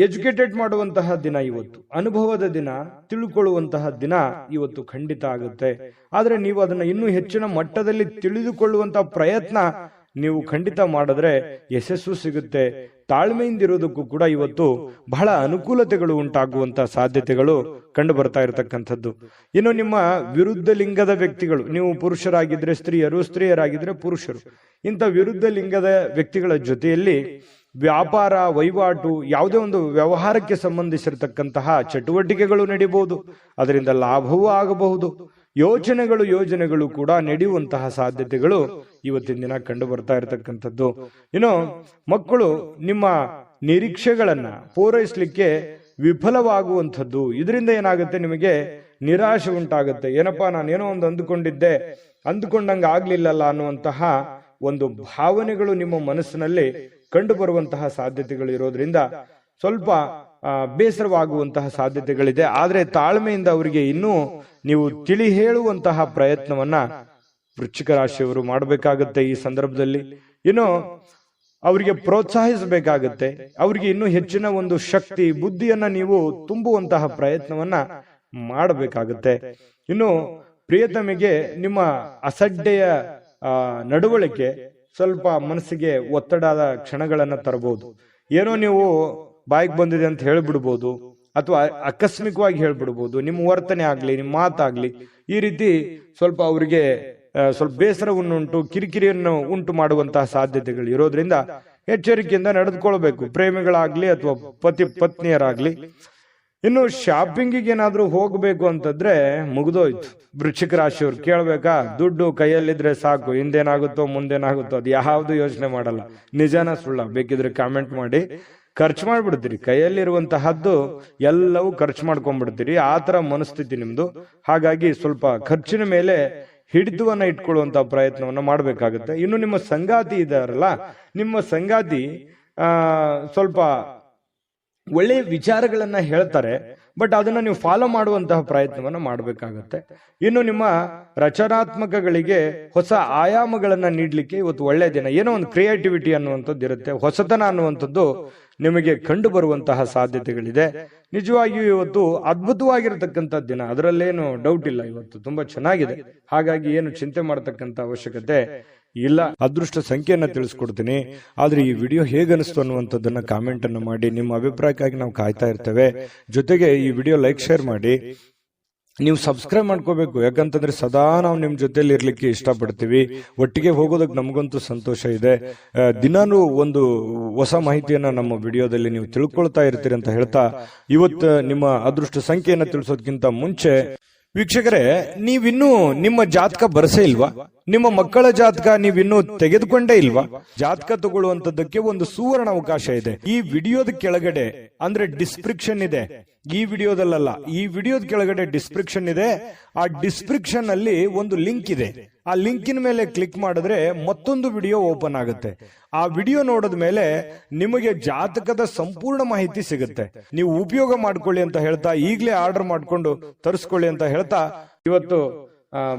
ಎಜುಕೇಟೆಡ್ ಮಾಡುವಂತಹ ದಿನ ಇವತ್ತು, ಅನುಭವದ ದಿನ, ತಿಳ್ಕೊಳ್ಳುವಂತಹ ದಿನ ಇವತ್ತು ಖಂಡಿತ ಆಗುತ್ತೆ. ಆದ್ರೆ ನೀವು ಅದನ್ನ ಇನ್ನೂ ಹೆಚ್ಚಿನ ಮಟ್ಟದಲ್ಲಿ ತಿಳಿದುಕೊಳ್ಳುವಂತಹ ಪ್ರಯತ್ನ ನೀವು ಖಂಡಿತ ಮಾಡಿದ್ರೆ ಯಶಸ್ಸು ಸಿಗುತ್ತೆ. ತಾಳ್ಮೆಯಿಂದಿರೋದಕ್ಕೂ ಕೂಡ ಇವತ್ತು ಬಹಳ ಅನುಕೂಲತೆಗಳು ಉಂಟಾಗುವಂತಹ ಸಾಧ್ಯತೆಗಳು ಕಂಡು ಬರ್ತಾ ಇರತಕ್ಕಂಥದ್ದು. ಇನ್ನು ನಿಮ್ಮ ವಿರುದ್ಧ ಲಿಂಗದ ವ್ಯಕ್ತಿಗಳು, ನೀವು ಪುರುಷರಾಗಿದ್ರೆ ಸ್ತ್ರೀಯರು, ಸ್ತ್ರೀಯರಾಗಿದ್ರೆ ಪುರುಷರು, ಇಂಥ ವಿರುದ್ಧ ಲಿಂಗದ ವ್ಯಕ್ತಿಗಳ ಜೊತೆಯಲ್ಲಿ ವ್ಯಾಪಾರ ವಹಿವಾಟು, ಯಾವುದೇ ಒಂದು ವ್ಯವಹಾರಕ್ಕೆ ಸಂಬಂಧಿಸಿರತಕ್ಕಂತಹ ಚಟುವಟಿಕೆಗಳು ನಡೀಬಹುದು. ಅದರಿಂದ ಲಾಭವೂ ಆಗಬಹುದು. ಯೋಜನೆಗಳು ಕೂಡ ನಡೆಯುವಂತಹ ಸಾಧ್ಯತೆಗಳು ಇವತ್ತಿನ ದಿನ ಕಂಡು ಬರ್ತಾ ಇರತಕ್ಕಂಥದ್ದು. ಇನ್ನು ಮಕ್ಕಳು ನಿಮ್ಮ ನಿರೀಕ್ಷೆಗಳನ್ನ ಪೂರೈಸಲಿಕ್ಕೆ ವಿಫಲವಾಗುವಂಥದ್ದು. ಇದರಿಂದ ಏನಾಗುತ್ತೆ, ನಿಮಗೆ ನಿರಾಶೆ ಉಂಟಾಗುತ್ತೆ. ಏನಪ್ಪಾ, ನಾನೇನೋ ಒಂದು ಅಂದುಕೊಂಡಂಗೆ ಆಗ್ಲಿಲ್ಲಲ್ಲ ಅನ್ನುವಂತಹ ಒಂದು ಭಾವನೆಗಳು ನಿಮ್ಮ ಮನಸ್ಸಿನಲ್ಲಿ ಕಂಡು ಬರುವಂತಹ ಸಾಧ್ಯತೆಗಳು ಇರೋದ್ರಿಂದ ಸ್ವಲ್ಪ ಬೇಸರವಾಗುವಂತಹ ಸಾಧ್ಯತೆಗಳಿದೆ. ಆದ್ರೆ ತಾಳ್ಮೆಯಿಂದ ಅವರಿಗೆ ಇನ್ನೂ ನೀವು ತಿಳಿ ಹೇಳುವಂತಹ ಪ್ರಯತ್ನವನ್ನ ವೃಶ್ಚಿಕ ರಾಶಿಯವರು ಮಾಡಬೇಕಾಗತ್ತೆ. ಈ ಸಂದರ್ಭದಲ್ಲಿ ಇನ್ನು ಅವರಿಗೆ ಪ್ರೋತ್ಸಾಹಿಸಬೇಕಾಗತ್ತೆ. ಅವರಿಗೆ ಇನ್ನೂ ಹೆಚ್ಚಿನ ಒಂದು ಶಕ್ತಿ, ಬುದ್ಧಿಯನ್ನ ನೀವು ತುಂಬುವಂತಹ ಪ್ರಯತ್ನವನ್ನ ಮಾಡಬೇಕಾಗತ್ತೆ. ಇನ್ನು ಪ್ರಿಯತಮೆಗೆ ನಿಮ್ಮ ಅಸಡ್ಡೆಯ ನಡವಳಿಕೆ ಸ್ವಲ್ಪ ಮನಸ್ಸಿಗೆ ಒತ್ತಡದ ಕ್ಷಣಗಳನ್ನ ತರಬಹುದು. ಏನೋ ನೀವು ಬಾಯಿಗೆ ಬಂದಿದೆ ಅಂತ ಹೇಳ್ಬಿಡ್ಬೋದು, ಅಥವಾ ಆಕಸ್ಮಿಕವಾಗಿ ಹೇಳ್ಬಿಡ್ಬೋದು. ನಿಮ್ಮ ವರ್ತನೆ ಆಗ್ಲಿ, ನಿಮ್ಮ ಮಾತಾಗ್ಲಿ, ಈ ರೀತಿ ಸ್ವಲ್ಪ ಅವರಿಗೆ ಸ್ವಲ್ಪ ಬೇಸರವನ್ನುಂಟು, ಕಿರಿಕಿರಿಯನ್ನು ಉಂಟು ಮಾಡುವಂತಹ ಸಾಧ್ಯತೆಗಳು ಇರೋದ್ರಿಂದ ಎಚ್ಚರಿಕೆಯಿಂದ ನಡೆದುಕೊಳ್ಬೇಕು, ಪ್ರೇಮಿಗಳಾಗ್ಲಿ ಅಥವಾ ಪತ್ನಿಯರಾಗ್ಲಿ. ಇನ್ನು ಶಾಪಿಂಗಿಗೆ ಏನಾದ್ರೂ ಹೋಗ್ಬೇಕು ಅಂತಂದ್ರೆ ಮುಗಿದೋಯ್ತು. ವೃಶ್ಚಿಕ ರಾಶಿಯವ್ರು ಕೇಳ್ಬೇಕಾ, ದುಡ್ಡು ಕೈಯಲ್ಲಿದ್ರೆ ಸಾಕು, ಹಿಂದೇನಾಗುತ್ತೋ ಮುಂದೇನಾಗುತ್ತೋ ಅದು ಯಾವ್ದು ಯೋಚನೆ ಮಾಡಲ್ಲ. ನಿಜಾನ ಸುಳ್ಳ ಬೇಕಿದ್ರೆ ಕಾಮೆಂಟ್ ಮಾಡಿ. ಖರ್ಚು ಮಾಡ್ಬಿಡ್ತೀರಿ, ಕೈಯಲ್ಲಿರುವಂತಹದ್ದು ಎಲ್ಲವೂ ಖರ್ಚು ಮಾಡ್ಕೊಂಡ್ಬಿಡ್ತೀರಿ. ಆ ತರ ಮನಸ್ಥಿತಿ ನಿಮ್ದು. ಹಾಗಾಗಿ ಸ್ವಲ್ಪ ಖರ್ಚಿನ ಮೇಲೆ ಹಿಡಿತವನ್ನ ಇಟ್ಕೊಳ್ಳುವಂತ ಪ್ರಯತ್ನವನ್ನ ಮಾಡ್ಬೇಕಾಗುತ್ತೆ. ಇನ್ನು ನಿಮ್ಮ ಸಂಗಾತಿ ಇದಾರಲ್ಲ, ನಿಮ್ಮ ಸಂಗಾತಿ ಸ್ವಲ್ಪ ಒಳ್ಳೆಯ ವಿಚಾರಗಳನ್ನ ಹೇಳ್ತಾರೆ, ಬಟ್ ಅದನ್ನ ನೀವು ಫಾಲೋ ಮಾಡುವಂತಹ ಪ್ರಯತ್ನವನ್ನ ಮಾಡಬೇಕಾಗತ್ತೆ. ಇನ್ನು ನಿಮ್ಮ ರಚನಾತ್ಮಕಗಳಿಗೆ ಹೊಸ ಆಯಾಮಗಳನ್ನ ನೀಡ್ಲಿಕ್ಕೆ ಇವತ್ತು ಒಳ್ಳೆಯ ದಿನ. ಏನೋ ಒಂದು ಕ್ರಿಯೇಟಿವಿಟಿ ಅನ್ನುವಂಥದ್ದು ಇರುತ್ತೆ, ಹೊಸತನ ಅನ್ನುವಂಥದ್ದು ನಿಮಗೆ ಕಂಡು ಬರುವಂತಹ ಸಾಧ್ಯತೆಗಳಿದೆ. ನಿಜವಾಗಿಯೂ ಇವತ್ತು ಅದ್ಭುತವಾಗಿರತಕ್ಕಂಥ ದಿನ, ಅದರಲ್ಲೇನು ಡೌಟ್ ಇಲ್ಲ. ಇವತ್ತು ತುಂಬಾ ಚೆನ್ನಾಗಿದೆ. ಹಾಗಾಗಿ ಏನು ಚಿಂತೆ ಮಾಡತಕ್ಕಂತ ಅವಶ್ಯಕತೆ ಇಲ್ಲ. ಅದೃಷ್ಟ ಸಂಖ್ಯೆಯನ್ನ ತಿಳಿಸ್ಕೊಡ್ತೀನಿ. ಆದ್ರೆ ಈ ವಿಡಿಯೋ ಹೇಗನಿಸ್ತು ಅನ್ನುವಂಥದ್ದನ್ನ ಕಾಮೆಂಟ್ ಅನ್ನು ಮಾಡಿ. ನಿಮ್ಮ ಅಭಿಪ್ರಾಯಕ್ಕಾಗಿ ನಾವು ಕಾಯ್ತಾ ಇರ್ತೇವೆ. ಜೊತೆಗೆ ಈ ವಿಡಿಯೋ ಲೈಕ್ ಶೇರ್ ಮಾಡಿ. ನೀವು ಸಬ್ಸ್ಕ್ರೈಬ್ ಮಾಡ್ಕೋಬೇಕು, ಯಾಕಂತಂದ್ರೆ ಸದಾ ನಾವು ನಿಮ್ ಜೊತೆಲಿ ಇರ್ಲಿಕ್ಕೆ ಇಷ್ಟಪಡ್ತೀವಿ. ಒಟ್ಟಿಗೆ ಹೋಗೋದಕ್ಕೆ ನಮಗಂತೂ ಸಂತೋಷ ಇದೆ. ದಿನಾನು ಒಂದು ಹೊಸ ಮಾಹಿತಿಯನ್ನ ನಮ್ಮ ವಿಡಿಯೋದಲ್ಲಿ ನೀವು ತಿಳ್ಕೊಳ್ತಾ ಇರ್ತೀರಿ ಅಂತ ಹೇಳ್ತಾ, ಇವತ್ತು ನಿಮ್ಮ ಅದೃಷ್ಟ ಸಂಖ್ಯೆಯನ್ನ ತಿಳಿಸೋದಕ್ಕಿಂತ ಮುಂಚೆ ವೀಕ್ಷಕರೇ, ನೀವಿನ್ನೂ ನಿಮ್ಮ ಜಾತಕ ಬರಸೇ ಇಲ್ವಾ? ನಿಮ್ಮ ಮಕ್ಕಳ ಜಾತಕ ನೀವಿನ್ನೂ ತೆಗೆದುಕೊಂಡೇ ಇಲ್ವಾ? ಜಾತಕ ತಗೊಳ್ಳುವಂತದ್ದಕ್ಕೆ ಒಂದು ಸುವರ್ಣ ಅವಕಾಶ ಇದೆ. ಈ ವಿಡಿಯೋದ ಕೆಳಗಡೆ ಅಂದ್ರೆ ಡಿಸ್ಕ್ರಿಪ್ಷನ್ ಇದೆ. ಈ ವಿಡಿಯೋದಲ್ಲ, ಈ ವಿಡಿಯೋದ ಕೆಳಗಡೆ ಡಿಸ್ಕ್ರಿಪ್ಷನ್ ಇದೆ. ಆ ಡಿಸ್ಕ್ರಿಪ್ಷನ್ ಅಲ್ಲಿ ಒಂದು ಲಿಂಕ್ ಇದೆ. ಆ ಲಿಂಕಿನ ಮೇಲೆ ಕ್ಲಿಕ್ ಮಾಡಿದ್ರೆ ಮತ್ತೊಂದು ವಿಡಿಯೋ ಓಪನ್ ಆಗುತ್ತೆ. ಆ ವಿಡಿಯೋ ನೋಡಿದ ಮೇಲೆ ನಿಮಗೆ ಜಾತಕದ ಸಂಪೂರ್ಣ ಮಾಹಿತಿ ಸಿಗುತ್ತೆ. ನೀವು ಉಪಯೋಗ ಮಾಡ್ಕೊಳ್ಳಿ ಅಂತ ಹೇಳ್ತಾ, ಈಗಲೇ ಆರ್ಡರ್ ಮಾಡ್ಕೊಂಡು ತರಿಸ್ಕೊಳ್ಳಿ ಅಂತ ಹೇಳ್ತಾ, ಇವತ್ತು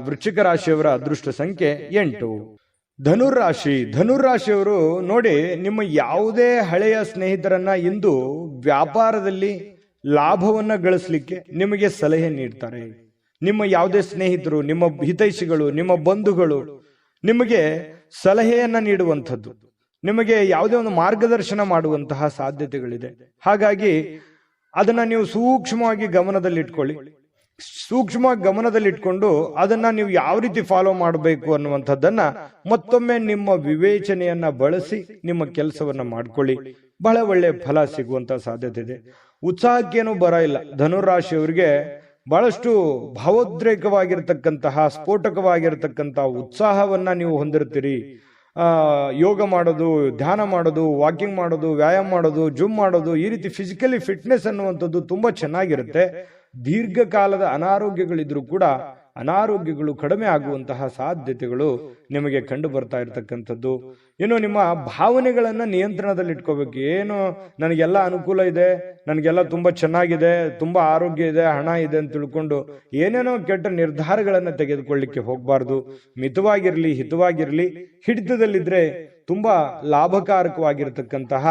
ವೃಶ್ಚಿಕ ರಾಶಿಯವರ ಅದೃಷ್ಟ ಸಂಖ್ಯೆ 8. ಧನುರಾಶಿಯವರು ನೋಡಿ, ನಿಮ್ಮ ಯಾವುದೇ ಹಳೆಯ ಸ್ನೇಹಿತರನ್ನ ಇಂದು ವ್ಯಾಪಾರದಲ್ಲಿ ಲಾಭವನ್ನ ಗಳಿಸಲಿಕ್ಕೆ ನಿಮಗೆ ಸಲಹೆ ನೀಡ್ತಾರೆ. ನಿಮ್ಮ ಯಾವುದೇ ಸ್ನೇಹಿತರು, ನಿಮ್ಮ ಹಿತೈಷಿಗಳು, ನಿಮ್ಮ ಬಂಧುಗಳು ನಿಮಗೆ ಸಲಹೆಯನ್ನ ನೀಡುವಂಥದ್ದು, ನಿಮಗೆ ಯಾವುದೇ ಒಂದು ಮಾರ್ಗದರ್ಶನ ಮಾಡುವಂತಹ ಸಾಧ್ಯತೆಗಳಿದೆ. ಹಾಗಾಗಿ ಅದನ್ನ ನೀವು ಸೂಕ್ಷ್ಮವಾಗಿ ಗಮನದಲ್ಲಿಟ್ಕೊಳ್ಳಿ. ಸೂಕ್ಷ್ಮವಾಗಿ ಗಮನದಲ್ಲಿಟ್ಕೊಂಡು ಅದನ್ನ ನೀವು ಯಾವ ರೀತಿ ಫಾಲೋ ಮಾಡಬೇಕು ಅನ್ನುವಂಥದ್ದನ್ನ ಮತ್ತೊಮ್ಮೆ ನಿಮ್ಮ ವಿವೇಚನೆಯನ್ನ ಬಳಸಿ ನಿಮ್ಮ ಕೆಲಸವನ್ನ ಮಾಡ್ಕೊಳ್ಳಿ. ಬಹಳ ಒಳ್ಳೆ ಫಲ ಸಿಗುವಂತ ಸಾಧ್ಯತೆ ಇದೆ. ಉತ್ಸಾಹಕ್ಕೇನು ಬರ ಇಲ್ಲ. ಧನುರಾಶಿಯವರಿಗೆ ಬಹಳಷ್ಟು ಭಾವೋದ್ರೇಕವಾಗಿರ್ತಕ್ಕಂತಹ, ಸ್ಫೋಟಕವಾಗಿರ್ತಕ್ಕಂತಹ ಉತ್ಸಾಹವನ್ನ ನೀವು ಹೊಂದಿರ್ತೀರಿ. ಯೋಗ ಮಾಡೋದು, ಧ್ಯಾನ ಮಾಡೋದು, ವಾಕಿಂಗ್ ಮಾಡೋದು, ವ್ಯಾಯಾಮ ಮಾಡೋದು, ಜಿಮ್ ಮಾಡೋದು, ಈ ರೀತಿ ಫಿಸಿಕಲಿ ಫಿಟ್ನೆಸ್ ಅನ್ನುವಂಥದ್ದು ತುಂಬಾ ಚೆನ್ನಾಗಿರುತ್ತೆ. ದೀರ್ಘಕಾಲದ ಅನಾರೋಗ್ಯಗಳಿದ್ರೂ ಕೂಡ ಅನಾರೋಗ್ಯಗಳು ಕಡಿಮೆ ಆಗುವಂತಹ ಸಾಧ್ಯತೆಗಳು ನಿಮಗೆ ಕಂಡು ಬರ್ತಾ ಇರತಕ್ಕಂಥದ್ದು. ಇನ್ನು ನಿಮ್ಮ ಭಾವನೆಗಳನ್ನ ನಿಯಂತ್ರಣದಲ್ಲಿ ಇಟ್ಕೋಬೇಕು. ಏನು ನನಗೆಲ್ಲ ಅನುಕೂಲ ಇದೆ, ನನಗೆಲ್ಲ ತುಂಬಾ ಚೆನ್ನಾಗಿದೆ, ತುಂಬಾ ಆರೋಗ್ಯ ಇದೆ, ಹಣ ಇದೆ ಅಂತ ತಿಳ್ಕೊಂಡು ಏನೇನೋ ಕೆಟ್ಟ ನಿರ್ಧಾರಗಳನ್ನ ತೆಗೆದುಕೊಳ್ಳಿಕ್ಕೆ ಹೋಗ್ಬಾರ್ದು. ಮಿತವಾಗಿರ್ಲಿ, ಹಿತವಾಗಿರ್ಲಿ. ಹಿಡಿತದಲ್ಲಿದ್ರೆ ತುಂಬಾ ಲಾಭಕಾರಕವಾಗಿರ್ತಕ್ಕಂತಹ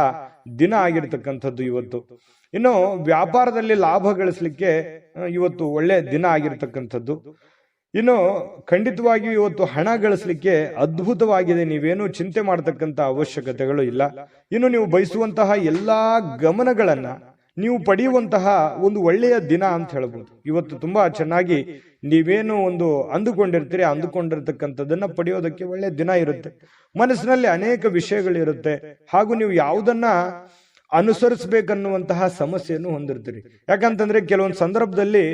ದಿನ ಆಗಿರ್ತಕ್ಕಂಥದ್ದು ಇವತ್ತು. ಇನ್ನು ವ್ಯಾಪಾರದಲ್ಲಿ ಲಾಭ ಗಳಿಸಲಿಕ್ಕೆ ಇವತ್ತು ಒಳ್ಳೆ ದಿನ ಆಗಿರ್ತಕ್ಕಂಥದ್ದು. ಇನ್ನು ಖಂಡಿತವಾಗಿಯೂ ಇವತ್ತು ಹಣ ಗಳಿಸಲಿಕ್ಕೆ ಅದ್ಭುತವಾಗಿದೆ. ನೀವೇನು ಚಿಂತೆ ಮಾಡತಕ್ಕಂತ ಅವಶ್ಯಕತೆಗಳು ಇಲ್ಲ. ಇನ್ನು ನೀವು ಬಯಸುವಂತಹ ಎಲ್ಲಾ ಗಮನಗಳನ್ನ ನೀವು ಪಡೆಯುವಂತಹ ಒಂದು ಒಳ್ಳೆಯ ದಿನ ಅಂತ ಹೇಳ್ಬೋದು. ಇವತ್ತು ತುಂಬಾ ಚೆನ್ನಾಗಿ ನೀವೇನು ಒಂದು ಅಂದುಕೊಂಡಿರ್ತೀರಿ, ಅಂದುಕೊಂಡಿರ್ತಕ್ಕಂಥದ್ದನ್ನ ಪಡೆಯೋದಕ್ಕೆ ಒಳ್ಳೆಯ ದಿನ ಇರುತ್ತೆ. ಮನಸ್ಸಿನಲ್ಲಿ ಅನೇಕ ವಿಷಯಗಳಿರುತ್ತೆ. ಹಾಗೂ ನೀವು ಯಾವುದನ್ನ ಅನುಸರಿಸಬೇಕನ್ನುವಂತಹ ಸಮಸ್ಯೆಯನ್ನು ಹೊಂದಿರ್ತೀರಿ. ಯಾಕಂತಂದ್ರೆ ಕೆಲವೊಂದು ಸಂದರ್ಭದಲ್ಲಿ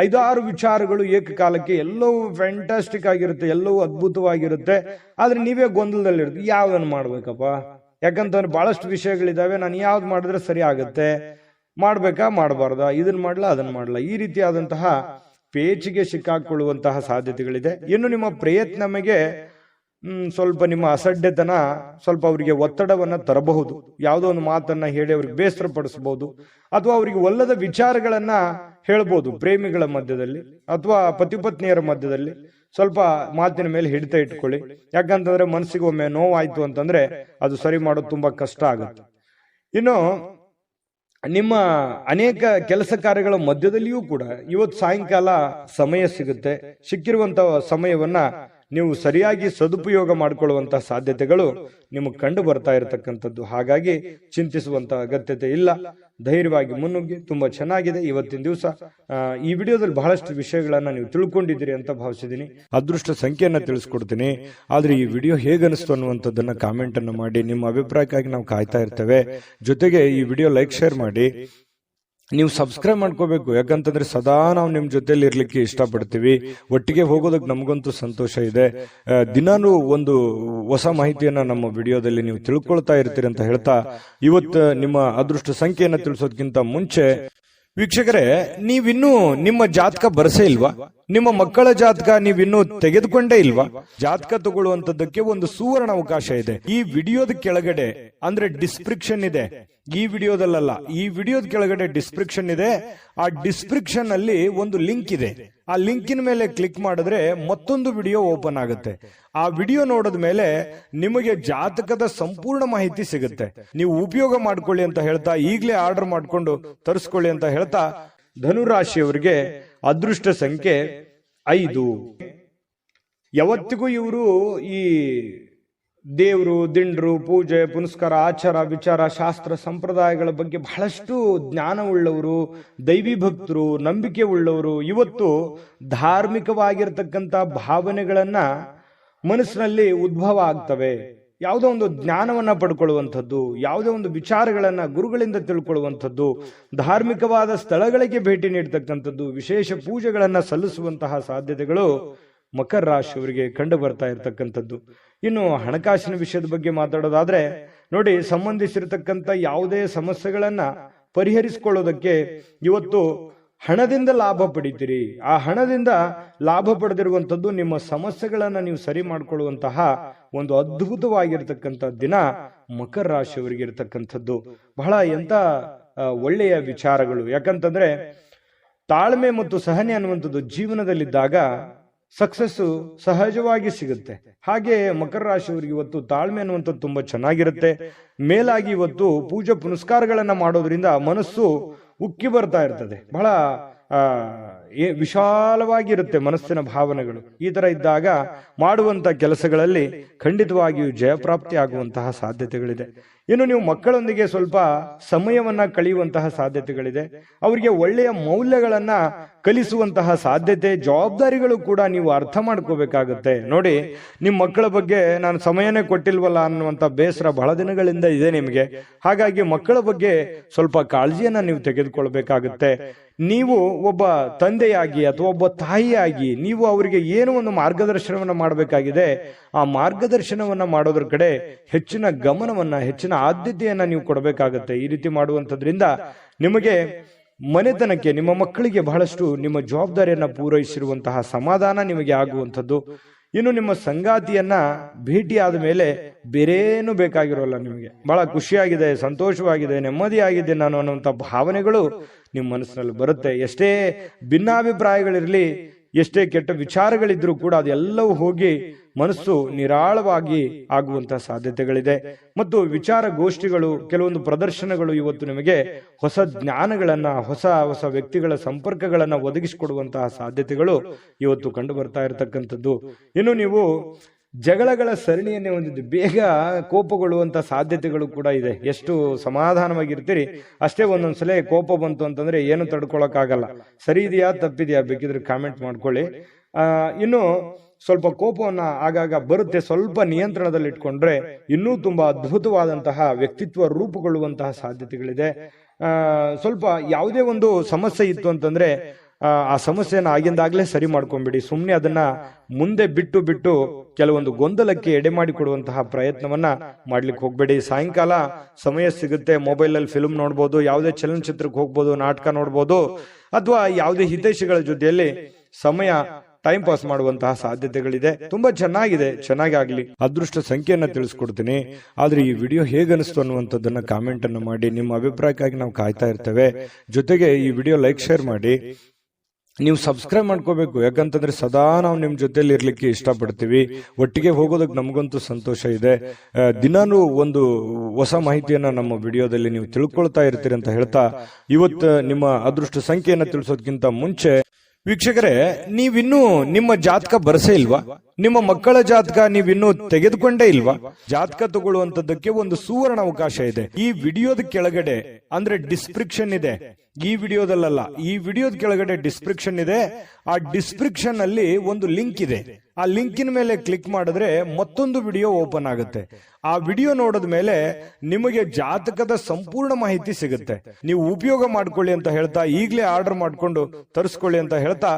5-6 ವಿಚಾರಗಳು ಏಕಕಾಲಕ್ಕೆ ಎಲ್ಲವೂ ಫ್ಯಾಂಟಾಸ್ಟಿಕ್ ಆಗಿರುತ್ತೆ, ಎಲ್ಲವೂ ಅದ್ಭುತವಾಗಿರುತ್ತೆ. ಆದ್ರೆ ನೀವೇ ಗೊಂದಲದಲ್ಲಿರುತ್ತೆ, ಯಾವ್ದನ್ನು ಮಾಡ್ಬೇಕಪ್ಪ? ಯಾಕಂತಂದ್ರೆ ಬಹಳಷ್ಟು ವಿಷಯಗಳಿದಾವೆ, ನಾನು ಯಾವ್ದು ಮಾಡಿದ್ರೆ ಸರಿ ಆಗತ್ತೆ, ಮಾಡ್ಬೇಕಾ ಮಾಡಬಾರ್ದಾ, ಇದನ್ನ ಮಾಡ್ಲಾ ಅದನ್ನ ಮಾಡ್ಲಾ, ಈ ರೀತಿಯಾದಂತಹ ಪೇಚಿಗೆ ಸಿಕ್ಕಾಕೊಳ್ಳುವಂತಹ ಸಾಧ್ಯತೆಗಳಿದೆ. ಇನ್ನು ನಿಮ್ಮ ಪ್ರಯತ್ನಮಗೆ ಸ್ವಲ್ಪ ನಿಮ್ಮ ಅಸಡ್ಡೆತನ ಸ್ವಲ್ಪ ಅವರಿಗೆ ಒತ್ತಡವನ್ನ ತರಬಹುದು. ಯಾವುದೋ ಒಂದು ಮಾತನ್ನ ಹೇಳಿ ಅವ್ರಿಗೆ ಬೇಸರ ಪಡಿಸಬಹುದು, ಅಥವಾ ಅವರಿಗೆ ಒಲ್ಲದ ವಿಚಾರಗಳನ್ನ ಹೇಳ್ಬೋದು. ಪ್ರೇಮಿಗಳ ಮಧ್ಯದಲ್ಲಿ ಅಥವಾ ಪತಿಪತ್ನಿಯರ ಮಧ್ಯದಲ್ಲಿ ಸ್ವಲ್ಪ ಮಾತಿನ ಮೇಲೆ ಹಿಡಿತ ಇಟ್ಕೊಳ್ಳಿ. ಯಾಕಂತಂದ್ರೆ ಮನಸ್ಸಿಗೆ ಒಮ್ಮೆ ನೋವಾಯ್ತು ಅಂತಂದ್ರೆ ಅದು ಸರಿ ಮಾಡೋದು ತುಂಬಾ ಕಷ್ಟ ಆಗುತ್ತೆ. ಇನ್ನು ನಿಮ್ಮ ಅನೇಕ ಕೆಲಸ ಕಾರ್ಯಗಳ ಮಧ್ಯದಲ್ಲಿಯೂ ಕೂಡ ಇವತ್ತು ಸಾಯಂಕಾಲ ಸಮಯ ಸಿಗುತ್ತೆ. ಸಿಕ್ಕಿರುವಂತಹ ಸಮಯವನ್ನ ನೀವು ಸರಿಯಾಗಿ ಸದುಪಯೋಗ ಮಾಡಿಕೊಳ್ಳುವಂತಹ ಸಾಧ್ಯತೆಗಳು ನಿಮಗೆ ಕಂಡು ಬರ್ತಾ ಇರತಕ್ಕಂಥದ್ದು. ಹಾಗಾಗಿ ಚಿಂತಿಸುವಂತಹ ಅಗತ್ಯತೆ ಇಲ್ಲ. ಧೈರ್ಯವಾಗಿ ಮುನ್ನುಗ್ಗಿ. ತುಂಬಾ ಚೆನ್ನಾಗಿದೆ ಇವತ್ತಿನ ದಿವಸ. ಈ ವಿಡಿಯೋದಲ್ಲಿ ಬಹಳಷ್ಟು ವಿಷಯಗಳನ್ನ ನೀವು ತಿಳ್ಕೊಂಡಿದ್ದೀರಿ ಅಂತ ಭಾವಿಸಿದ್ದೀನಿ. ಅದೃಷ್ಟ ಸಂಖ್ಯೆಯನ್ನ ತಿಳಿಸ್ಕೊಡ್ತೀನಿ. ಆದ್ರೆ ಈ ವಿಡಿಯೋ ಹೇಗನಿಸ್ತು ಅನ್ನುವಂಥದ್ದನ್ನ ಕಾಮೆಂಟ್ ಅನ್ನು ಮಾಡಿ. ನಿಮ್ಮ ಅಭಿಪ್ರಾಯಕ್ಕಾಗಿ ನಾವು ಕಾಯ್ತಾ ಇರ್ತೇವೆ. ಜೊತೆಗೆ ಈ ವಿಡಿಯೋ ಲೈಕ್, ಶೇರ್ ಮಾಡಿ. ನೀವು ಸಬ್ಸ್ಕ್ರೈಬ್ ಮಾಡ್ಕೋಬೇಕು. ಯಾಕಂತಂದ್ರೆ ಸದಾ ನಾವು ನಿಮ್ ಜೊತೆಲಿ ಇರ್ಲಿಕ್ಕೆ ಇಷ್ಟಪಡ್ತೀವಿ. ಒಟ್ಟಿಗೆ ಹೋಗೋದಕ್ಕೆ ನಮಗಂತೂ ಸಂತೋಷ ಇದೆ. ದಿನಾನು ಒಂದು ಹೊಸ ಮಾಹಿತಿಯನ್ನ ನಮ್ಮ ವಿಡಿಯೋದಲ್ಲಿ ನೀವು ತಿಳ್ಕೊಳ್ತಾ ಇರ್ತೀರಿ ಅಂತ ಹೇಳ್ತಾ, ಇವತ್ತು ನಿಮ್ಮ ಅದೃಷ್ಟ ಸಂಖ್ಯೆಯನ್ನ ತಿಳಿಸೋದಕ್ಕಿಂತ ಮುಂಚೆ ವೀಕ್ಷಕರೇ, ನೀವಿನ್ನೂ ನಿಮ್ಮ ಜಾತಕ ಬರಸೇ ಇಲ್ವಾ? ನಿಮ್ಮ ಮಕ್ಕಳ ಜಾತಕ ನೀವಿನ್ನೂ ತೆಗೆದುಕೊಂಡೇ ಇಲ್ವಾ? ಜಾತಕ ತಗೊಳ್ಳುವಂತದ್ದಕ್ಕೆ ಒಂದು ಸುವರ್ಣ ಅವಕಾಶ ಇದೆ. ಈ ವಿಡಿಯೋದ ಕೆಳಗಡೆ ಅಂದ್ರೆ ಡಿಸ್ಕ್ರಿಪ್ಷನ್ ಇದೆ. ಈ ವಿಡಿಯೋದಲ್ಲ, ಈ ವಿಡಿಯೋದ ಕೆಳಗಡೆ ಡಿಸ್ಕ್ರಿಪ್ಷನ್ ಇದೆ. ಆ ಡಿಸ್ಕ್ರಿಪ್ಷನ್ ಅಲ್ಲಿ ಒಂದು ಲಿಂಕ್ ಇದೆ. ಆ ಲಿಂಕಿನ ಮೇಲೆ ಕ್ಲಿಕ್ ಮಾಡಿದ್ರೆ ಮತ್ತೊಂದು ವಿಡಿಯೋ ಓಪನ್ ಆಗುತ್ತೆ. ಆ ವಿಡಿಯೋ ನೋಡಿದ ಮೇಲೆ ನಿಮಗೆ ಜಾತಕದ ಸಂಪೂರ್ಣ ಮಾಹಿತಿ ಸಿಗುತ್ತೆ. ನೀವು ಉಪಯೋಗ ಮಾಡ್ಕೊಳ್ಳಿ ಅಂತ ಹೇಳ್ತಾ, ಈಗಲೇ ಆರ್ಡರ್ ಮಾಡ್ಕೊಂಡು ತರಿಸ್ಕೊಳ್ಳಿ ಅಂತ ಹೇಳ್ತಾ, ಧನುರಾಶಿಯವರಿಗೆ ಅದೃಷ್ಟ ಸಂಖ್ಯೆ 5. ಯಾವತ್ತಿಗೂ ಇವರು ಈ ದೇವರು, ದಿಂಡ್ರು, ಪೂಜೆ, ಪುನಸ್ಕಾರ, ಆಚಾರ, ವಿಚಾರ, ಶಾಸ್ತ್ರ, ಸಂಪ್ರದಾಯಗಳ ಬಗ್ಗೆ ಬಹಳಷ್ಟು ಜ್ಞಾನವುಳ್ಳವರು, ದೈವಿ ಭಕ್ತರು, ನಂಬಿಕೆ ಉಳ್ಳವರು. ಇವತ್ತು ಧಾರ್ಮಿಕವಾಗಿರ್ತಕ್ಕಂಥ ಭಾವನೆಗಳನ್ನ ಮನಸ್ಸಿನಲ್ಲಿ ಉದ್ಭವ ಆಗ್ತವೆ. ಯಾವುದೋ ಒಂದು ಜ್ಞಾನವನ್ನ ಪಡ್ಕೊಳ್ಳುವಂಥದ್ದು, ಯಾವುದೇ ಒಂದು ವಿಚಾರಗಳನ್ನ ಗುರುಗಳಿಂದ ತಿಳ್ಕೊಳ್ಳುವಂಥದ್ದು, ಧಾರ್ಮಿಕವಾದ ಸ್ಥಳಗಳಿಗೆ ಭೇಟಿ ನೀಡತಕ್ಕಂಥದ್ದು, ವಿಶೇಷ ಪೂಜೆಗಳನ್ನ ಸಲ್ಲಿಸುವಂತಹ ಸಾಧ್ಯತೆಗಳು ಮಕರ ರಾಶಿಯವರಿಗೆ ಕಂಡು ಬರ್ತಾ ಇರತಕ್ಕಂಥದ್ದು. ಇನ್ನು ಹಣಕಾಸಿನ ವಿಷಯದ ಬಗ್ಗೆ ಮಾತಾಡೋದಾದ್ರೆ ನೋಡಿ, ಸಂಬಂಧಿಸಿರತಕ್ಕಂಥ ಯಾವುದೇ ಸಮಸ್ಯೆಗಳನ್ನ ಪರಿಹರಿಸಿಕೊಳ್ಳೋದಕ್ಕೆ ಇವತ್ತು ಹಣದಿಂದ ಲಾಭ ಪಡಿತೀರಿ. ಆ ಹಣದಿಂದ ಲಾಭ ಪಡೆದಿರುವಂಥದ್ದು ನಿಮ್ಮ ಸಮಸ್ಯೆಗಳನ್ನ ನೀವು ಸರಿ ಮಾಡಿಕೊಳ್ಳುವಂತಹ ಒಂದು ಅದ್ಭುತವಾಗಿರ್ತಕ್ಕಂಥ ದಿನ ಮಕರ ರಾಶಿಯವರಿಗೆ ಇರತಕ್ಕಂಥದ್ದು. ಬಹಳ ಎಂತ ಒಳ್ಳೆಯ ವಿಚಾರಗಳು. ಯಾಕಂತಂದ್ರೆ ತಾಳ್ಮೆ ಮತ್ತು ಸಹನೆ ಅನ್ನುವಂಥದ್ದು ಜೀವನದಲ್ಲಿದ್ದಾಗ ಸಕ್ಸಸ್ಸು ಸಹಜವಾಗಿ ಸಿಗುತ್ತೆ. ಹಾಗೆ ಮಕರ ರಾಶಿಯವರಿಗೆ ಇವತ್ತು ತಾಳ್ಮೆ ಅನ್ನುವಂಥದ್ದು ತುಂಬಾ ಚೆನ್ನಾಗಿರುತ್ತೆ. ಮೇಲಾಗಿ ಇವತ್ತು ಪೂಜೆ ಪುನಸ್ಕಾರಗಳನ್ನ ಮಾಡೋದ್ರಿಂದ ಮನಸ್ಸು ಉಕ್ಕಿ ಬರ್ತಾ ಇರ್ತದೆ. ಬಹಳ ವಿಶಾಲವಾಗಿರುತ್ತೆ ಮನಸ್ಸಿನ ಭಾವನೆಗಳು. ಈ ತರ ಇದ್ದಾಗ ಮಾಡುವಂತ ಕೆಲಸಗಳಲ್ಲಿ ಖಂಡಿತವಾಗಿಯೂ ಜಯಪ್ರಾಪ್ತಿ ಆಗುವಂತಹ ಸಾಧ್ಯತೆಗಳಿದೆ. ಇನ್ನು ನೀವು ಮಕ್ಕಳೊಂದಿಗೆ ಸ್ವಲ್ಪ ಸಮಯವನ್ನ ಕಳೆಯುವಂತಹ ಸಾಧ್ಯತೆಗಳಿದೆ. ಅವರಿಗೆ ಒಳ್ಳೆಯ ಮೌಲ್ಯಗಳನ್ನ ಕಲಿಸುವಂತಹ ಸಾಧ್ಯತೆ, ಜವಾಬ್ದಾರಿಗಳು ಕೂಡ ನೀವು ಅರ್ಥ ಮಾಡ್ಕೋಬೇಕಾಗುತ್ತೆ. ನೋಡಿ, ನಿಮ್ಮ ಮಕ್ಕಳ ಬಗ್ಗೆ ನಾನು ಸಮಯನೇ ಕೊಟ್ಟಿಲ್ವಲ್ಲ ಅನ್ನುವಂಥ ಬೇಸರ ಬಹಳ ದಿನಗಳಿಂದ ಇದೆ ನಿಮಗೆ. ಹಾಗಾಗಿ ಮಕ್ಕಳ ಬಗ್ಗೆ ಸ್ವಲ್ಪ ಕಾಳಜಿಯನ್ನ ನೀವು ತೆಗೆದುಕೊಳ್ಬೇಕಾಗುತ್ತೆ. ನೀವು ಒಬ್ಬ ತಂದೆಯಾಗಿ ಅಥವಾ ಒಬ್ಬ ತಾಯಿಯಾಗಿ ನೀವು ಅವರಿಗೆ ಏನು ಒಂದು ಮಾರ್ಗದರ್ಶನವನ್ನ ಮಾಡಬೇಕಾಗಿದೆ. ಆ ಮಾರ್ಗದರ್ಶನವನ್ನ ಮಾಡೋದ್ರ ಕಡೆ ಹೆಚ್ಚಿನ ಗಮನವನ್ನ, ಹೆಚ್ಚಿನ ಆದ್ಯತೆಯನ್ನ ನೀವು ಕೊಡಬೇಕಾಗತ್ತೆ. ಈ ರೀತಿ ಮಾಡುವಂಥದ್ರಿಂದ ನಿಮಗೆ ಮನೆತನಕ್ಕೆ, ನಿಮ್ಮ ಮಕ್ಕಳಿಗೆ ಬಹಳಷ್ಟು ನಿಮ್ಮ ಜವಾಬ್ದಾರಿಯನ್ನ ಪೂರೈಸಿರುವಂತಹ ಸಮಾಧಾನ ನಿಮಗೆ ಆಗುವಂಥದ್ದು. ಇನ್ನು ನಿಮ್ಮ ಸಂಗಾತಿಯನ್ನ ಭೇಟಿಯಾದ ಮೇಲೆ ಬೇರೇನು ಬೇಕಾಗಿರೋಲ್ಲ. ನಿಮಗೆ ಬಹಳ ಖುಷಿಯಾಗಿದೆ, ಸಂತೋಷವಾಗಿದೆ, ನೆಮ್ಮದಿಯಾಗಿದೆ ನಾನು ಅನ್ನುವಂಥ ಭಾವನೆಗಳು ನಿಮ್ಮ ಮನಸ್ಸಿನಲ್ಲಿ ಬರುತ್ತೆ. ಎಷ್ಟೇ ಭಿನ್ನಾಭಿಪ್ರಾಯಗಳಿರಲಿ, ಎಷ್ಟೇ ಕೆಟ್ಟ ವಿಚಾರಗಳಿದ್ರೂ ಕೂಡ ಅದೆಲ್ಲವೂ ಹೋಗಿ ಮನಸ್ಸು ನಿರಾಳವಾಗಿ ಆಗುವಂತಹ ಸಾಧ್ಯತೆಗಳಿದೆ. ಮತ್ತು ವಿಚಾರ ಗೋಷ್ಠಿಗಳು, ಕೆಲವೊಂದು ಪ್ರದರ್ಶನಗಳು ಇವತ್ತು ನಿಮಗೆ ಹೊಸ ಜ್ಞಾನಗಳನ್ನ, ಹೊಸ ಹೊಸ ವ್ಯಕ್ತಿಗಳ ಸಂಪರ್ಕಗಳನ್ನ ಒದಗಿಸಿಕೊಡುವಂತಹ ಸಾಧ್ಯತೆಗಳು ಇವತ್ತು ಕಂಡು ಬರ್ತಾ ಇರತಕ್ಕಂಥದ್ದು. ಇನ್ನು ನೀವು ಜಗಳಗಳ ಸರಣಿಯನ್ನೇ ಹೊಂದಿದ್ದು ಬೇಗ ಕೋಪಗೊಳ್ಳುವಂತ ಸಾಧ್ಯತೆಗಳು ಕೂಡ ಇದೆ. ಎಷ್ಟು ಸಮಾಧಾನವಾಗಿರ್ತೀರಿ ಅಷ್ಟೇ ಒಂದೊಂದ್ಸಲ ಕೋಪ ಬಂತು ಅಂತಂದ್ರೆ ಏನು ತಡ್ಕೊಳಕ್ಕಾಗಲ್ಲ. ಸರಿ ಇದೆಯಾ ತಪ್ಪಿದೆಯಾ ಬೇಕಿದ್ರೆ ಕಾಮೆಂಟ್ ಮಾಡ್ಕೊಳ್ಳಿ. ಇನ್ನು ಸ್ವಲ್ಪ ಕೋಪವನ್ನ ಆಗಾಗ ಬರುತ್ತೆ, ಸ್ವಲ್ಪ ನಿಯಂತ್ರಣದಲ್ಲಿ ಇಟ್ಕೊಂಡ್ರೆ ಇನ್ನೂ ತುಂಬಾ ಅದ್ಭುತವಾದಂತಹ ವ್ಯಕ್ತಿತ್ವ ರೂಪುಗೊಳ್ಳುವಂತಹ ಸಾಧ್ಯತೆಗಳಿದೆ. ಸ್ವಲ್ಪ ಯಾವುದೇ ಒಂದು ಸಮಸ್ಯೆ ಇತ್ತು ಅಂತಂದ್ರೆ ಆ ಸಮಸ್ಯೆನ ಆಗಿಂದಾಗ್ಲೇ ಸರಿ ಮಾಡ್ಕೊಂಡ್ಬಿಡಿ. ಸುಮ್ಮನೆ ಅದನ್ನ ಮುಂದೆ ಬಿಟ್ಟು ಕೆಲವೊಂದು ಗೊಂದಲಕ್ಕೆ ಎಡೆ ಮಾಡಿಕೊಡುವಂತಹ ಪ್ರಯತ್ನವನ್ನ ಮಾಡ್ಲಿಕ್ಕೆ ಹೋಗ್ಬೇಡಿ. ಸಾಯಂಕಾಲ ಸಮಯ ಸಿಗುತ್ತೆ, ಮೊಬೈಲ್ ಅಲ್ಲಿ ಫಿಲ್ಮ್ ನೋಡ್ಬೋದು, ಯಾವುದೇ ಚಲನಚಿತ್ರಕ್ಕೆ ಹೋಗ್ಬೋದು, ನಾಟಕ ನೋಡ್ಬೋದು, ಅಥವಾ ಯಾವುದೇ ಹಿತೈಷಿಗಳ ಜೊತೆಯಲ್ಲಿ ಸಮಯ ಟೈಮ್ ಪಾಸ್ ಮಾಡುವಂತಹ ಸಾಧ್ಯತೆಗಳಿದೆ. ತುಂಬಾ ಚೆನ್ನಾಗಿದೆ, ಚೆನ್ನಾಗಿ ಆಗ್ಲಿ. ಅದೃಷ್ಟ ಸಂಖ್ಯೆಯನ್ನ ತಿಳಿಸ್ಕೊಡ್ತೀನಿ. ಆದ್ರೆ ಈ ವಿಡಿಯೋ ಹೇಗನಿಸ್ತು ಅನ್ನುವಂಥದ್ದನ್ನ ಕಾಮೆಂಟ್ ಅನ್ನು ಮಾಡಿ. ನಿಮ್ಮ ಅಭಿಪ್ರಾಯಕ್ಕಾಗಿ ನಾವು ಕಾಯ್ತಾ ಇರ್ತೇವೆ. ಜೊತೆಗೆ ಈ ವಿಡಿಯೋ ಲೈಕ್, ಶೇರ್ ಮಾಡಿ. ನೀವು ಸಬ್ಸ್ಕ್ರೈಬ್ ಮಾಡ್ಕೋಬೇಕು. ಯಾಕಂತಂದ್ರೆ ಸದಾ ನಾವು ನಿಮ್ ಜೊತೆಲಿ ಇರ್ಲಿಕ್ಕೆ ಇಷ್ಟಪಡ್ತೀವಿ. ಒಟ್ಟಿಗೆ ಹೋಗೋದಕ್ಕೆ ನಮಗಂತೂ ಸಂತೋಷ ಇದೆ. ದಿನಾನು ಒಂದು ಹೊಸ ಮಾಹಿತಿಯನ್ನ ನಮ್ಮ ವಿಡಿಯೋದಲ್ಲಿ ನೀವು ತಿಳ್ಕೊಳ್ತಾ ಇರ್ತೀರಿ ಅಂತ ಹೇಳ್ತಾ, ಇವತ್ತು ನಿಮ್ಮ ಅದೃಷ್ಟ ಸಂಖ್ಯೆಯನ್ನ ತಿಳಿಸೋದಕ್ಕಿಂತ ಮುಂಚೆ ವೀಕ್ಷಕರೇ, ನೀವಿನ್ನೂ ನಿಮ್ಮ ಜಾತಕ ಬರಸೇ ಇಲ್ವಾ? ನಿಮ್ಮ ಮಕ್ಕಳ ಜಾತಕ ನೀವಿನ್ನೂ ತೆಗೆದುಕೊಂಡೇ ಇಲ್ವಾ? ಜಾತಕ ತಗೊಳ್ಳುವಂತದ್ದಕ್ಕೆ ಒಂದು ಸುವರ್ಣ ಅವಕಾಶ ಇದೆ. ಈ ವಿಡಿಯೋದ ಕೆಳಗಡೆ ಅಂದ್ರೆ ಡಿಸ್ಕ್ರಿಪ್ಷನ್ ಇದೆ. ಈ ವಿಡಿಯೋದಲ್ಲ, ಈ ವಿಡಿಯೋದ ಕೆಳಗಡೆ ಡಿಸ್ಕ್ರಿಪ್ಷನ್ ಇದೆ. ಆ ಡಿಸ್ಕ್ರಿಪ್ಷನ್ ಅಲ್ಲಿ ಒಂದು ಲಿಂಕ್ ಇದೆ. ಆ ಲಿಂಕಿನ ಮೇಲೆ ಕ್ಲಿಕ್ ಮಾಡಿದ್ರೆ ಮತ್ತೊಂದು ವಿಡಿಯೋ ಓಪನ್ ಆಗುತ್ತೆ. ಆ ವಿಡಿಯೋ ನೋಡಿದ ಮೇಲೆ ನಿಮಗೆ ಜಾತಕದ ಸಂಪೂರ್ಣ ಮಾಹಿತಿ ಸಿಗುತ್ತೆ. ನೀವು ಉಪಯೋಗ ಮಾಡ್ಕೊಳ್ಳಿ ಅಂತ ಹೇಳ್ತಾ, ಈಗಲೇ ಆರ್ಡರ್ ಮಾಡ್ಕೊಂಡು ತರಿಸ್ಕೊಳ್ಳಿ ಅಂತ ಹೇಳ್ತಾ,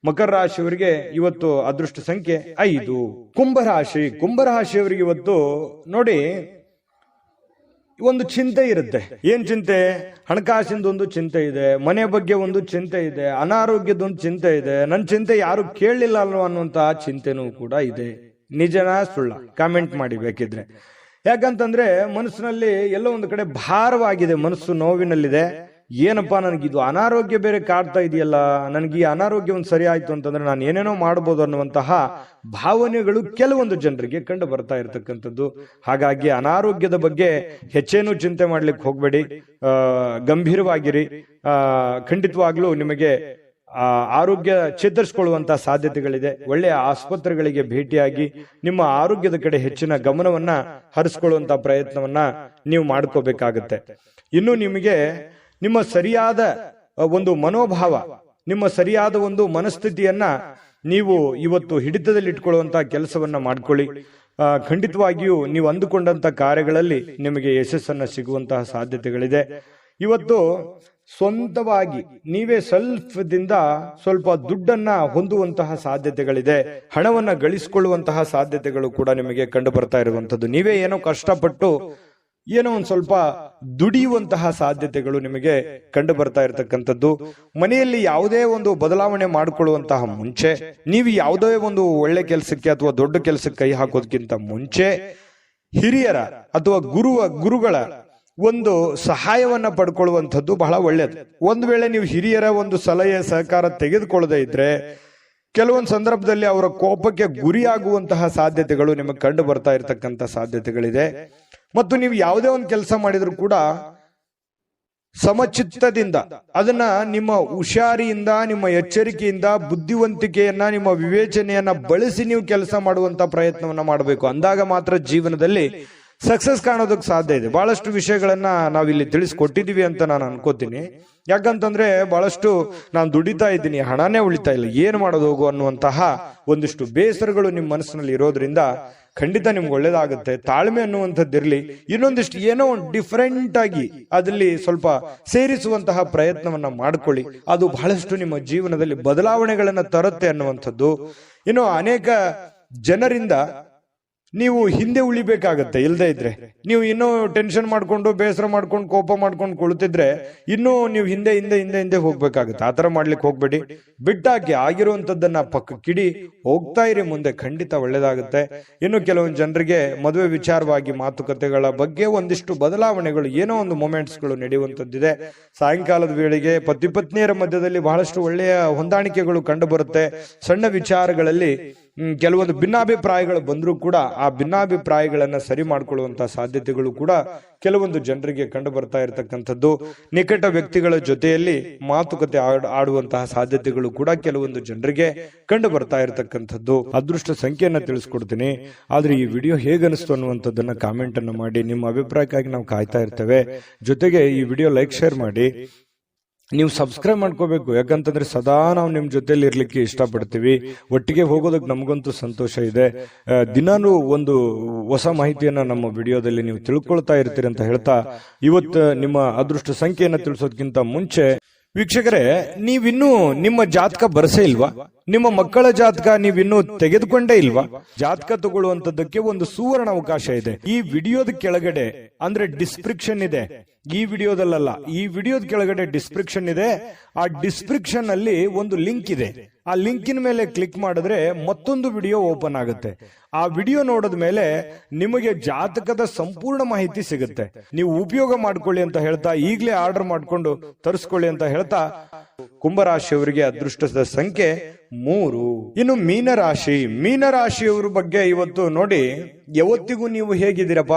ಮಕರ ರಾಶಿಯವರಿಗೆ ಇವತ್ತು ಅದೃಷ್ಟ ಸಂಖ್ಯೆ 5. ಕುಂಭರಾಶಿಯವರಿಗೆ ಇವತ್ತು ನೋಡಿ ಒಂದು ಚಿಂತೆ ಇರುತ್ತೆ. ಏನ್ ಚಿಂತೆ? ಹಣಕಾಸಿಂದೊಂದು ಚಿಂತೆ ಇದೆ, ಮನೆ ಬಗ್ಗೆ ಒಂದು ಚಿಂತೆ ಇದೆ, ಅನಾರೋಗ್ಯದೊಂದು ಚಿಂತೆ ಇದೆ, ನನ್ನ ಚಿಂತೆ ಯಾರು ಕೇಳಲಿಲ್ಲ ಅಲ್ವಾ ಅನ್ನುವಂತಹ ಚಿಂತೆನೂ ಕೂಡ ಇದೆ. ನಿಜನಾ ಸುಳ್ಳ? ಕಾಮೆಂಟ್ ಮಾಡಿ ಬೇಕಿದ್ರೆ. ಯಾಕಂತಂದ್ರೆ ಮನಸ್ಸಿನಲ್ಲಿ ಎಲ್ಲೋ ಒಂದು ಕಡೆ ಭಾರವಾಗಿದೆ, ಮನಸ್ಸು ನೋವಿನಲ್ಲಿದೆ. ಏನಪ್ಪಾ, ನನಗಿದು ಅನಾರೋಗ್ಯ ಬೇರೆ ಕಾಡ್ತಾ ಇದೆಯಲ್ಲ, ನನಗೆ ಈ ಅನಾರೋಗ್ಯ ಒಂದು ಸರಿ ಆಯ್ತು ಅಂತಂದ್ರೆ ನಾನು ಏನೇನೋ ಮಾಡ್ಬೋದು ಅನ್ನುವಂತಹ ಭಾವನೆಗಳು ಕೆಲವೊಂದು ಜನರಿಗೆ ಕಂಡು ಬರ್ತಾ ಇರತಕ್ಕಂಥದ್ದು. ಹಾಗಾಗಿ ಅನಾರೋಗ್ಯದ ಬಗ್ಗೆ ಹೆಚ್ಚೇನು ಚಿಂತೆ ಮಾಡ್ಲಿಕ್ಕೆ ಹೋಗ್ಬೇಡಿ, ಗಂಭೀರವಾಗಿರಿ. ಖಂಡಿತವಾಗ್ಲೂ ನಿಮಗೆ ಆರೋಗ್ಯ ಚೇತರಿಸಿಕೊಳ್ಳುವಂತಹ ಸಾಧ್ಯತೆಗಳಿದೆ. ಒಳ್ಳೆಯ ಆಸ್ಪತ್ರೆಗಳಿಗೆ ಭೇಟಿಯಾಗಿ ನಿಮ್ಮ ಆರೋಗ್ಯದ ಕಡೆ ಹೆಚ್ಚಿನ ಗಮನವನ್ನ ಹರಿಸ್ಕೊಳ್ಳುವಂತಹ ಪ್ರಯತ್ನವನ್ನ ನೀವು ಮಾಡ್ಕೋಬೇಕಾಗತ್ತೆ. ಇನ್ನು ನಿಮಗೆ ನಿಮ್ಮ ಸರಿಯಾದ ಒಂದು ಮನೋಭಾವ, ನಿಮ್ಮ ಸರಿಯಾದ ಒಂದು ಮನಸ್ಥಿತಿಯನ್ನ ನೀವು ಇವತ್ತು ಹಿಡಿತದಲ್ಲಿ ಇಟ್ಕೊಳ್ಳುವಂತಹ ಕೆಲಸವನ್ನ ಮಾಡ್ಕೊಳ್ಳಿ. ಖಂಡಿತವಾಗಿಯೂ ನೀವು ಅಂದುಕೊಂಡಂತ ಕಾರ್ಯಗಳಲ್ಲಿ ನಿಮಗೆ ಯಶಸ್ಸನ್ನ ಸಿಗುವಂತಹ ಸಾಧ್ಯತೆಗಳಿದೆ. ಇವತ್ತು ಸ್ವಂತವಾಗಿ ನೀವೇ ದಿಂದ ಸ್ವಲ್ಪ ದುಡ್ಡನ್ನ ಹೊಂದುವಂತಹ ಸಾಧ್ಯತೆಗಳಿದೆ. ಹಣವನ್ನ ಗಳಿಸಿಕೊಳ್ಳುವಂತಹ ಸಾಧ್ಯತೆಗಳು ಕೂಡ ನಿಮಗೆ ಕಂಡು ಬರ್ತಾ ಇರುವಂತದ್ದು. ನೀವೇ ಏನೋ ಕಷ್ಟಪಟ್ಟು ಏನೋ ಒಂದ್ ಸ್ವಲ್ಪ ದುಡಿಯುವಂತಹ ಸಾಧ್ಯತೆಗಳು ನಿಮಗೆ ಕಂಡು ಬರ್ತಾ ಇರತಕ್ಕಂಥದ್ದು. ಮನೆಯಲ್ಲಿ ಯಾವುದೇ ಒಂದು ಬದಲಾವಣೆ ಮಾಡಿಕೊಳ್ಳುವಂತಹ ಮುಂಚೆ, ನೀವು ಯಾವುದೇ ಒಂದು ಒಳ್ಳೆ ಕೆಲಸಕ್ಕೆ ಅಥವಾ ದೊಡ್ಡ ಕೆಲಸಕ್ಕೆ ಕೈ ಹಾಕೋದಕ್ಕಿಂತ ಮುಂಚೆ ಹಿರಿಯರ ಅಥವಾ ಗುರುಗಳ ಒಂದು ಸಹಾಯವನ್ನ ಪಡ್ಕೊಳ್ಳುವಂಥದ್ದು ಬಹಳ ಒಳ್ಳೆಯದು. ಒಂದು ವೇಳೆ ನೀವು ಹಿರಿಯರ ಒಂದು ಸಲಹೆ ಸಹಕಾರ ತೆಗೆದುಕೊಳ್ಳದೆ ಇದ್ರೆ ಕೆಲವೊಂದು ಸಂದರ್ಭದಲ್ಲಿ ಅವರ ಕೋಪಕ್ಕೆ ಗುರಿಯಾಗುವಂತಹ ಸಾಧ್ಯತೆಗಳು ನಿಮಗೆ ಕಂಡು ಬರ್ತಾ ಇರತಕ್ಕಂಥ ಸಾಧ್ಯತೆಗಳಿದೆ. ಮತ್ತು ನೀವು ಯಾವುದೇ ಒಂದು ಕೆಲಸ ಮಾಡಿದ್ರು ಕೂಡ ಸಮಚಿತ್ತದಿಂದ ಅದನ್ನ ನಿಮ್ಮ ಹುಷಾರಿಯಿಂದ, ನಿಮ್ಮ ಎಚ್ಚರಿಕೆಯಿಂದ, ಬುದ್ಧಿವಂತಿಕೆಯನ್ನ, ನಿಮ್ಮ ವಿವೇಚನೆಯನ್ನ ಬಳಸಿ ನೀವು ಕೆಲಸ ಮಾಡುವಂತ ಪ್ರಯತ್ನವನ್ನ ಮಾಡಬೇಕು. ಅಂದಾಗ ಮಾತ್ರ ಜೀವನದಲ್ಲಿ ಸಕ್ಸಸ್ ಕಾಣೋದಕ್ಕೆ ಸಾಧ್ಯ ಇದೆ. ಬಹಳಷ್ಟು ವಿಷಯಗಳನ್ನ ನಾವಿಲ್ಲಿ ತಿಳಿಸ್ಕೊಟ್ಟಿದೀವಿ ಅಂತ ನಾನು ಅನ್ಕೋತೀನಿ. ಯಾಕಂತಂದ್ರೆ ಬಹಳಷ್ಟು ನಾನು ದುಡಿತಾ ಇದ್ದೀನಿ, ಹಣನೇ ಉಳಿತಾ ಇಲ್ಲ, ಏನ್ ಮಾಡೋದು ಹೋಗು ಅನ್ನುವಂತಹ ಒಂದಿಷ್ಟು ಬೇಸರಗಳು ನಿಮ್ಮ ಮನಸ್ಸಿನಲ್ಲಿ ಇರೋದ್ರಿಂದ ಖಂಡಿತ ನಿಮ್ಗೆ ಒಳ್ಳೇದಾಗುತ್ತೆ. ತಾಳ್ಮೆ ಅನ್ನುವಂಥದ್ದಿರ್ಲಿ, ಇನ್ನೊಂದಿಷ್ಟು ಏನೋ ಡಿಫರೆಂಟ್ ಆಗಿ ಅದಲ್ಲಿ ಸ್ವಲ್ಪ ಸೇರಿಸುವಂತಹ ಪ್ರಯತ್ನವನ್ನ ಮಾಡ್ಕೊಳ್ಳಿ. ಅದು ಬಹಳಷ್ಟು ನಿಮ್ಮ ಜೀವನದಲ್ಲಿ ಬದಲಾವಣೆಗಳನ್ನ ತರುತ್ತೆ ಅನ್ನುವಂಥದ್ದು. ಇನ್ನು ಅನೇಕ ಜನರಿಂದ ನೀವು ಹಿಂದೆ ಉಳಿಬೇಕಾಗತ್ತೆ. ಇಲ್ಲದೆ ಇದ್ರೆ ನೀವು ಇನ್ನೂ ಟೆನ್ಷನ್ ಮಾಡ್ಕೊಂಡು, ಬೇಸರ ಮಾಡ್ಕೊಂಡು, ಕೋಪ ಮಾಡ್ಕೊಂಡು ಕುಳಿತಿದ್ರೆ ಇನ್ನೂ ನೀವು ಹಿಂದೆ ಹೋಗ್ಬೇಕಾಗತ್ತೆ. ಆತರ ಮಾಡ್ಲಿಕ್ಕೆ ಹೋಗ್ಬೇಡಿ. ಬಿಟ್ಟಾಕಿ, ಆಗಿರುವಂತದ್ದನ್ನ ಪಕ್ಕಕ್ಕಿಡಿ, ಹೋಗ್ತಾ ಇರಿ ಮುಂದೆ, ಖಂಡಿತ ಒಳ್ಳೇದಾಗುತ್ತೆ. ಇನ್ನು ಕೆಲವೊಂದು ಜನರಿಗೆ ಮದುವೆ ವಿಚಾರವಾಗಿ ಮಾತುಕತೆಗಳ ಬಗ್ಗೆ ಒಂದಿಷ್ಟು ಬದಲಾವಣೆಗಳು, ಏನೋ ಒಂದು ಮೊಮೆಂಟ್ಸ್ಗಳು ನಡೆಯುವಂತದ್ದಿದೆ. ಸಾಯಂಕಾಲದ ವೇಳೆಗೆ ಪತಿ ಪತ್ನಿಯರ ಮಧ್ಯದಲ್ಲಿ ಬಹಳಷ್ಟು ಒಳ್ಳೆಯ ಹೊಂದಾಣಿಕೆಗಳು ಕಂಡು ಬರುತ್ತೆ. ಸಣ್ಣ ವಿಚಾರಗಳಲ್ಲಿ ಕೆಲವೊಂದು ಭಿನ್ನಾಭಿಪ್ರಾಯಗಳು ಬಂದರೂ ಕೂಡ ಆ ಭಿನ್ನಾಭಿಪ್ರಾಯಗಳನ್ನ ಸರಿ ಮಾಡಿಕೊಳ್ಳುವಂತಹ ಸಾಧ್ಯತೆಗಳು ಕೂಡ ಕೆಲವೊಂದು ಜನರಿಗೆ ಕಂಡು ಬರ್ತಾ ಇರತಕ್ಕಂಥದ್ದು. ನಿಕಟ ವ್ಯಕ್ತಿಗಳ ಜೊತೆಯಲ್ಲಿ ಮಾತುಕತೆ ಆಡುವಂತಹ ಸಾಧ್ಯತೆಗಳು ಕೂಡ ಕೆಲವೊಂದು ಜನರಿಗೆ ಕಂಡು ಬರ್ತಾ ಇರತಕ್ಕಂಥದ್ದು. ಅದೃಷ್ಟ ಸಂಖ್ಯೆಯನ್ನ ತಿಳಿಸ್ಕೊಡ್ತೀನಿ. ಆದ್ರೆ ಈ ವಿಡಿಯೋ ಹೇಗನಿಸ್ತು ಅನ್ನುವಂಥದ್ದನ್ನ ಕಾಮೆಂಟ್ ಅನ್ನು ಮಾಡಿ. ನಿಮ್ಮ ಅಭಿಪ್ರಾಯಕ್ಕಾಗಿ ನಾವು ಕಾಯ್ತಾ ಇರ್ತೇವೆ. ಜೊತೆಗೆ ಈ ವಿಡಿಯೋ ಲೈಕ್, ಶೇರ್ ಮಾಡಿ. ನೀವು ಸಬ್ಸ್ಕ್ರೈಬ್ ಮಾಡ್ಕೋಬೇಕು. ಯಾಕಂತಂದ್ರೆ ಸದಾ ನಾವು ನಿಮ್ ಜೊತೆಲಿ ಇರ್ಲಿಕ್ಕೆ ಇಷ್ಟಪಡ್ತೀವಿ. ಒಟ್ಟಿಗೆ ಹೋಗೋದಕ್ಕೆ ನಮಗಂತೂ ಸಂತೋಷ ಇದೆ. ದಿನಾನು ಒಂದು ಹೊಸ ಮಾಹಿತಿಯನ್ನ ನಮ್ಮ ವಿಡಿಯೋದಲ್ಲಿ ನೀವು ತಿಳ್ಕೊಳ್ತಾ ಇರ್ತೀರಿ ಅಂತ ಹೇಳ್ತಾ, ಇವತ್ತು ನಿಮ್ಮ ಅದೃಷ್ಟ ಸಂಖ್ಯೆಯನ್ನ ತಿಳಿಸೋದಕ್ಕಿಂತ ಮುಂಚೆ ವೀಕ್ಷಕರೇ, ನೀವಿನ್ನೂ ನಿಮ್ಮ ಜಾತಕ ಬರಸೇ ಇಲ್ವಾ? ನಿಮ್ಮ ಮಕ್ಕಳ ಜಾತಕ ನೀವಿನ್ನೂ ತೆಗೆದುಕೊಂಡೇ ಇಲ್ವಾ? ಜಾತಕ ತಗೊಳ್ಳುವಂತದ್ದಕ್ಕೆ ಒಂದು ಸುವರ್ಣ ಅವಕಾಶ ಇದೆ. ಈ ವಿಡಿಯೋದ ಕೆಳಗಡೆ ಅಂದ್ರೆ ಡಿಸ್ಕ್ರಿಪ್ಷನ್ ಇದೆ. ಈ ವಿಡಿಯೋದಲ್ಲ, ಈ ವಿಡಿಯೋದ ಕೆಳಗಡೆ ಡಿಸ್ಕ್ರಿಪ್ಷನ್ ಇದೆ. ಆ ಡಿಸ್ಕ್ರಿಪ್ಷನ್ ಅಲ್ಲಿ ಒಂದು ಲಿಂಕ್ ಇದೆ. ಆ ಲಿಂಕಿನ ಮೇಲೆ ಕ್ಲಿಕ್ ಮಾಡಿದ್ರೆ ಮತ್ತೊಂದು ವಿಡಿಯೋ ಓಪನ್ ಆಗುತ್ತೆ. ಆ ವಿಡಿಯೋ ನೋಡಿದ ಮೇಲೆ ನಿಮಗೆ ಜಾತಕದ ಸಂಪೂರ್ಣ ಮಾಹಿತಿ ಸಿಗುತ್ತೆ. ನೀವು ಉಪಯೋಗ ಮಾಡ್ಕೊಳ್ಳಿ ಅಂತ ಹೇಳ್ತಾ, ಈಗಲೇ ಆರ್ಡರ್ ಮಾಡ್ಕೊಂಡು ತರಿಸ್ಕೊಳ್ಳಿ ಅಂತ ಹೇಳ್ತಾ, ಕುಂಭರಾಶಿಯವರಿಗೆ ಅದೃಷ್ಟದ ಸಂಖ್ಯೆ 3. ಇನ್ನು ಮೀನರಾಶಿಯವರ ಬಗ್ಗೆ ಇವತ್ತು ನೋಡಿ. ಯಾವತ್ತಿಗೂ ನೀವು ಹೇಗಿದ್ದೀರಪ್ಪ?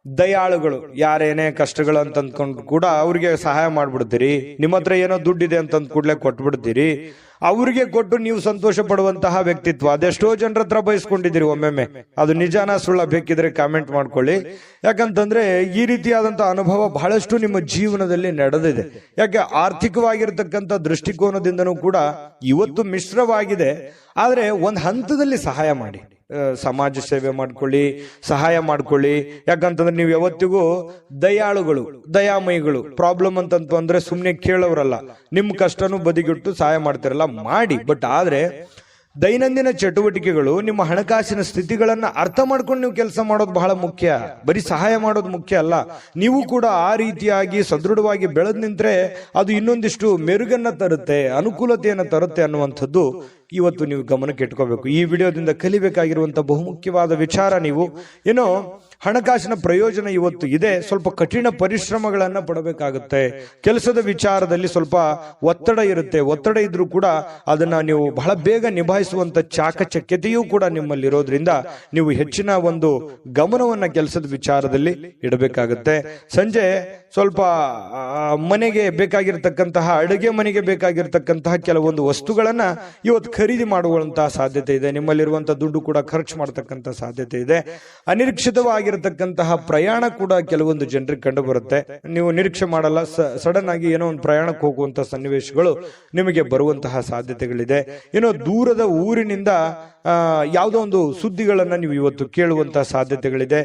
ದಯಾಳುಗಳು. ಯಾರೇನೇ ಕಷ್ಟಗಳು ಅಂತ ಅಂದ್ಕೊಂಡು ಕೂಡ ಅವ್ರಿಗೆ ಸಹಾಯ ಮಾಡ್ಬಿಡ್ತೀರಿ. ನಿಮ್ಮ ಹತ್ರ ಏನೋ ದುಡ್ಡಿದೆ ಅಂತಂದ್ ಕೂಡ್ಲೆ ಕೊಟ್ಬಿಡ್ತೀರಿ. ಅವ್ರಿಗೆ ಕೊಟ್ಟು ನೀವು ಸಂತೋಷ ಪಡುವಂತಹ ವ್ಯಕ್ತಿತ್ವ ಅದೆಷ್ಟೋ ಜನರ ಹತ್ರ ಬಯಸ್ಕೊಂಡಿದ್ದೀರಿ. ಒಮ್ಮೊಮ್ಮೆ ಅದು ನಿಜಾನ ಸುಳ್ಳ ಬೇಕಿದ್ರೆ ಕಾಮೆಂಟ್ ಮಾಡ್ಕೊಳ್ಳಿ. ಯಾಕಂತಂದ್ರೆ ಈ ರೀತಿಯಾದಂತಹ ಅನುಭವ ಬಹಳಷ್ಟು ನಿಮ್ಮ ಜೀವನದಲ್ಲಿ ನಡೆದಿದೆ. ಯಾಕೆ ಆರ್ಥಿಕವಾಗಿರ್ತಕ್ಕಂಥ ದೃಷ್ಟಿಕೋನದಿಂದನೂ ಕೂಡ ಇವತ್ತು ಮಿಶ್ರವಾಗಿದೆ. ಆದ್ರೆ ಒಂದ್ ಹಂತದಲ್ಲಿ ಸಹಾಯ ಮಾಡಿ, ಸಮಾಜ ಸೇವೆ ಮಾಡ್ಕೊಳ್ಳಿ, ಸಹಾಯ ಮಾಡ್ಕೊಳ್ಳಿ. ಯಾಕಂತಂದ್ರೆ ನೀವು ಯಾವತ್ತಿಗೂ ದಯಾಳುಗಳು, ದಯಾಮಯಿಗಳು. ಪ್ರಾಬ್ಲಮ್ ಅಂತಂತ ಅಂದ್ರೆ ಸುಮ್ನೆ ಕೇಳೋರಲ್ಲ. ನಿಮ್ ಕಷ್ಟನೂ ಬದಿಗಿಟ್ಟು ಸಹಾಯ ಮಾಡ್ತಿರಲ್ಲ, ಮಾಡಿ. ಬಟ್ ಆದ್ರೆ ದೈನಂದಿನ ಚಟುವಟಿಕೆಗಳು, ನಿಮ್ಮ ಹಣಕಾಸಿನ ಸ್ಥಿತಿಗಳನ್ನ ಅರ್ಥ ಮಾಡ್ಕೊಂಡು ನೀವು ಕೆಲಸ ಮಾಡೋದು ಬಹಳ ಮುಖ್ಯ. ಬರೀ ಸಹಾಯ ಮಾಡೋದು ಮುಖ್ಯ ಅಲ್ಲ. ನೀವು ಕೂಡ ಆ ರೀತಿಯಾಗಿ ಸದೃಢವಾಗಿ ಬೆಳೆದ್ ನಿಂತ್ರೆ ಅದು ಇನ್ನೊಂದಿಷ್ಟು ಮೆರುಗನ್ನ ತರುತ್ತೆ, ಅನುಕೂಲತೆಯನ್ನ ತರುತ್ತೆ ಅನ್ನುವಂಥದ್ದು ಇವತ್ತು ನೀವು ಗಮನಕ್ಕೆ ಇಟ್ಕೋಬೇಕು. ಈ ವಿಡಿಯೋದಿಂದ ಕಲಿಬೇಕಾಗಿರುವಂತಹ ಬಹುಮುಖ್ಯವಾದ ವಿಚಾರ, ನೀವು ಏನೋ ಹಣಕಾಸಿನ ಪ್ರಯೋಜನ ಇವತ್ತು ಇದೆ. ಸ್ವಲ್ಪ ಕಠಿಣ ಪರಿಶ್ರಮಗಳನ್ನ ಪಡಬೇಕಾಗುತ್ತೆ. ಕೆಲಸದ ವಿಚಾರದಲ್ಲಿ ಸ್ವಲ್ಪ ಒತ್ತಡ ಇರುತ್ತೆ. ಒತ್ತಡ ಇದ್ರೂ ಕೂಡ ಅದನ್ನ ನೀವು ಬಹಳ ಬೇಗ ನಿಭಾಯಿಸುವಂತ ಚಾಕಚಕ್ಯತೆಯೂ ಕೂಡ ನಿಮ್ಮಲ್ಲಿ ಇರೋದ್ರಿಂದ ನೀವು ಹೆಚ್ಚಿನ ಒಂದು ಗಮನವನ್ನ ಕೆಲಸದ ವಿಚಾರದಲ್ಲಿ ಇಡಬೇಕಾಗುತ್ತೆ. ಸಂಜೆ ಸ್ವಲ್ಪ ಮನೆಗೆ ಬೇಕಾಗಿರ್ತಕ್ಕಂತಹ ಅಡುಗೆ ಮನೆಗೆ ಬೇಕಾಗಿರ್ತಕ್ಕಂತಹ ಕೆಲವೊಂದು ವಸ್ತುಗಳನ್ನ ಇವತ್ತು ಖರೀದಿ ಮಾಡುವಂತಹ ಸಾಧ್ಯತೆ ಇದೆ. ನಿಮ್ಮಲ್ಲಿರುವಂತಹ ದುಡ್ಡು ಕೂಡ ಖರ್ಚು ಮಾಡತಕ್ಕಂತ ಸಾಧ್ಯತೆ ಇದೆ. ಅನಿರೀಕ್ಷಿತವಾಗಿರತಕ್ಕಂತಹ ಪ್ರಯಾಣ ಕೂಡ ಕೆಲವೊಂದು ಜನರಿಗೆ ಕಂಡು ಬರುತ್ತೆ. ನೀವು ನಿರೀಕ್ಷೆ ಮಾಡಲ್ಲ, ಸಡನ್ ಆಗಿ ಏನೋ ಒಂದು ಪ್ರಯಾಣಕ್ಕೆ ಹೋಗುವಂತಹ ಸನ್ನಿವೇಶಗಳು ನಿಮಗೆ ಬರುವಂತಹ ಸಾಧ್ಯತೆಗಳಿದೆ. ಏನೋ ದೂರದ ಊರಿನಿಂದ ಯಾವುದೋ ಒಂದು ಸುದ್ದಿಗಳನ್ನ ನೀವು ಇವತ್ತು ಕೇಳುವಂತಹ ಸಾಧ್ಯತೆಗಳಿದೆ.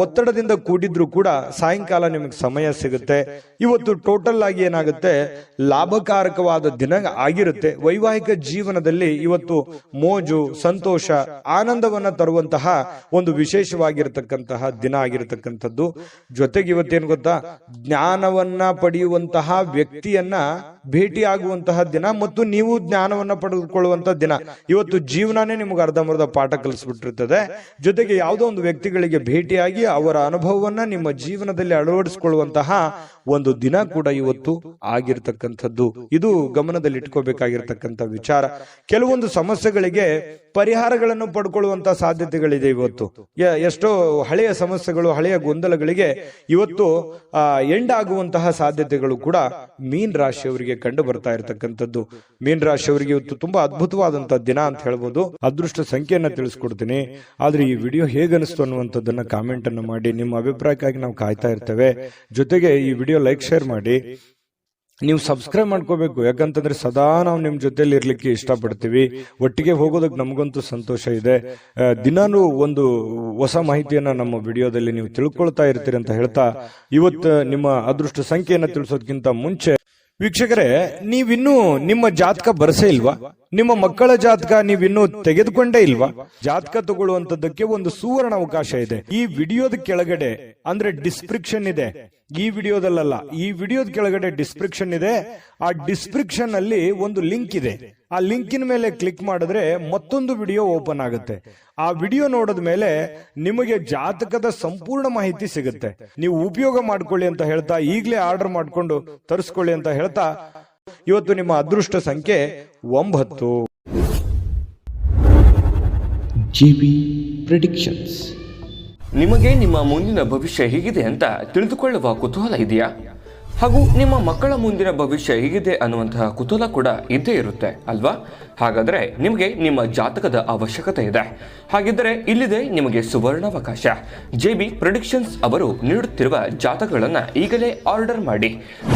ಒತ್ತಡದಿಂದ ಕೂಡಿದ್ರು ಕೂಡ ಸಾಯಂಕಾಲ ನಿಮಗೆ ಸಮಯ ಸಿಗುತ್ತೆ. ಇವತ್ತು ಟೋಟಲ್ ಆಗಿ ಏನಾಗುತ್ತೆ, ಲಾಭಕಾರಕವಾದ ದಿನ ಆಗಿರುತ್ತೆ. ವೈವಾಹಿಕ ಜೀವನದಲ್ಲಿ ಇವತ್ತು ಮೋಜು, ಸಂತೋಷ, ಆನಂದವನ್ನ ತರುವಂತಹ ಒಂದು ವಿಶೇಷವಾಗಿರತಕ್ಕಂತಹ ದಿನ ಆಗಿರತಕ್ಕಂಥದ್ದು. ಜೊತೆಗೆ ಇವತ್ತೇನು ಗೊತ್ತಾ, ಜ್ಞಾನವನ್ನ ಪಡೆಯುವಂತಹ ವ್ಯಕ್ತಿಯನ್ನ ಭೇಟಿಯಾಗುವಂತಹ ದಿನ ಮತ್ತು ನೀವು ಜ್ಞಾನವನ್ನ ಪಡೆದುಕೊಳ್ಳುವಂತಹ ದಿನ. ಇವತ್ತು ಜೀವನನೇ ನಿಮ್ಗೆ ಅರ್ಧಂಬರ್ಧ ಪಾಠ ಕಲಿಸ್ಬಿಟ್ಟಿರ್ತದೆ. ಜೊತೆಗೆ ಯಾವುದೋ ಒಂದು ವ್ಯಕ್ತಿಗಳಿಗೆ ಭೇಟಿಯಾಗಿ ಅವರ ಅನುಭವವನ್ನ ನಿಮ್ಮ ಜೀವನದಲ್ಲಿ ಅಳವಡಿಸಿಕೊಳ್ಳುವಂತಹ ಒಂದು ದಿನ ಕೂಡ ಇವತ್ತು ಆಗಿರ್ತಕ್ಕಂಥದ್ದು. ಇದು ಗಮನದಲ್ಲಿ ಇಟ್ಕೋಬೇಕಾಗಿರ್ತಕ್ಕಂಥ ವಿಚಾರ. ಕೆಲವೊಂದು ಸಮಸ್ಯೆಗಳಿಗೆ ಪರಿಹಾರಗಳನ್ನು ಪಡ್ಕೊಳ್ಳುವಂತಹ ಸಾಧ್ಯತೆಗಳಿದೆ. ಇವತ್ತು ಎಷ್ಟೋ ಹಳೆಯ ಸಮಸ್ಯೆಗಳು, ಹಳೆಯ ಗೊಂದಲಗಳಿಗೆ ಇವತ್ತು ಎಂಡ್ ಆಗುವಂತಹ ಸಾಧ್ಯತೆಗಳು ಕೂಡ ಮೀನ್ ರಾಶಿಯವರಿಗೆ ಕಂಡು ಬರ್ತಾ ಇರತಕ್ಕಂಥದ್ದು. ಮೀನ್ ರಾಶಿಯವರಿಗೆ ಇವತ್ತು ತುಂಬಾ ಅದ್ಭುತವಾದಂತಹ ದಿನ ಅಂತ ಹೇಳ್ಬೋದು. ಅದೃಷ್ಟ ಸಂಖ್ಯೆಯನ್ನ ತಿಳಿಸ್ಕೊಡ್ತೀನಿ. ಆದ್ರೆ ಈ ವಿಡಿಯೋ ಹೇಗನಿಸ್ತು ಅನ್ನುವಂಥದ್ದನ್ನ ಕಾಮೆಂಟ್ ಅನ್ನು ಮಾಡಿ. ನಿಮ್ಮ ಅಭಿಪ್ರಾಯಕ್ಕಾಗಿ ನಾವು ಕಾಯ್ತಾ ಇರ್ತೇವೆ. ಜೊತೆಗೆ ಈ ವಿಡಿಯೋ ಲೈಕ್, ಶೇರ್ ಮಾಡಿ. ನೀವು ಸಬ್ಸ್ಕ್ರೈಬ್ ಮಾಡ್ಕೋಬೇಕು. ಯಾಕಂತಂದ್ರೆ ಸದಾ ನಾವು ನಿಮ್ ಜೊತೆಲಿ ಇರ್ಲಿಕ್ಕೆ ಇಷ್ಟಪಡ್ತೀವಿ. ಒಟ್ಟಿಗೆ ಹೋಗೋದಕ್ಕೆ ನಮಗಂತೂ ಸಂತೋಷ ಇದೆ. ದಿನಾನು ಒಂದು ಹೊಸ ಮಾಹಿತಿಯನ್ನ ನಮ್ಮ ವಿಡಿಯೋದಲ್ಲಿ ನೀವು ತಿಳ್ಕೊಳ್ತಾ ಇರ್ತೀರಿ ಅಂತ ಹೇಳ್ತಾ, ಇವತ್ತು ನಿಮ್ಮ ಅದೃಷ್ಟ ಸಂಖ್ಯೆಯನ್ನ ತಿಳಿಸೋದಕ್ಕಿಂತ ಮುಂಚೆ ವೀಕ್ಷಕರೇ, ನೀವಿನ್ನೂ ನಿಮ್ಮ ಜಾತಕ ಬರಸೇ ಇಲ್ವಾ? ನಿಮ್ಮ ಮಕ್ಕಳ ಜಾತಕ ನೀವಿನ್ನೂ ತೆಗೆದುಕೊಂಡೇ ಇಲ್ವಾ? ಜಾತಕ ತಗೊಳ್ಳುವಂತದ್ದಕ್ಕೆ ಒಂದು ಸುವರ್ಣ ಅವಕಾಶ ಇದೆ. ಈ ವಿಡಿಯೋದ ಕೆಳಗಡೆ ಅಂದ್ರೆ ಡಿಸ್ಕ್ರಿಪ್ಷನ್ ಇದೆ. ಈ ವಿಡಿಯೋದಲ್ಲ, ಈ ವಿಡಿಯೋದ ಕೆಳಗಡೆ ಡಿಸ್ಕ್ರಿಪ್ಷನ್ ಇದೆ. ಆ ಡಿಸ್ಕ್ರಿಪ್ಷನ್ ಅಲ್ಲಿ ಒಂದು ಲಿಂಕ್ ಇದೆ. ಆ ಲಿಂಕಿನ ಮೇಲೆ ಕ್ಲಿಕ್ ಮಾಡಿದ್ರೆ ಮತ್ತೊಂದು ವಿಡಿಯೋ ಓಪನ್ ಆಗುತ್ತೆ. ಆ ವಿಡಿಯೋ ನೋಡಿದ ಮೇಲೆ ನಿಮಗೆ ಜಾತಕದ ಸಂಪೂರ್ಣ ಮಾಹಿತಿ ಸಿಗುತ್ತೆ. ನೀವು ಉಪಯೋಗ ಮಾಡ್ಕೊಳ್ಳಿ ಅಂತ ಹೇಳ್ತಾ, ಈಗಲೇ ಆರ್ಡರ್ ಮಾಡ್ಕೊಂಡು ತರಿಸ್ಕೊಳ್ಳಿ ಅಂತ ಹೇಳ್ತಾ, ಇವತ್ತು ನಿಮ್ಮ ಅದೃಷ್ಟ ಸಂಖ್ಯೆ 9. JB predictions. ನಿಮಗೆ ನಿಮ್ಮ ಮುಂದಿನ ಭವಿಷ್ಯ ಹೇಗಿದೆ ಅಂತ ತಿಳಿದುಕೊಳ್ಳುವ ಕುತೂಹಲ ಇದೆಯಾ? ಹಾಗೂ ನಿಮ್ಮ ಮಕ್ಕಳ ಮುಂದಿನ ಭವಿಷ್ಯ ಹೇಗಿದೆ ಅನ್ನುವಂತಹ ಕುತೂಹಲ ಕೂಡ ಇದ್ದೇ ಇರುತ್ತೆ ಅಲ್ವಾ? ಹಾಗಾದರೆ ನಿಮಗೆ ನಿಮ್ಮ ಜಾತಕದ ಅವಶ್ಯಕತೆ ಇದೆ. ಹಾಗಿದ್ದರೆ ಇಲ್ಲಿದೆ ನಿಮಗೆ ಸುವರ್ಣಾವಕಾಶ. JB ಪ್ರೆಡಿಕ್ಷನ್ಸ್ ಅವರು ನೀಡುತ್ತಿರುವ ಜಾತಕಗಳನ್ನು ಈಗಲೇ ಆರ್ಡರ್ ಮಾಡಿ.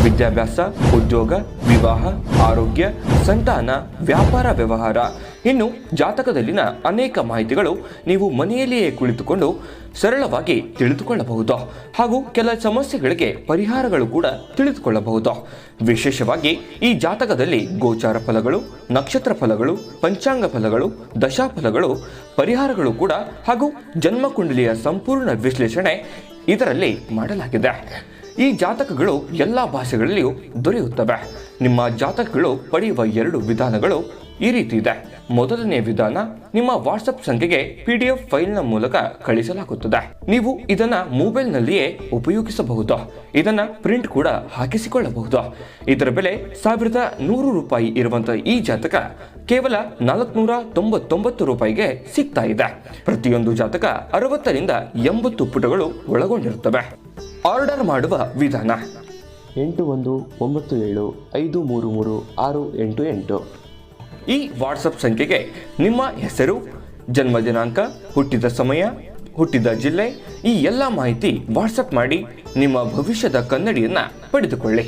ವಿದ್ಯಾಭ್ಯಾಸ, ಉದ್ಯೋಗ, ವಿವಾಹ, ಆರೋಗ್ಯ, ಸಂತಾನ, ವ್ಯಾಪಾರ ವ್ಯವಹಾರ, ಇನ್ನು ಜಾತಕದಲ್ಲಿನ ಅನೇಕ ಮಾಹಿತಿಗಳು ನೀವು ಮನೆಯಲ್ಲಿಯೇ ಕುಳಿತುಕೊಂಡು ಸರಳವಾಗಿ ತಿಳಿದುಕೊಳ್ಳಬಹುದು. ಹಾಗೂ ಕೆಲ ಸಮಸ್ಯೆಗಳಿಗೆ ಪರಿಹಾರಗಳು ಕೂಡ ತಿಳಿದುಕೊಳ್ಳಬಹುದು. ವಿಶೇಷವಾಗಿ ಈ ಜಾತಕದಲ್ಲಿ ಗೋಚಾರ ಫಲಗಳು, ನಕ್ಷತ್ರ ಫಲಗಳು, ಪಂಚಾಂಗ ಫಲಗಳು, ದಶಾಫಲಗಳು, ಪರಿಹಾರಗಳು ಕೂಡ ಹಾಗೂ ಜನ್ಮಕುಂಡಲಿಯ ಸಂಪೂರ್ಣ ವಿಶ್ಲೇಷಣೆ ಇದರಲ್ಲಿ ಮಾಡಲಾಗಿದೆ. ಈ ಜಾತಕಗಳು ಎಲ್ಲ ಭಾಷೆಗಳಲ್ಲಿಯೂ ದೊರೆಯುತ್ತವೆ. ನಿಮ್ಮ ಜಾತಕಗಳು ಪಡೆಯುವ 2 ವಿಧಾನಗಳು ಈ ರೀತಿ ಇದೆ. ಮೊದಲನೇ ವಿಧಾನ, ನಿಮ್ಮ ವಾಟ್ಸಪ್ ಸಂಖ್ಯೆಗೆ PDF ಫೈಲ್ನ ಮೂಲಕ ಕಳಿಸಲಾಗುತ್ತದೆ. ನೀವು ಇದನ್ನ ಮೊಬೈಲ್ನಲ್ಲಿಯೇ ಉಪಯೋಗಿಸಬಹುದು. ಇದನ್ನ ಪ್ರಿಂಟ್ ಕೂಡ ಹಾಕಿಸಿಕೊಳ್ಳಬಹುದು. ಇದರ ಬೆಲೆ 1100 ರೂಪಾಯಿ ಇರುವಂತಹ ಈ ಜಾತಕ ಕೇವಲ 499 ರೂಪಾಯಿಗೆ ಸಿಗ್ತಾ ಇದೆ. ಪ್ರತಿಯೊಂದು ಜಾತಕ 60 ರಿಂದ 80 ಪುಟಗಳು ಒಳಗೊಂಡಿರುತ್ತವೆ. ಆರ್ಡರ್ ಮಾಡುವ ವಿಧಾನ: 8197533688. ಈ ವಾಟ್ಸಪ್ ಸಂಖ್ಯೆಗೆ ನಿಮ್ಮ ಹೆಸರು, ಜನ್ಮ ದಿನಾಂಕ, ಹುಟ್ಟಿದ ಸಮಯ, ಹುಟ್ಟಿದ ಜಿಲ್ಲೆ, ಈ ಎಲ್ಲ ಮಾಹಿತಿ ವಾಟ್ಸಪ್ ಮಾಡಿ ನಿಮ್ಮ ಭವಿಷ್ಯದ ಕನ್ನಡಿಯನ್ನ ಪಡೆದುಕೊಳ್ಳಿ.